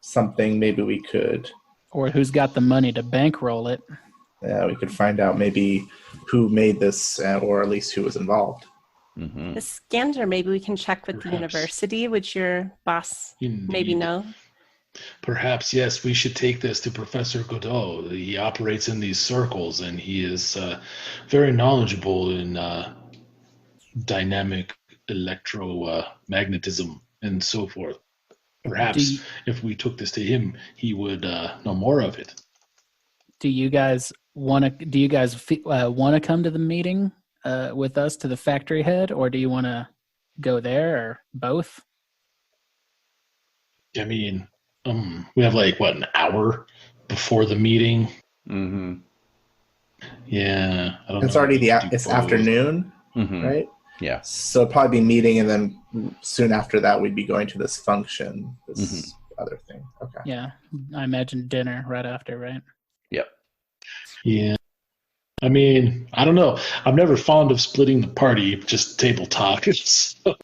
something, maybe we could... Or who's got the money to bankroll it. Yeah, we could find out maybe who made this, or at least who was involved. Mm-hmm. Iskander, maybe we can check with the university. Would your boss maybe know? Perhaps, yes. We should take this to Professor Godot. He operates in these circles, and he is very knowledgeable in dynamic electromagnetism and so forth. Perhaps if we took this to him, he would know more of it. Do you guys want to come to the meeting with us to the factory head, or do you want to go there, or both? I mean, we have an hour before the meeting. Mm-hmm. Yeah, I don't it's know. Already it's afternoon, mm-hmm. right? Yeah. So it'd probably be meeting, and then soon after that, we'd be going to this function, this other thing. Okay. Yeah, I imagine dinner right after, right? Yep. Yeah. I mean, I don't know. I'm never fond of splitting the party, just table talk. So,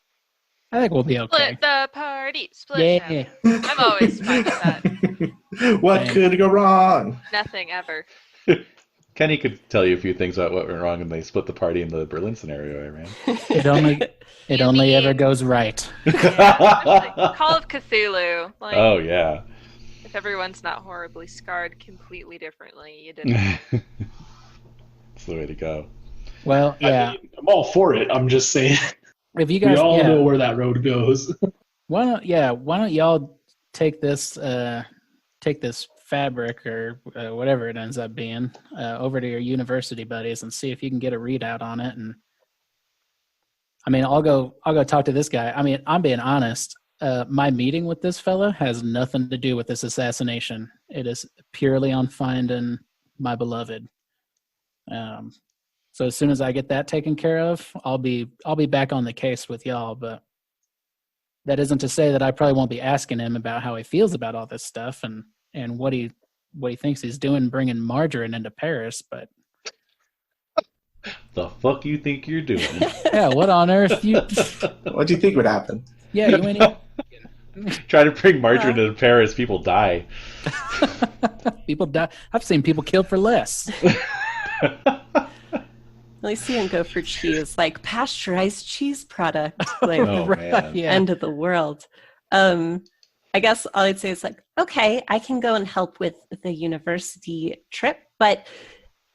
I think we'll be okay. Split the party. Split Yeah. them. I'm always fine with that. What Same. could go wrong? Nothing ever. Kenny could tell you a few things about what went wrong when they split the party in the Berlin scenario I ran. It only ever goes right. Yeah, Call of Cthulhu. Like, Oh, yeah. if everyone's not horribly scarred completely differently, you didn't. That's the way to go. Well, yeah. I mean, I'm all for it. I'm just saying, If you we guys, all know where that road goes. why don't y'all take this fabric or whatever it ends up being over to your university buddies and see if you can get a readout on it. And I mean, I'll go talk to this guy. I mean, I'm being honest. My meeting with this fella has nothing to do with this assassination. It is purely on finding my beloved. So as soon as I get that taken care of, I'll be back on the case with y'all. But that isn't to say that I probably won't be asking him about how he feels about all this stuff and what he thinks he's doing bringing margarine into Paris. But The fuck you think you're doing? yeah, what on earth you? What do you think would happen? Yeah, you ain't. Try to bring margarine into Paris, people die. People die. I've seen people killed for less. At least you didn't go for cheese, like pasteurized cheese product. Like, Oh, man. Yeah. end of the world. I guess all I'd say is like, okay, I can go and help with the university trip, but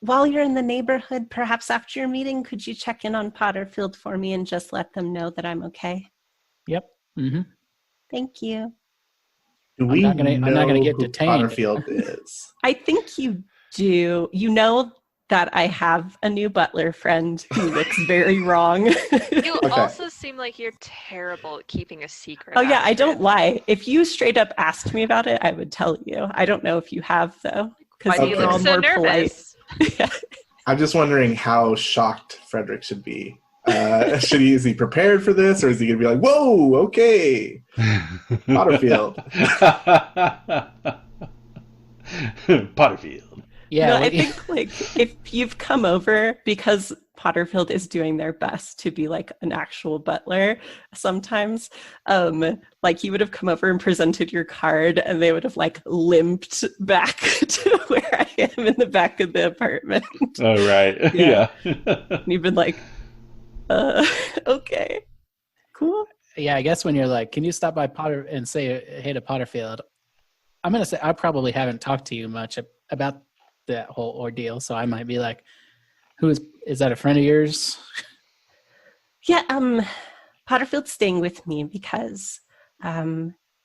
while you're in the neighborhood, perhaps after your meeting, could you check in on Potterfield for me and just let them know that I'm okay? Yep. Mm-hmm. Thank you. Do we I'm not gonna get who detained. Potterfield is? I think you do. You know that I have a new butler friend who looks very wrong. You Okay. also seem like you're terrible at keeping a secret. Oh yeah, I Astrid. don't lie. If you straight up asked me about it, I would tell you. I don't know if you have though, Why because do you Okay. look so nervous? Yeah. I'm just wondering how shocked Frederick should be. Is he prepared for this, or is he going to be like, "Whoa, okay, Potterfield"? Potterfield. Yeah. No, I think like if you've come over because Potterfield is doing their best to be like an actual butler sometimes, like you would have come over and presented your card and they would have like limped back to where I am in the back of the apartment. Oh, right. Yeah. Yeah. And you've been like, okay, cool. Yeah, I guess when you're like, can you stop by Potter and say hey to Potterfield? I'm gonna say I probably haven't talked to you much about that whole ordeal, so I might be like, is that a friend of yours? Yeah, Potterfield's staying with me because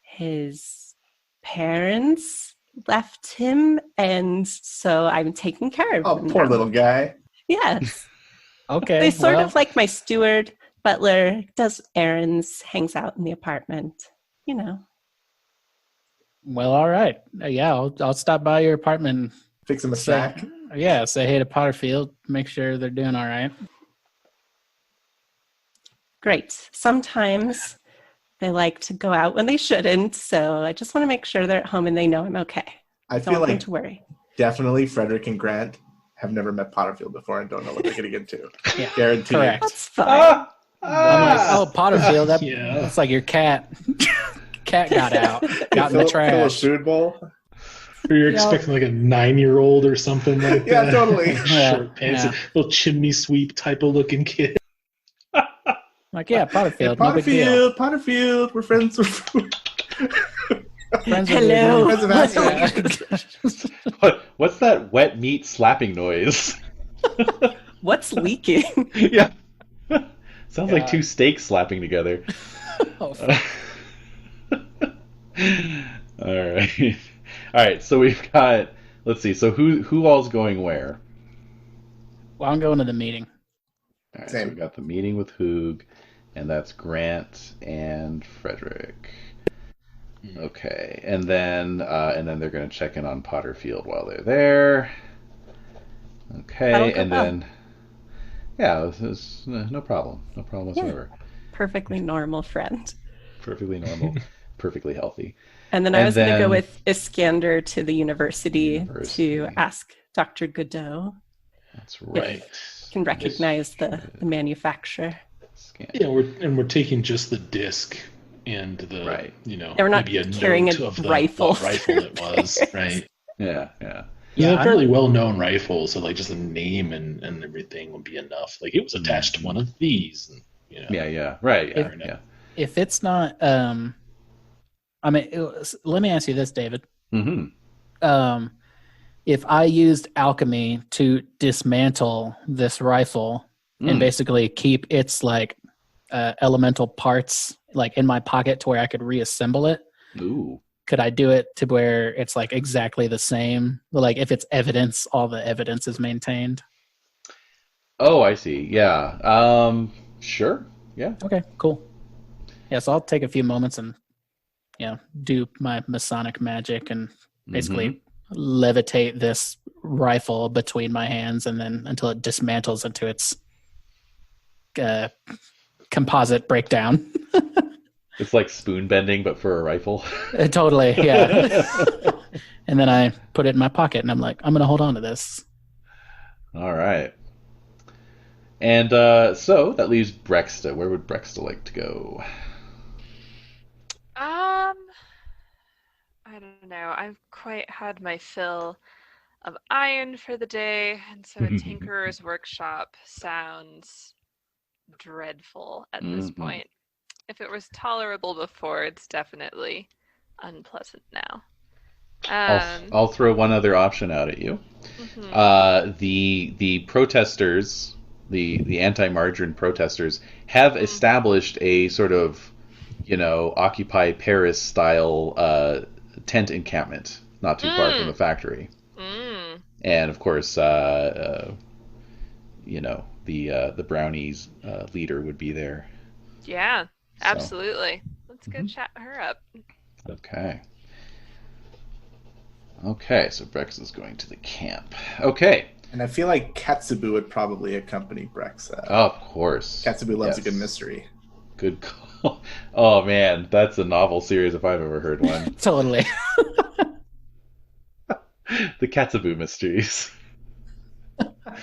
his parents left him, and so I'm taking care of Oh, him. poor now. little guy. Yes. Okay. They sort well, of like my steward, butler, does errands, hangs out in the apartment, you know. Well, all right. Yeah, I'll stop by your apartment. Fix him a Say, snack. yeah, say hey to Potterfield. Make sure they're doing all right. Great. Sometimes they like to go out when they shouldn't, so I just want to make sure they're at home and they know I'm okay. I Don't feel want them like to worry. definitely Frederick and Grant have never met Potterfield before and don't know what they're getting into. Yeah, Guaranteed. correct. That's fine. I'm like, oh, Potterfield. That, Yeah. That's like your cat. Cat got out, got in the Fill a trash. food bowl. Or you're Yeah. expecting like a 9-year-old or something like Yeah, that. totally. Short pants, Yeah. little chimney sweep type of looking kid. Like, yeah, Potterfield. Hey, No big deal. Potterfield, we're friends. Friends Hello. with Friends of Astrid. What's that wet meat slapping noise? What's leaking? Yeah. Sounds like God. two steaks slapping together. Oh, All right. All right. So we've got. Let's see. So who all's going where? well, I'm going to the meeting. All right, Same. So we've got the meeting with Hoog, and that's Grant and Frederick. Okay, and then they're going to check in on Potterfield while they're there. Okay, That'll go and well. then this is no problem whatsoever. Perfectly normal friend. Perfectly normal, perfectly healthy. And then I And was going to then- go with Iskander to the university University. to ask Dr. Godot. That's right. Can recognize the manufacturer. Scan. Yeah, we're taking just the disc and the Right. They're not maybe a carrying note a of rifle what rifle it was, right? Yeah. Yeah, I'm a fairly well-known rifle, so like just the name and everything would be enough. Like it was attached to one of these, and Yeah. Right. Yeah. If it's not, let me ask you this, David. Mm-hmm. If I used alchemy to dismantle this rifle and basically keep its elemental parts in my pocket to where I could reassemble it, Ooh. could I do it to where it's exactly the same? If it's evidence, all the evidence is maintained. Oh, I see. Yeah. Sure. Yeah. Okay, cool. Yeah, so I'll take a few moments and do my Masonic magic and basically levitate this rifle between my hands, and then until it dismantles into its composite breakdown. It's like spoon bending, but for a rifle. Totally, yeah. And then I put it in my pocket, and I'm like, I'm going to hold on to this. All right. And so that leaves Breksta. Where would Breksta like to go? I don't know. I've quite had my fill of iron for the day, and so a tinkerer's workshop sounds dreadful at this point. If it was tolerable before, it's definitely unpleasant now. I'll throw one other option out at you. The protesters, the anti-margarine protesters, have established a sort of, Occupy Paris style tent encampment not too far from the factory. And of course, the brownies leader would be there. Yeah, absolutely. Let's go chat her up. Okay. So Breksta's going to the camp. Okay. And I feel like Katsubu would probably accompany Breksta. Oh, of course. Katsubu loves a good mystery. Good call. Oh, man. That's a novel series if I've ever heard one. Totally. The Katsubu mysteries.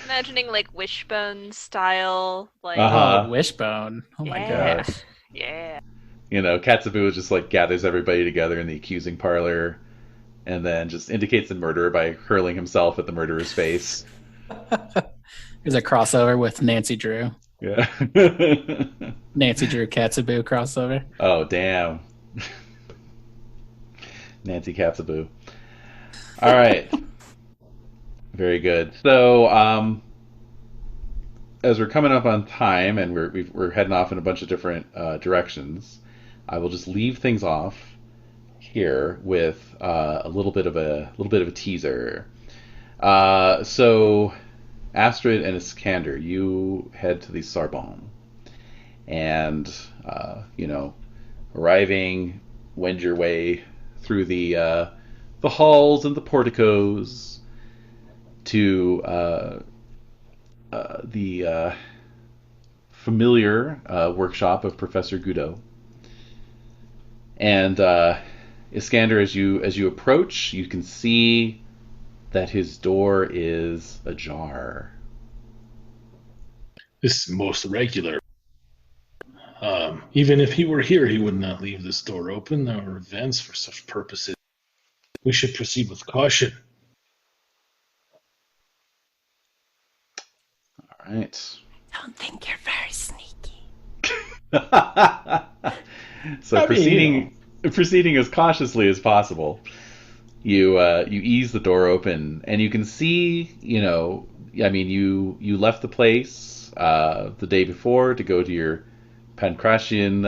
Imagining Wishbone style. Oh, Wishbone. Oh, my gosh. Yeah. Katsubu just gathers everybody together in the accusing parlor and then just indicates the murderer by hurling himself at the murderer's face. There's a crossover with Nancy Drew. Yeah. Nancy Drew Katsubu crossover. Oh, damn. Nancy Katsubu. All right. Very good. So, as we're coming up on time and we're heading off in a bunch of different directions, I will just leave things off here with a little bit of a teaser. So, Astrid and Iskander, you head to the Sorbonne, and arriving, wend your way through the halls and the porticos to the familiar workshop of Professor Gudo. And Iskander, as you approach, you can see that his door is ajar. This is most regular. Even if he were here, he would not leave this door open. There are events for such purposes. We should proceed with caution. All right. Don't think you're very sneaky. So proceeding as cautiously as possible, you ease the door open, and you can see, you left the place the day before to go to your Pancratian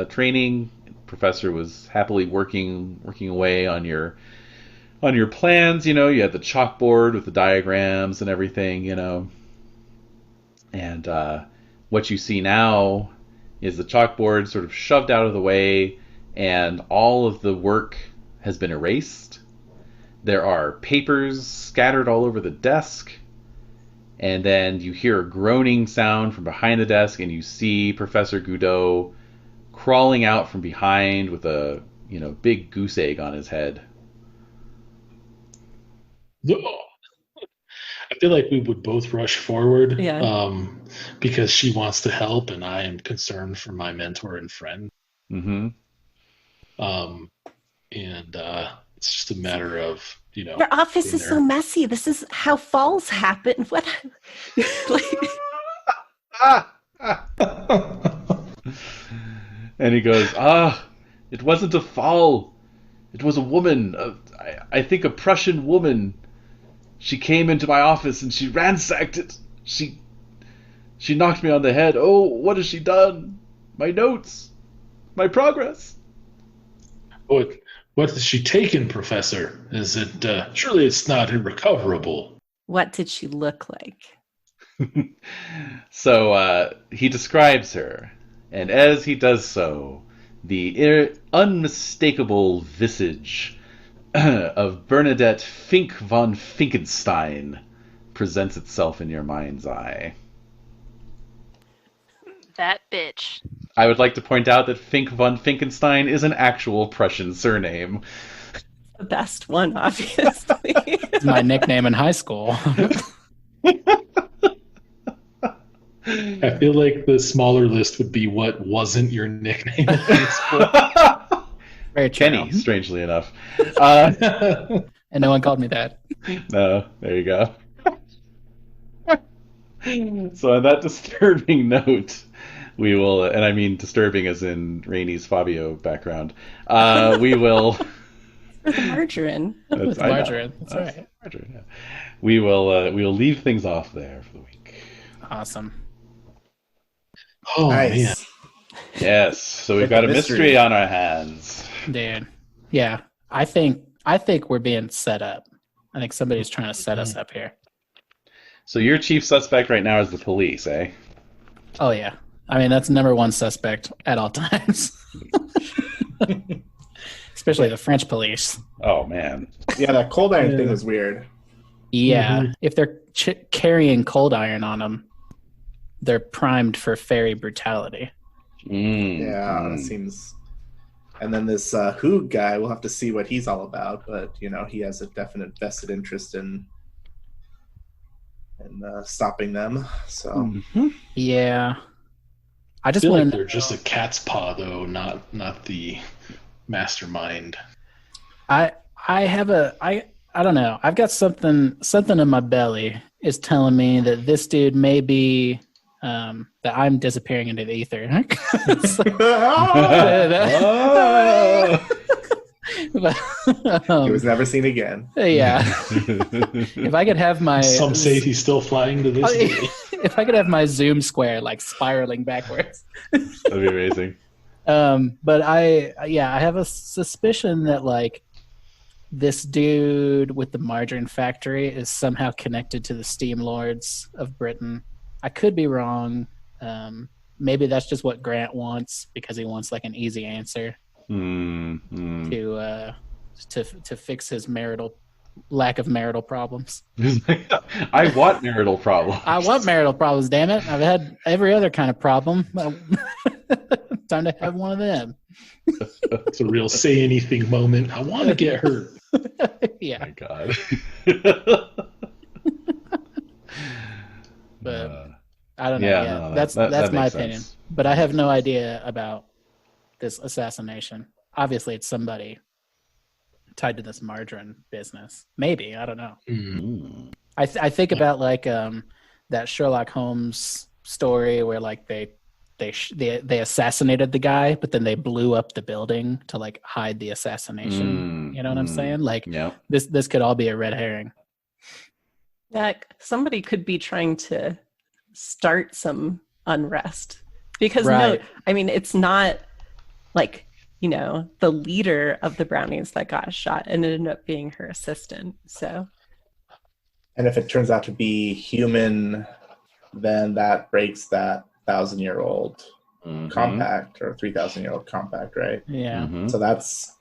training. The professor was happily working away on your plans. You had the chalkboard with the diagrams and everything. And what you see now is the chalkboard sort of shoved out of the way, and all of the work has been erased. There are papers scattered all over the desk, and then you hear a groaning sound from behind the desk, and you see Professor Gudo crawling out from behind with a big goose egg on his head. I feel like we would both rush forward. Yeah. Because she wants to help, and I am concerned for my mentor and friend. Mm-hmm. And it's just a matter of, Your office being is there. so messy. This is how falls happen. What? And he goes, it wasn't a fall. It was a woman. I think a Prussian woman. She came into my office and she ransacked it. She knocked me on the head. Oh, what has she done? My notes. My progress. What has she taken, Professor? Is it, surely it's not irrecoverable. What did she look like? So he describes her, and as he does so, the unmistakable visage of Bernadette Fink von Finkenstein presents itself in your mind's eye. That bitch. I would like to point out that Fink von Finkenstein is an actual Prussian surname. The best one, obviously. It's my nickname in high school. I feel like the smaller list would be what wasn't your nickname in high school. Very true. Kenny, strangely enough. And no one called me that. No, there you go. So on that disturbing note, we will, and I mean disturbing as in Rainey's Fabio background, we will... With margarine. With margarine. That's right. Margarine, yeah. We will leave things off there for the week. Awesome. Oh, Nice. man. Yes, so we've Like got a a mystery mystery. on our hands. Dude. Yeah. I think we're being set up. I think somebody's trying to set us up here. So your chief suspect right now is the police, eh? Oh yeah. I mean, that's number one suspect at all times. Especially the French police. Oh, man. Yeah, that cold iron thing was weird. Yeah. If they're carrying cold iron on them, they're primed for fairy brutality. Yeah, that seems. And then this Hoog guy, we'll have to see what he's all about. But he has a definite vested interest in stopping them. So Yeah. I I just feel like want they're just a cat's paw, though, not the mastermind. I don't know. I've got something in my belly is telling me that this dude may be that I'm disappearing into the ether. he was never seen again. Yeah. If I could have my Some say he's still flying to this day. if I could have my Zoom square like spiraling backwards. That'd be amazing. But I have a suspicion that like this dude with the margarine factory is somehow connected to the Steam Lords of Britain. I could be wrong. Maybe that's just what Grant wants because he wants like an easy answer to fix his lack of marital problems. I want marital problems. I want marital problems, damn it. I've had every other kind of problem. Time to have one of them. It's a real say anything moment. I want to get hurt. Yeah. Oh my God. But I don't know. Yeah, Yeah, no, that's that my makes opinion. sense. But I have no idea about this assassination. Obviously, it's somebody tied to this margarine business. Maybe, I don't know. I think about like that Sherlock Holmes story where like they assassinated the guy, but then they blew up the building to like hide the assassination. You know what I'm saying? Like Yeah. this could all be a red herring. Somebody could be trying to start some unrest because Right. no, I mean it's not like the leader of the brownies that got shot and it ended up being her assistant. So, And if it turns out to be human, then that breaks that 1,000-year-old compact or 3,000-year-old compact, right? Yeah. So that's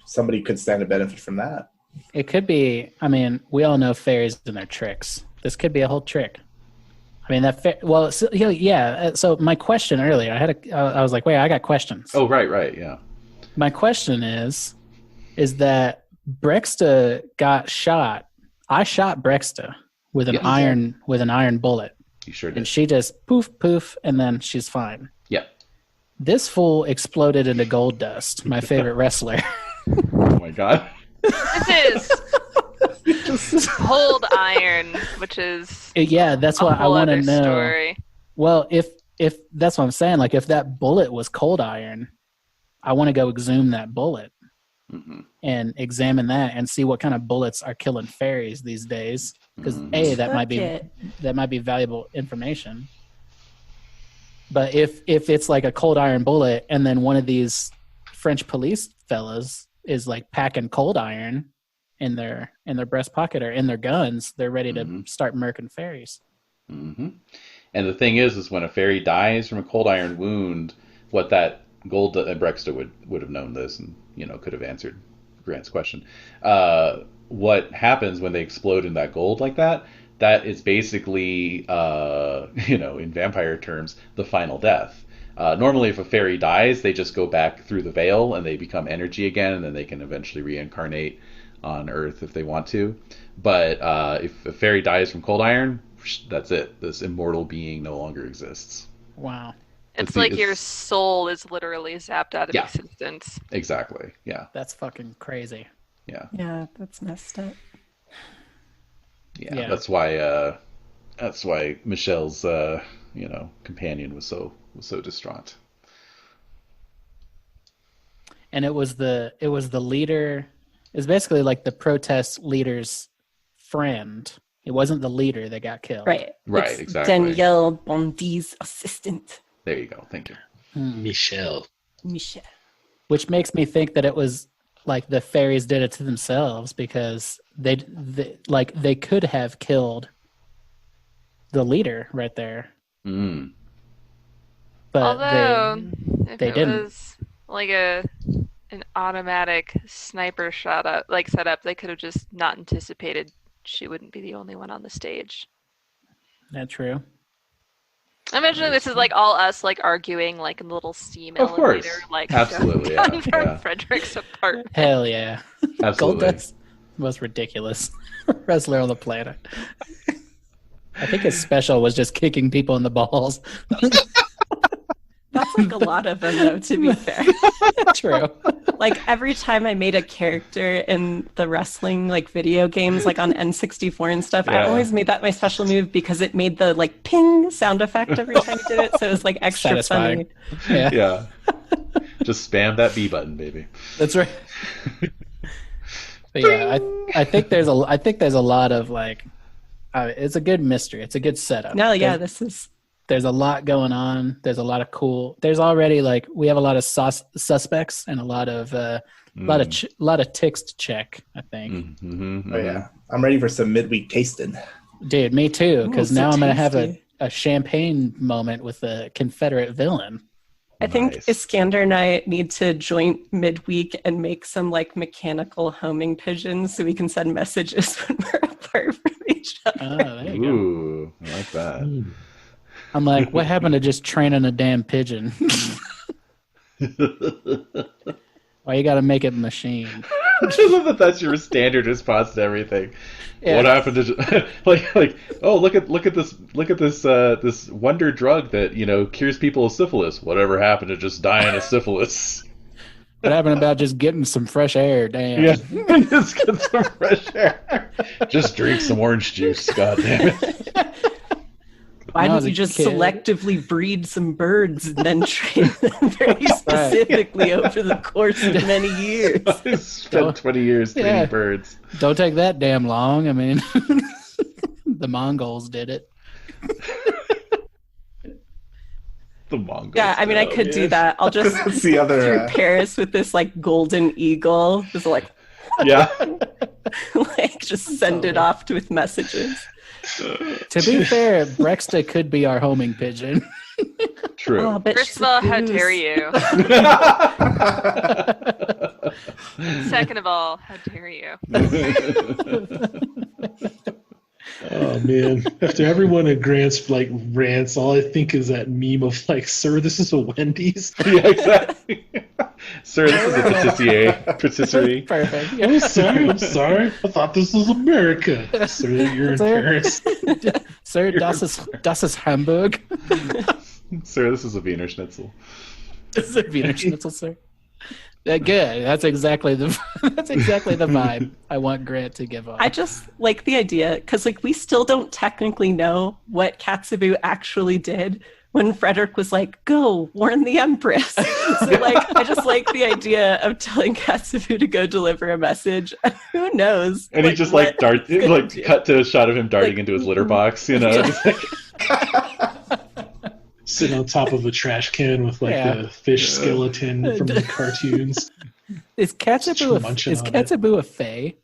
somebody could stand to benefit from that. It could be. I mean, we all know fairies and their tricks. This could be a whole trick. I mean, So my question earlier, I was like, wait, I got questions. Oh, right, yeah. My question is that Breksta got shot. I shot Breksta. with an iron bullet. You sure did. And she just poof, and then she's fine. Yep. This fool exploded into gold dust, my favorite wrestler. Oh my god. This is cold iron, which is that's what I want to know. Story. Well, if that's what I'm saying, like if that bullet was cold iron, I want to go exhume that bullet and examine that and see what kind of bullets are killing fairies these days. Because that might be valuable information. But if it's like a cold iron bullet, and then one of these French police fellas is like packing cold iron in their breast pocket or in their guns, they're ready to start murking fairies. Mm-hmm. And the thing is when a fairy dies from a cold iron wound, what that gold Breksta would have known this and could have answered Grant's question. What happens when they explode in that gold like that? That is basically, in vampire terms, the final death. Normally, if a fairy dies, they just go back through the veil and they become energy again, and then they can eventually reincarnate on Earth if they want to. But if a fairy dies from cold iron, that's it. This immortal being no longer exists. Wow. It's like your soul is literally zapped out of existence. Exactly. Yeah. That's fucking crazy. Yeah. Yeah, that's messed up. Yeah. That's why Michelle's companion was so distraught. And it was the leader. It was basically like the protest leader's friend. It wasn't the leader that got killed. Right. Right, it's exactly. Danielle Bondy's assistant. There you go. Thank you. Michelle. Which makes me think that it was like the fairies did it to themselves, because they could have killed the leader right there. Mm. But although if they it didn't. was like an automatic sniper shot up, like setup, they could have just not anticipated she wouldn't be the only one on the stage. That's true. I'm imagining this is like all us like arguing like in the little steam Of elevator, course. like Absolutely, down yeah, from yeah. Frederick's apartment. Hell yeah. Absolutely. Gold Dust, most ridiculous wrestler on the planet. I think his special was just kicking people in the balls. That's like a lot of them, though, to be fair. True. Like every time I made a character in the wrestling like video games, like on N64 and stuff, I always made that my special move because it made the like ping sound effect every time you did it, so it was like extra Satisfying. funny. Yeah. Just spam that B button, baby. That's right. But yeah, I think there's a lot of like, it's a good mystery. It's a good setup. No, yeah, There's a lot going on. There's a lot of cool. There's already like we have a lot of suspects and a lot of ticks to check. I think. Oh yeah, I'm ready for some midweek tasting. Dude, me too. Because so now I'm gonna have tasty. a champagne moment with a Confederate villain. I think Nice. Iskander and I need to join midweek and make some like mechanical homing pigeons so we can send messages when we're apart from each other. Oh, there you go. Ooh, I like that. I'm like, what happened to just training a damn pigeon? Why you got to make it a machine? I love that that's your standard response to everything. Yeah. What happened to like oh look at this wonder drug that cures people of syphilis. Whatever happened to just dying of syphilis? What happened about just getting some fresh air? Damn. Yeah, just get some fresh air. Just drink some orange juice. God damn it. Why When I don't was you a just kid- selectively breed some birds and then train them very specifically over the course of many years? I spent 20 years training birds. Don't take that damn long. I mean, the Mongols did it. The Mongols. Yeah, I mean, I could do that. I'll just That's the other. through Paris with this like golden eagle, just like Yeah. like just send it off with messages. To be fair, Breksta could be our homing pigeon. True. Oh, but First she's of all, a how goose. dare you? Second of all, how dare you? Oh man! After every one of Grant's like rants, all I think is that meme of like, "Sir, this is a Wendy's." Yeah, exactly. Sir, this is a patisserie. Perfect. Oh, sorry, I'm sorry. I thought this was America. Sir, you're in Paris. Sir, das ist Hamburg. Sir, this is a Wiener Schnitzel. This is a Wiener Schnitzel, sir. Good. That's exactly the vibe I want Grant to give off. I just like the idea because like we still don't technically know what Katsubu actually did when Frederick was like, "Go warn the Empress." So like, I just like the idea of telling Katsubu to go deliver a message. Who knows? And he just like cut to a shot of him darting into his litter box, you know. Just like... Sitting on top of a trash can with like the fish skeleton from the cartoons. Is Katsubu a fae?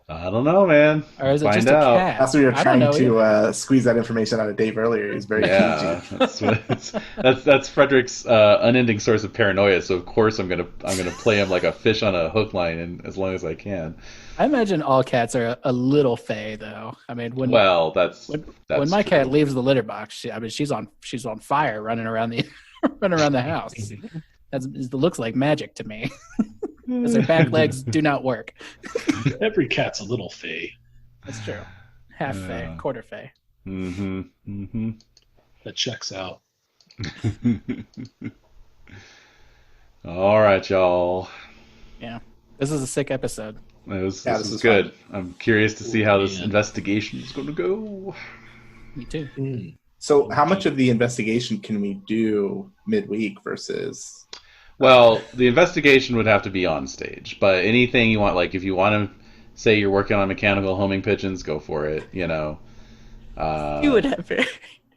I don't know, man. Or is it Find just out. a cat? That's what you're I trying don't know to squeeze that information out of Dave earlier. He's very that's Frederick's unending source of paranoia. So of course I'm gonna play him like a fish on a hook line, and as long as I can. I imagine all cats are a little fae, though. I mean, when my cat leaves the litter box, she's on fire, running around the house. It looks like magic to me. Because their back legs do not work. Every cat's a little fae. That's true. Half fae, quarter fae. Mm-hmm. Mm-hmm. That checks out. All right, y'all. Yeah, this is a sick episode. This is good. Fun. I'm curious to see how this Yeah. investigation is going to go. Me too. So how much of the investigation can we do midweek versus... Well, the investigation would have to be on stage, but anything you want, like if you want to say you're working on mechanical homing pigeons, go for it, you know. You would have very...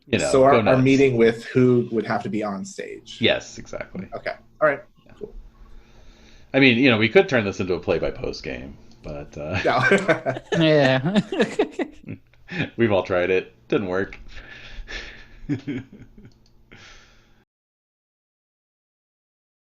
You know, so our meeting with who would have to be on stage. Yes, exactly. Okay. All right. Yeah. Cool. I mean, you know, we could turn this into a play-by-post game, but No. Yeah. we've all tried it. Didn't work.